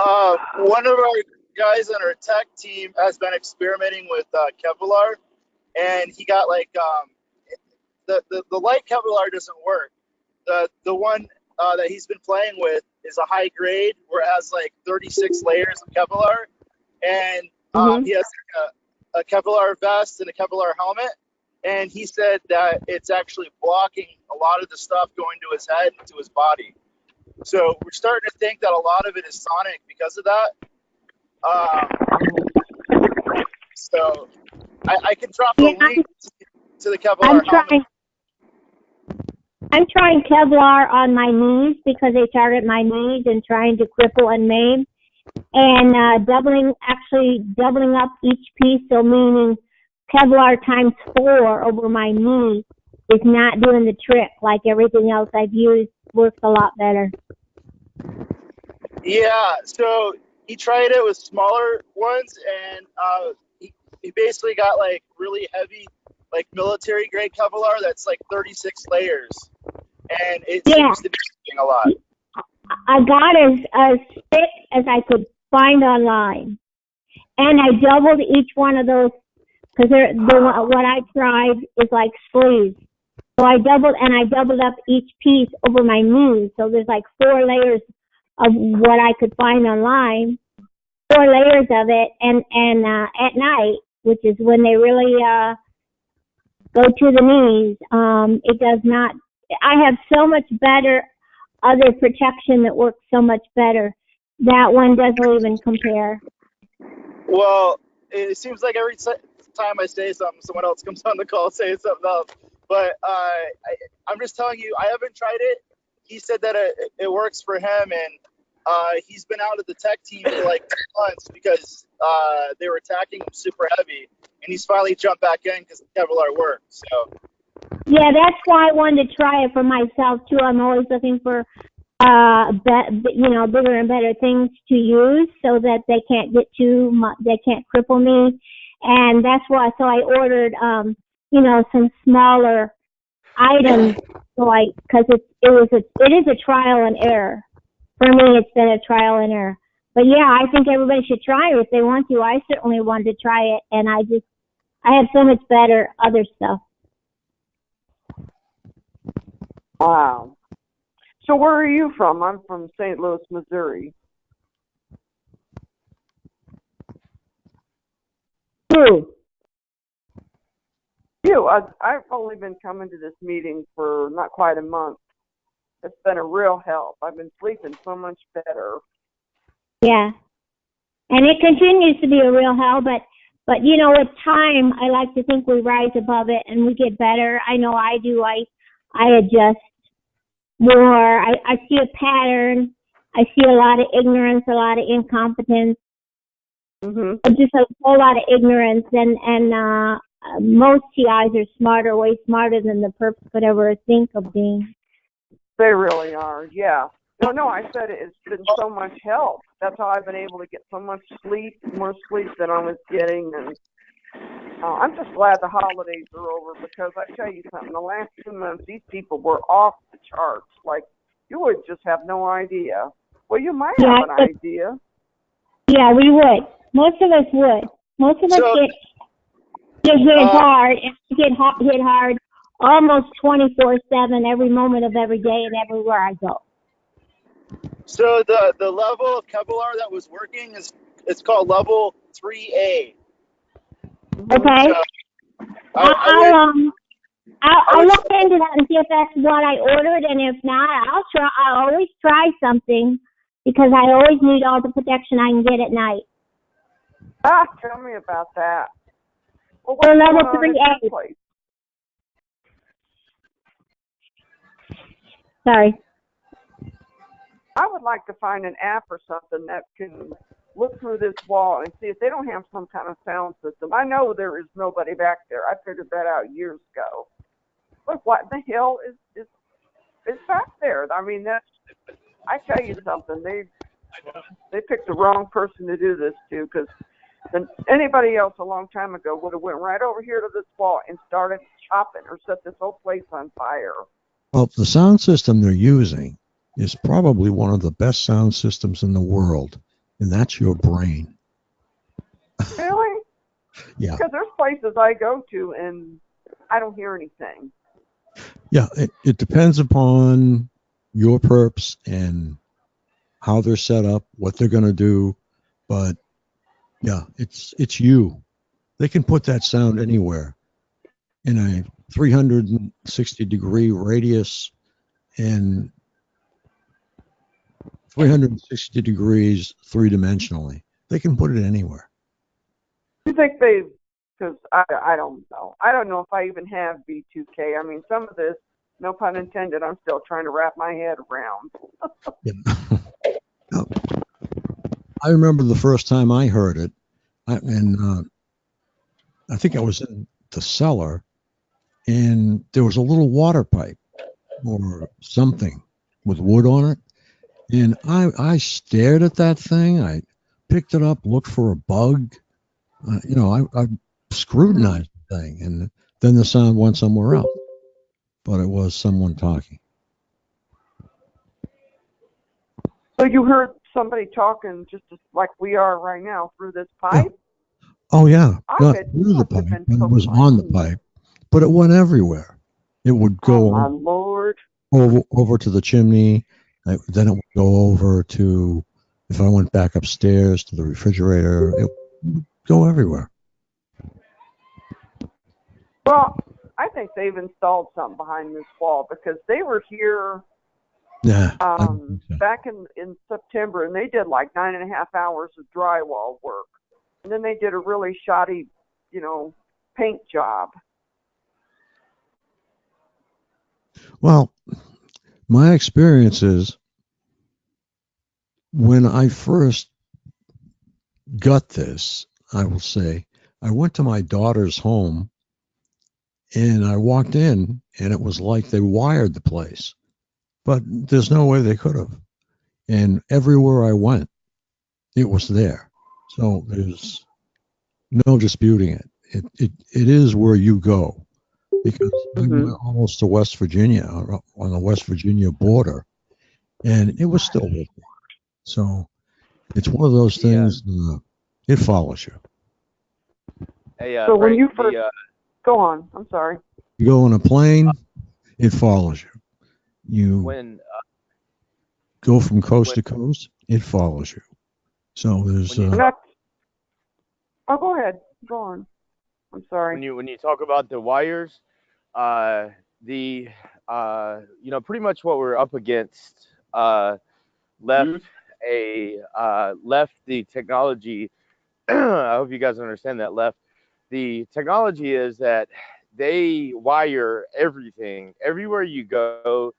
one of our guys on our tech team has been experimenting with Kevlar, and he got like the light Kevlar doesn't work. The one that he's been playing with is a high grade where it has like 36 layers of Kevlar, and he has like a Kevlar vest and a Kevlar helmet, and he said that it's actually blocking a lot of the stuff going to his head and to his body. So we're starting to think that a lot of it is sonic because of that. So I can drop a link to the Kevlar helmet. I'm trying Kevlar on my knees because they target my knees and trying to cripple and maim. And doubling up each piece, so meaning Kevlar times 4 over my knee is not doing the trick like everything else I've used works a lot better. Yeah, so he tried it with smaller ones, and he basically got like really heavy, like military grade Kevlar that's like 36 layers, and it seems to be doing a lot. I got as thick as I could find online, and I doubled each one of those because what I tried is like sleeves. So I doubled up each piece over my knees. So there's like 4 layers of what I could find online, 4 layers of it, and at night, which is when they really go to the knees, it does not. I have so much better other protection that works so much better. That one doesn't even compare. Well, it seems like every time I say something, someone else comes on the call saying something else. But I'm just telling you, I haven't tried it. He said that it works for him, and he's been out of the tech team for like 2 months because they were attacking him super heavy, and he's finally jumped back in because the Kevlar works. So. Yeah, that's why I wanted to try it for myself too. I'm always looking for bigger and better things to use so that they can't get too much, they can't cripple me. And that's why, so I ordered, some smaller items, because it is a trial and error. For me, it's been a trial and error. But yeah, I think everybody should try it if they want to. I certainly wanted to try it, and I have so much better other stuff. Wow. So where are you from? I'm from St. Louis, Missouri. Who? You. I've only been coming to this meeting for not quite a month. It's been a real help. I've been sleeping so much better. Yeah. And it continues to be a real help, but with time, I like to think we rise above it and we get better. I know I do. I adjust more. I see a pattern. I see a lot of ignorance, a lot of incompetence. Mm-hmm. Just a whole lot of ignorance, and most TIs are smarter, way smarter than the perps could ever think of being. They really are, yeah. No, I said it's been so much help. That's how I've been able to get so much sleep, more sleep than I was getting, and I'm just glad the holidays are over because I tell you something, the last 2 months, these people were off the charts. Like, you would just have no idea. Well, you might have an idea. Yeah, we would. Most of us would. Most of us get hit hard, and get hit hard almost 24/7 every moment of every day and everywhere I go. So the level of Kevlar that was working it's called level 3A. Okay. So, I'll look into that and see if that's what I ordered, and if not, I'll always try something because I always need all the protection I can get at night. Tell me about that. Well, Or level 3A. Sorry. I would like to find an app or something that can look through this wall and see if they don't have some kind of sound system. I know there is nobody back there. I figured that out years ago. But what the hell is back there? I mean, I tell you something. They picked the wrong person to do this to, because anybody else a long time ago would have went right over here to this wall and started chopping or set this whole place on fire. Well, the sound system they're using is probably one of the best sound systems in the world, and that's your brain. Really? Yeah. Because there's places I go to and I don't hear anything. Yeah, it depends upon your perps and how they're set up, what they're going to do, but yeah, it's you. They can put that sound anywhere. in a 360-degree radius and 360 degrees three-dimensionally. They can put it anywhere. You think they? Because I don't know. I don't know if I even have B2K. I mean, some of this, no pun intended, I'm still trying to wrap my head around. I remember the first time I heard it, and I think I was in the cellar, and there was a little water pipe or something with wood on it, and I stared at that thing. I picked it up, looked for a bug. I scrutinized the thing, and then the sound went somewhere else. But it was someone talking. So you heard somebody talking just like we are right now through this pipe? Oh, yeah. Not through the pipe, but it was on the pipe. But it went everywhere. It would go my Lord. over to the chimney. Then it would go over to, if I went back upstairs to the refrigerator, it would go everywhere. Well, I think they've installed something behind this wall because they were here back in September, and they did like 9.5 hours of drywall work. And then they did a really shoddy, paint job. Well, my experience is when I first got this, I will say, I went to my daughter's home and I walked in and it was like they wired the place, but there's no way they could have. And everywhere I went, it was there. So there's no disputing it. It is where you go, because I went almost to West Virginia, on the West Virginia border, and it was still with me. So it's one of those things, it follows you. Hey, so when Frank, you first, go on, I'm sorry. You go on a plane, it follows you. You go from coast to coast, it follows you. So there's oh, go ahead. Go on. I'm sorry. When you talk about the wires, pretty much what we're up against left the technology. I hope you guys understand that. Left the technology is that they wire everything everywhere you go.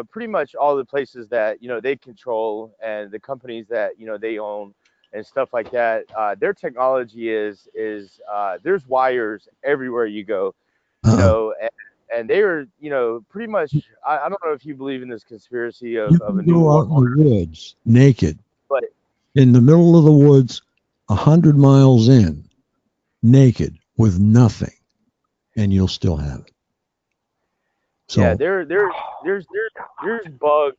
Pretty much all the places that they control and the companies that they own and stuff like that. Their technology is there's wires everywhere you go. And they are pretty much. I don't know if you believe in this conspiracy of a new go out world in the woods naked, but in the middle of the woods, 100 miles in, naked with nothing, and you'll still have it. So, yeah, there's bugs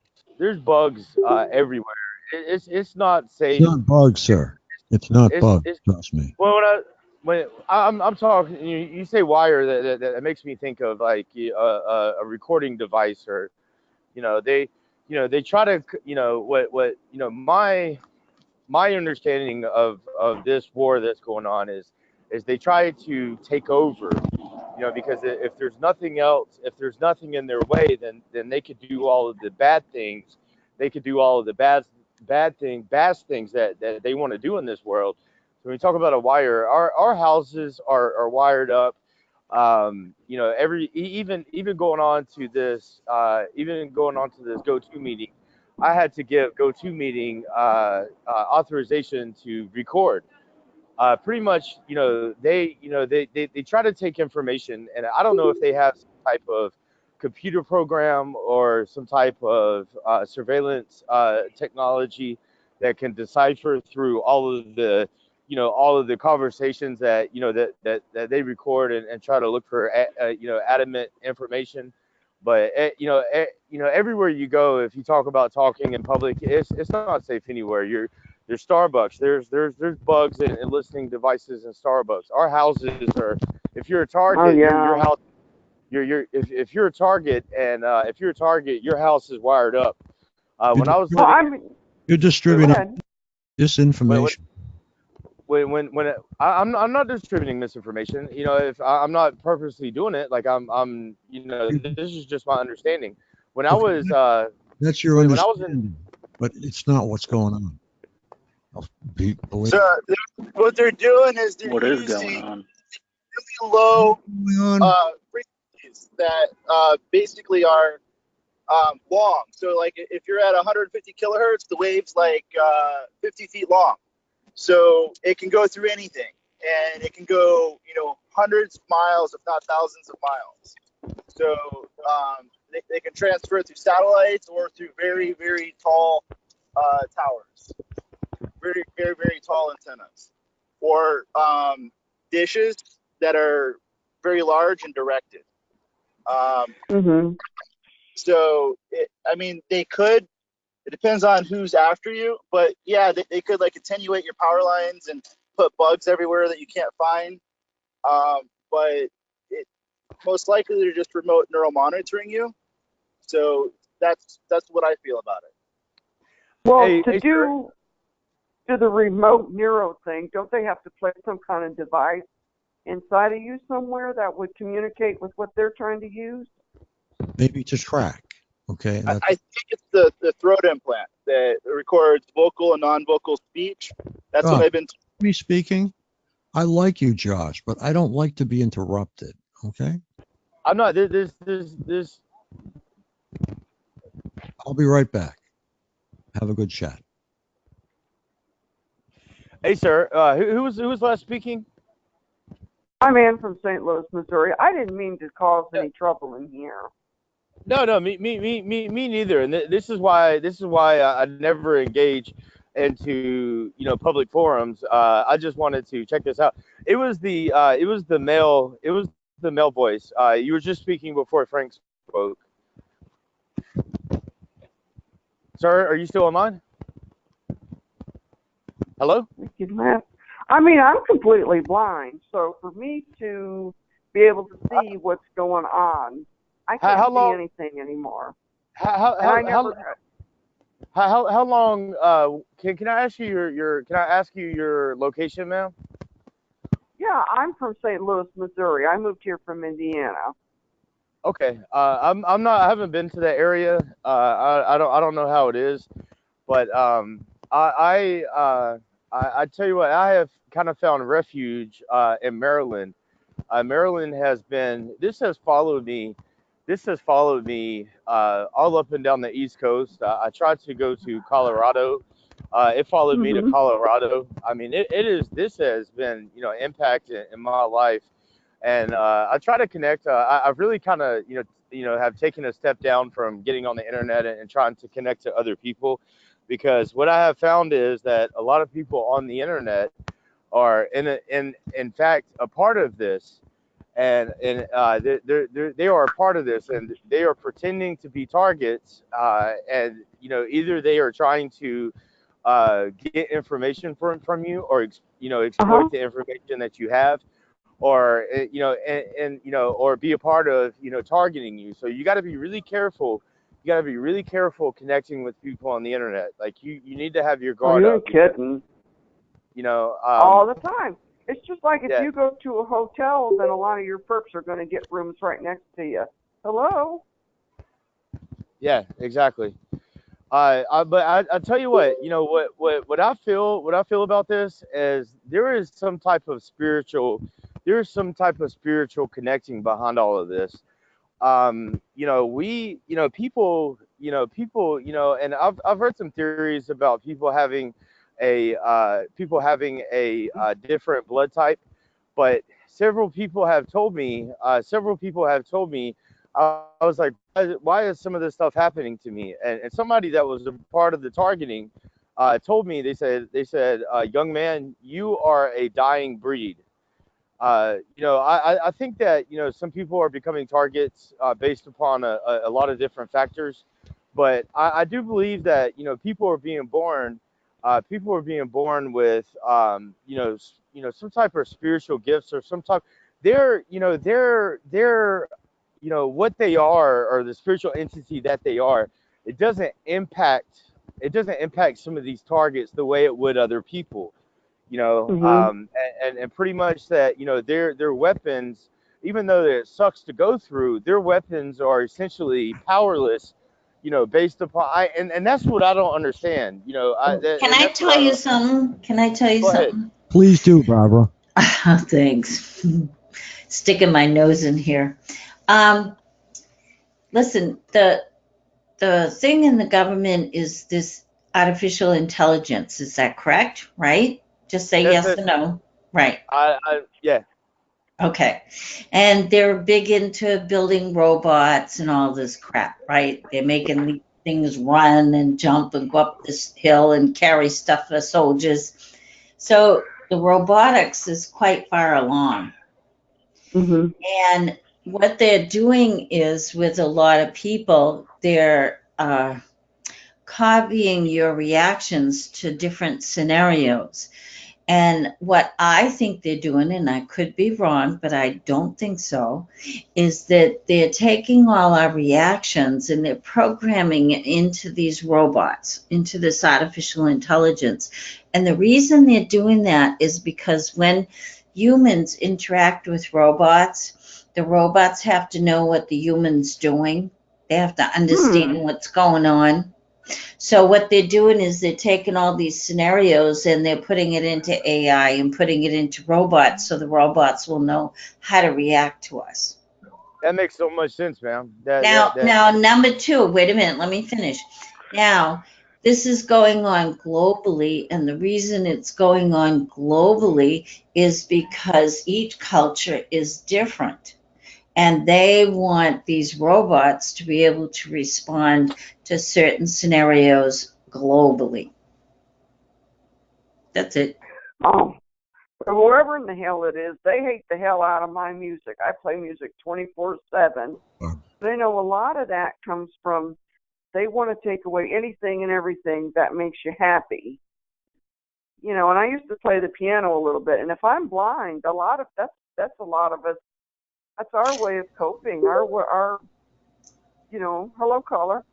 everywhere. It's not safe. It's not bugs, sir. It's not bugs. Trust me. Well, when I'm talking, you say wire, that makes me think of like a recording device, or they try to my understanding of this war that's going on is they try to take over, because if there's nothing else, if there's nothing in their way, then they could do all of the bad things. They could do all of the bad things that they want to do in this world. So when we talk about a wire, our houses are wired up. Even going on to this GoTo meeting, I had to give GoTo meeting authorization to record. Pretty much, they try to take information, and I don't know if they have some type of computer program or some type of surveillance technology that can decipher through all of the conversations that that they record, and try to look for adamant information. But everywhere you go, if you talk about talking in public, it's not safe anywhere. There's Starbucks. There's bugs and listening devices in Starbucks. Our houses are. If you're a Target, your house. If you're a Target, and if you're a Target, your house is wired up. When I was living, you're distributing disinformation. I'm not distributing misinformation. If I'm not purposely doing it, like this is just my understanding. When I Okay, was that's your when I was in understanding, but it's not what's going on. Believe So what they're doing is they're What is going using on? really low going on. frequencies that basically are long. So like if you're at 150 kilohertz, the wave's like 50 feet long. So it can go through anything, and it can go hundreds of miles, if not thousands of miles. So they can transfer through satellites or through very, very tall towers, very, very, very tall antennas, or dishes that are very large and directed. So, they could. It depends on who's after you, but yeah, they could like attenuate your power lines and put bugs everywhere that you can't find. But most likely they're just remote neural monitoring you. So that's what I feel about it. Well, to do the remote neuro thing, don't they have to place some kind of device inside of you somewhere that would communicate with what they're trying to use? Maybe to track. Okay. I think it's the throat implant that records vocal and non-vocal speech. That's what I've been. Me speaking. I like you, Josh, but I don't like to be interrupted. Okay. I'm not. This. I'll be right back. Have a good chat. Hey, sir. Who was last speaking? I'm Ann from St. Louis, Missouri. I didn't mean to cause any trouble in here. No, me neither. And this is why I never engage into public forums. I just wanted to check this out. It was the male voice. You were just speaking before Frank spoke. Sir, are you still online? Hello? I'm completely blind, so for me to be able to see what's going on, I can't see anything anymore. How long? Can I ask you your location, ma'am? Yeah, I'm from St. Louis, Missouri. I moved here from Indiana. Okay. I'm not. I haven't been to that area. I don't know how it is, but I tell you what, I have kind of found refuge in Maryland. Maryland has followed me. This has followed me all up and down the East Coast. I tried to go to Colorado. It followed me to Colorado. I mean, this has been, impact in my life. And I try to connect. I've really kind of, have taken a step down from getting on the internet and trying to connect to other people, because what I have found is that a lot of people on the internet are in fact a part of this, and they are a part of this, and they are pretending to be targets, and either they are trying to get information from you, or exploit the information that you have, or or be a part of targeting you. So you got to be really careful. You got to be really careful connecting with people on the internet. Like you need to have your guard up. You're kidding. All the time. It's just like if you go to a hotel, then a lot of your perps are going to get rooms right next to you. Hello? Yeah, exactly. But I tell you what, what I feel about this is there is some type of spiritual connecting behind all of this. People, and I've heard some theories about people having a different blood type, but several people have told me, I was like, why is some of this stuff happening to me? And somebody that was a part of the targeting told me, they said, young man, you are a dying breed. I think that, some people are becoming targets based upon a lot of different factors, but I do believe that, people are being born with, some type of spiritual gifts, or some type, they're what they are, or the spiritual entity that they are. It doesn't impact some of these targets the way it would other people. and pretty much that, their weapons, even though it sucks to go through, their weapons are essentially powerless, based upon, and that's what I don't understand, Can and I that's what tell I you don't. something? Can I tell you Go ahead. something? Please do, Barbara. Thanks. Sticking my nose in here. Listen, the thing in the government is this artificial intelligence. Is that correct? Right? Just say yes or no. Right. Yeah. Okay. And they're big into building robots and all this crap, right? They're making these things run and jump and go up this hill and carry stuff for soldiers. So the robotics is quite far along. And what they're doing is, with a lot of people, they're copying your reactions to different scenarios. And what I think they're doing, and I could be wrong, but I don't think so, is that they're taking all our reactions and they're programming it into these robots, into this artificial intelligence. And the reason they're doing that is because when humans interact with robots, the robots have to know what the human's doing. They have to understand what's going on. So what they're doing is they're taking all these scenarios and they're putting it into AI and putting it into robots, so the robots will know how to react to us. That makes so much sense, man. Now, number two, wait a minute, let me finish. Now, this is going on globally, and the reason it's going on globally is because each culture is different. And they want these robots to be able to respond to certain scenarios globally. That's it. Oh, whoever in the hell it is, they hate the hell out of my music. I play music 24/7. They know a lot of that comes from, they want to take away anything and everything that makes you happy. And I used to play the piano a little bit. And if I'm blind, a lot of that's a lot of us. That's our way of coping. Our hello caller.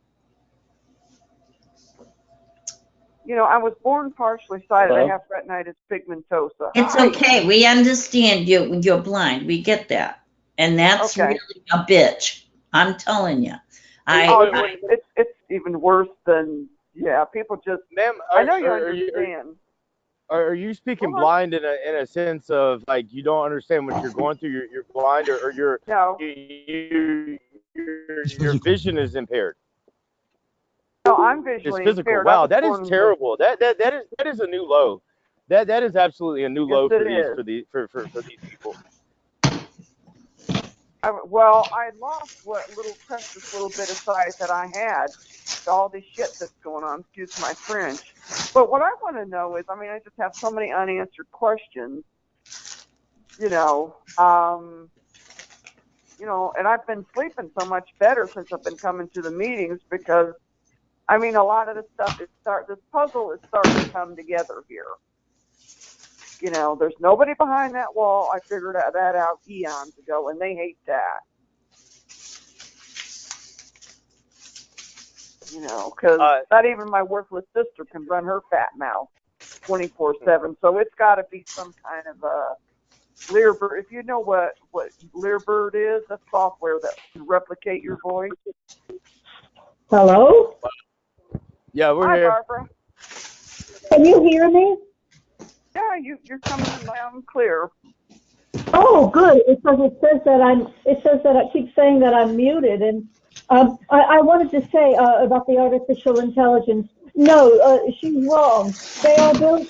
I was born partially sighted. Hello? I have retinitis pigmentosa. It's okay. We understand you're blind. We get that. And that's Okay. really a bitch. I'm telling you. It's even worse than, people just, Ma'am, I know you understand. Are you speaking blind in a sense of, like, you don't understand what you're going through? You're blind, or your vision is impaired? No, I'm visually It's physical. impaired. Wow, that is terrible. That is a new low. That is absolutely a new low for these people. I lost what little precious little bit of sight that I had to all this shit that's going on. Excuse my French. But what I want to know is, I just have so many unanswered questions. And I've been sleeping so much better since I've been coming to the meetings, because a lot of the stuff this puzzle is starting to come together here. There's nobody behind that wall. I figured that out eons ago, and they hate that. Because not even my worthless sister can run her fat mouth 24/7. So it's got to be some kind of a Lyrebird. If you know what Lyrebird is, that's software that can replicate your voice. Hello? Yeah, we're here. Hi, Barbara. Can you hear me? Yeah, you're coming in loud and clear. Oh, good. Because it says that I keep saying that I'm muted, and I wanted to say about the artificial intelligence. No, she's wrong. They are built.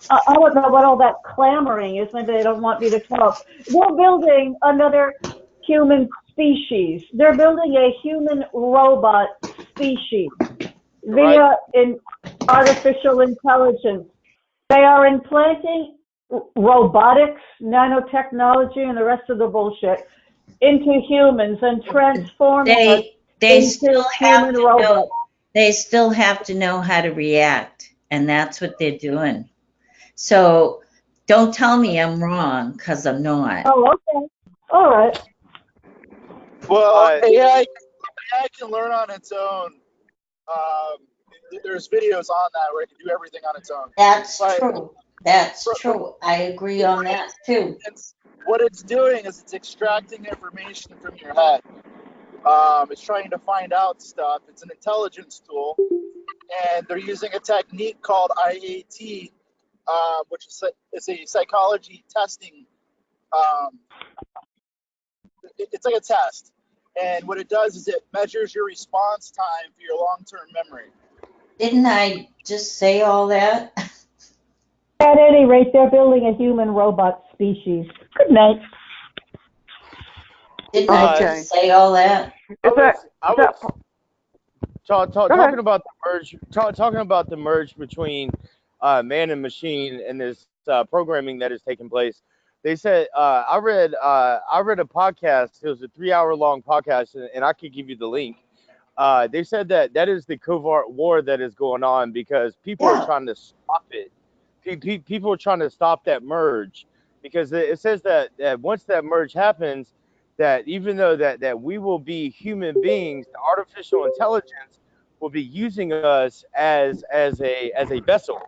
I don't know what all that clamoring is. Maybe they don't want me to talk. They're building another human species. They're building a human robot species via artificial intelligence. They are implanting robotics, nanotechnology, and the rest of the bullshit into humans and transforming us into human robots. They still have to know how to react, and that's what they're doing. So don't tell me I'm wrong, because I'm not. Oh, okay. All right. Well, AI can learn on its own. there's videos on that where it can do everything on its own. That's But true. That's true. I agree on that too. what it's doing is it's extracting information from your head. It's trying to find out stuff. It's an intelligence tool, and they're using a technique called IAT, which is a psychology testing. It's like a test, and what it does is it measures your response time for your long-term memory. Didn't I just say all that? At any rate, they're building a human robot species. Good night. Didn't I just say all that? Talking about the merge. Talking about the merge between man and machine and this programming that is taking place. They said I read a podcast. It was a 3-hour-long podcast, and I could give you the link. They said that is the covert war that is going on because people are trying to stop it. People are trying to stop that merge because it says that once that merge happens, that even though that we will be human beings, the artificial intelligence will be using us as a vessel.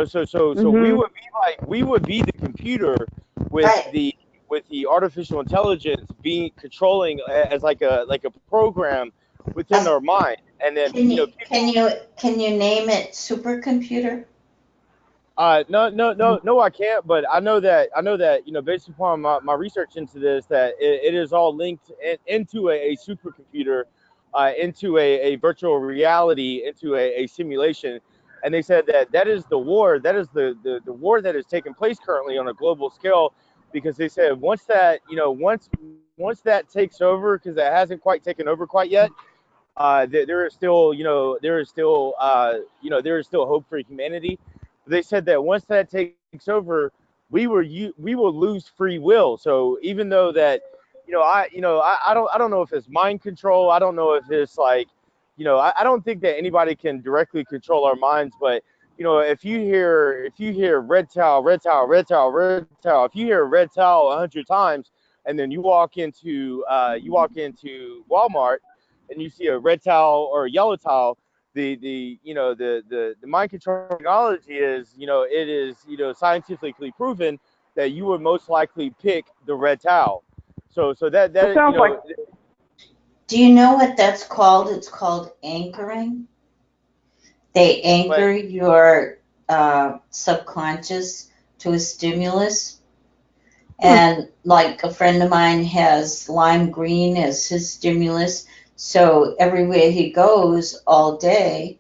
So we would be the computer with the artificial intelligence being controlling as like a program within our mind, and then can you name it supercomputer? No, I can't. But I know that based upon my research into this, that it is all linked into a supercomputer, into a virtual reality, into a simulation. And they said that is the war. That is the war that is taking place currently on a global scale, because they said once that takes over, because it hasn't quite taken over quite yet. There is still hope for humanity. They said that once that takes over, we will lose free will. So even though that, I don't know if it's mind control. I don't know if it's like, I don't think that anybody can directly control our minds. But if you hear red towel, red towel, red towel, red towel, if you hear red towel 100 times, and then you walk into Walmart and you see a red towel or a yellow towel, the mind control technology is, it is, scientifically proven that you would most likely pick the red towel. So that sounds like. Do you know what that's called? It's called anchoring. They anchor your subconscious to a stimulus. And like a friend of mine has lime green as his stimulus. So everywhere he goes all day,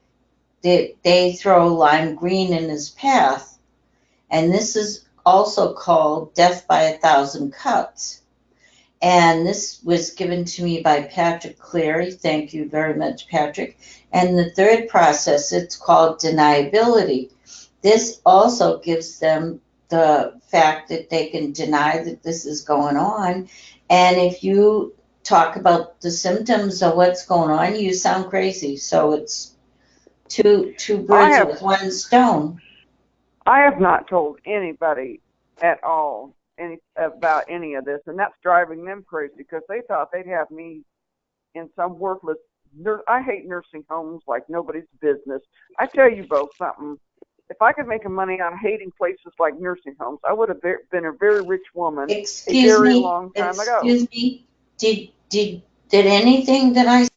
they throw lime green in his path. And this is also called death by 1,000 cuts. And this was given to me by Patrick Cleary. Thank you very much, Patrick. And the third process, it's called deniability. This also gives them the fact that they can deny that this is going on. And if you talk about the symptoms of what's going on, you sound crazy. So it's two birds with one stone. I have not told anybody at all about any of this, and that's driving them crazy because they thought they'd have me in some worthless. I hate nursing homes like nobody's business. I tell you both something. If I could make money on hating places like nursing homes, I would have been a very rich woman a very long time ago. Excuse me. Did anything that I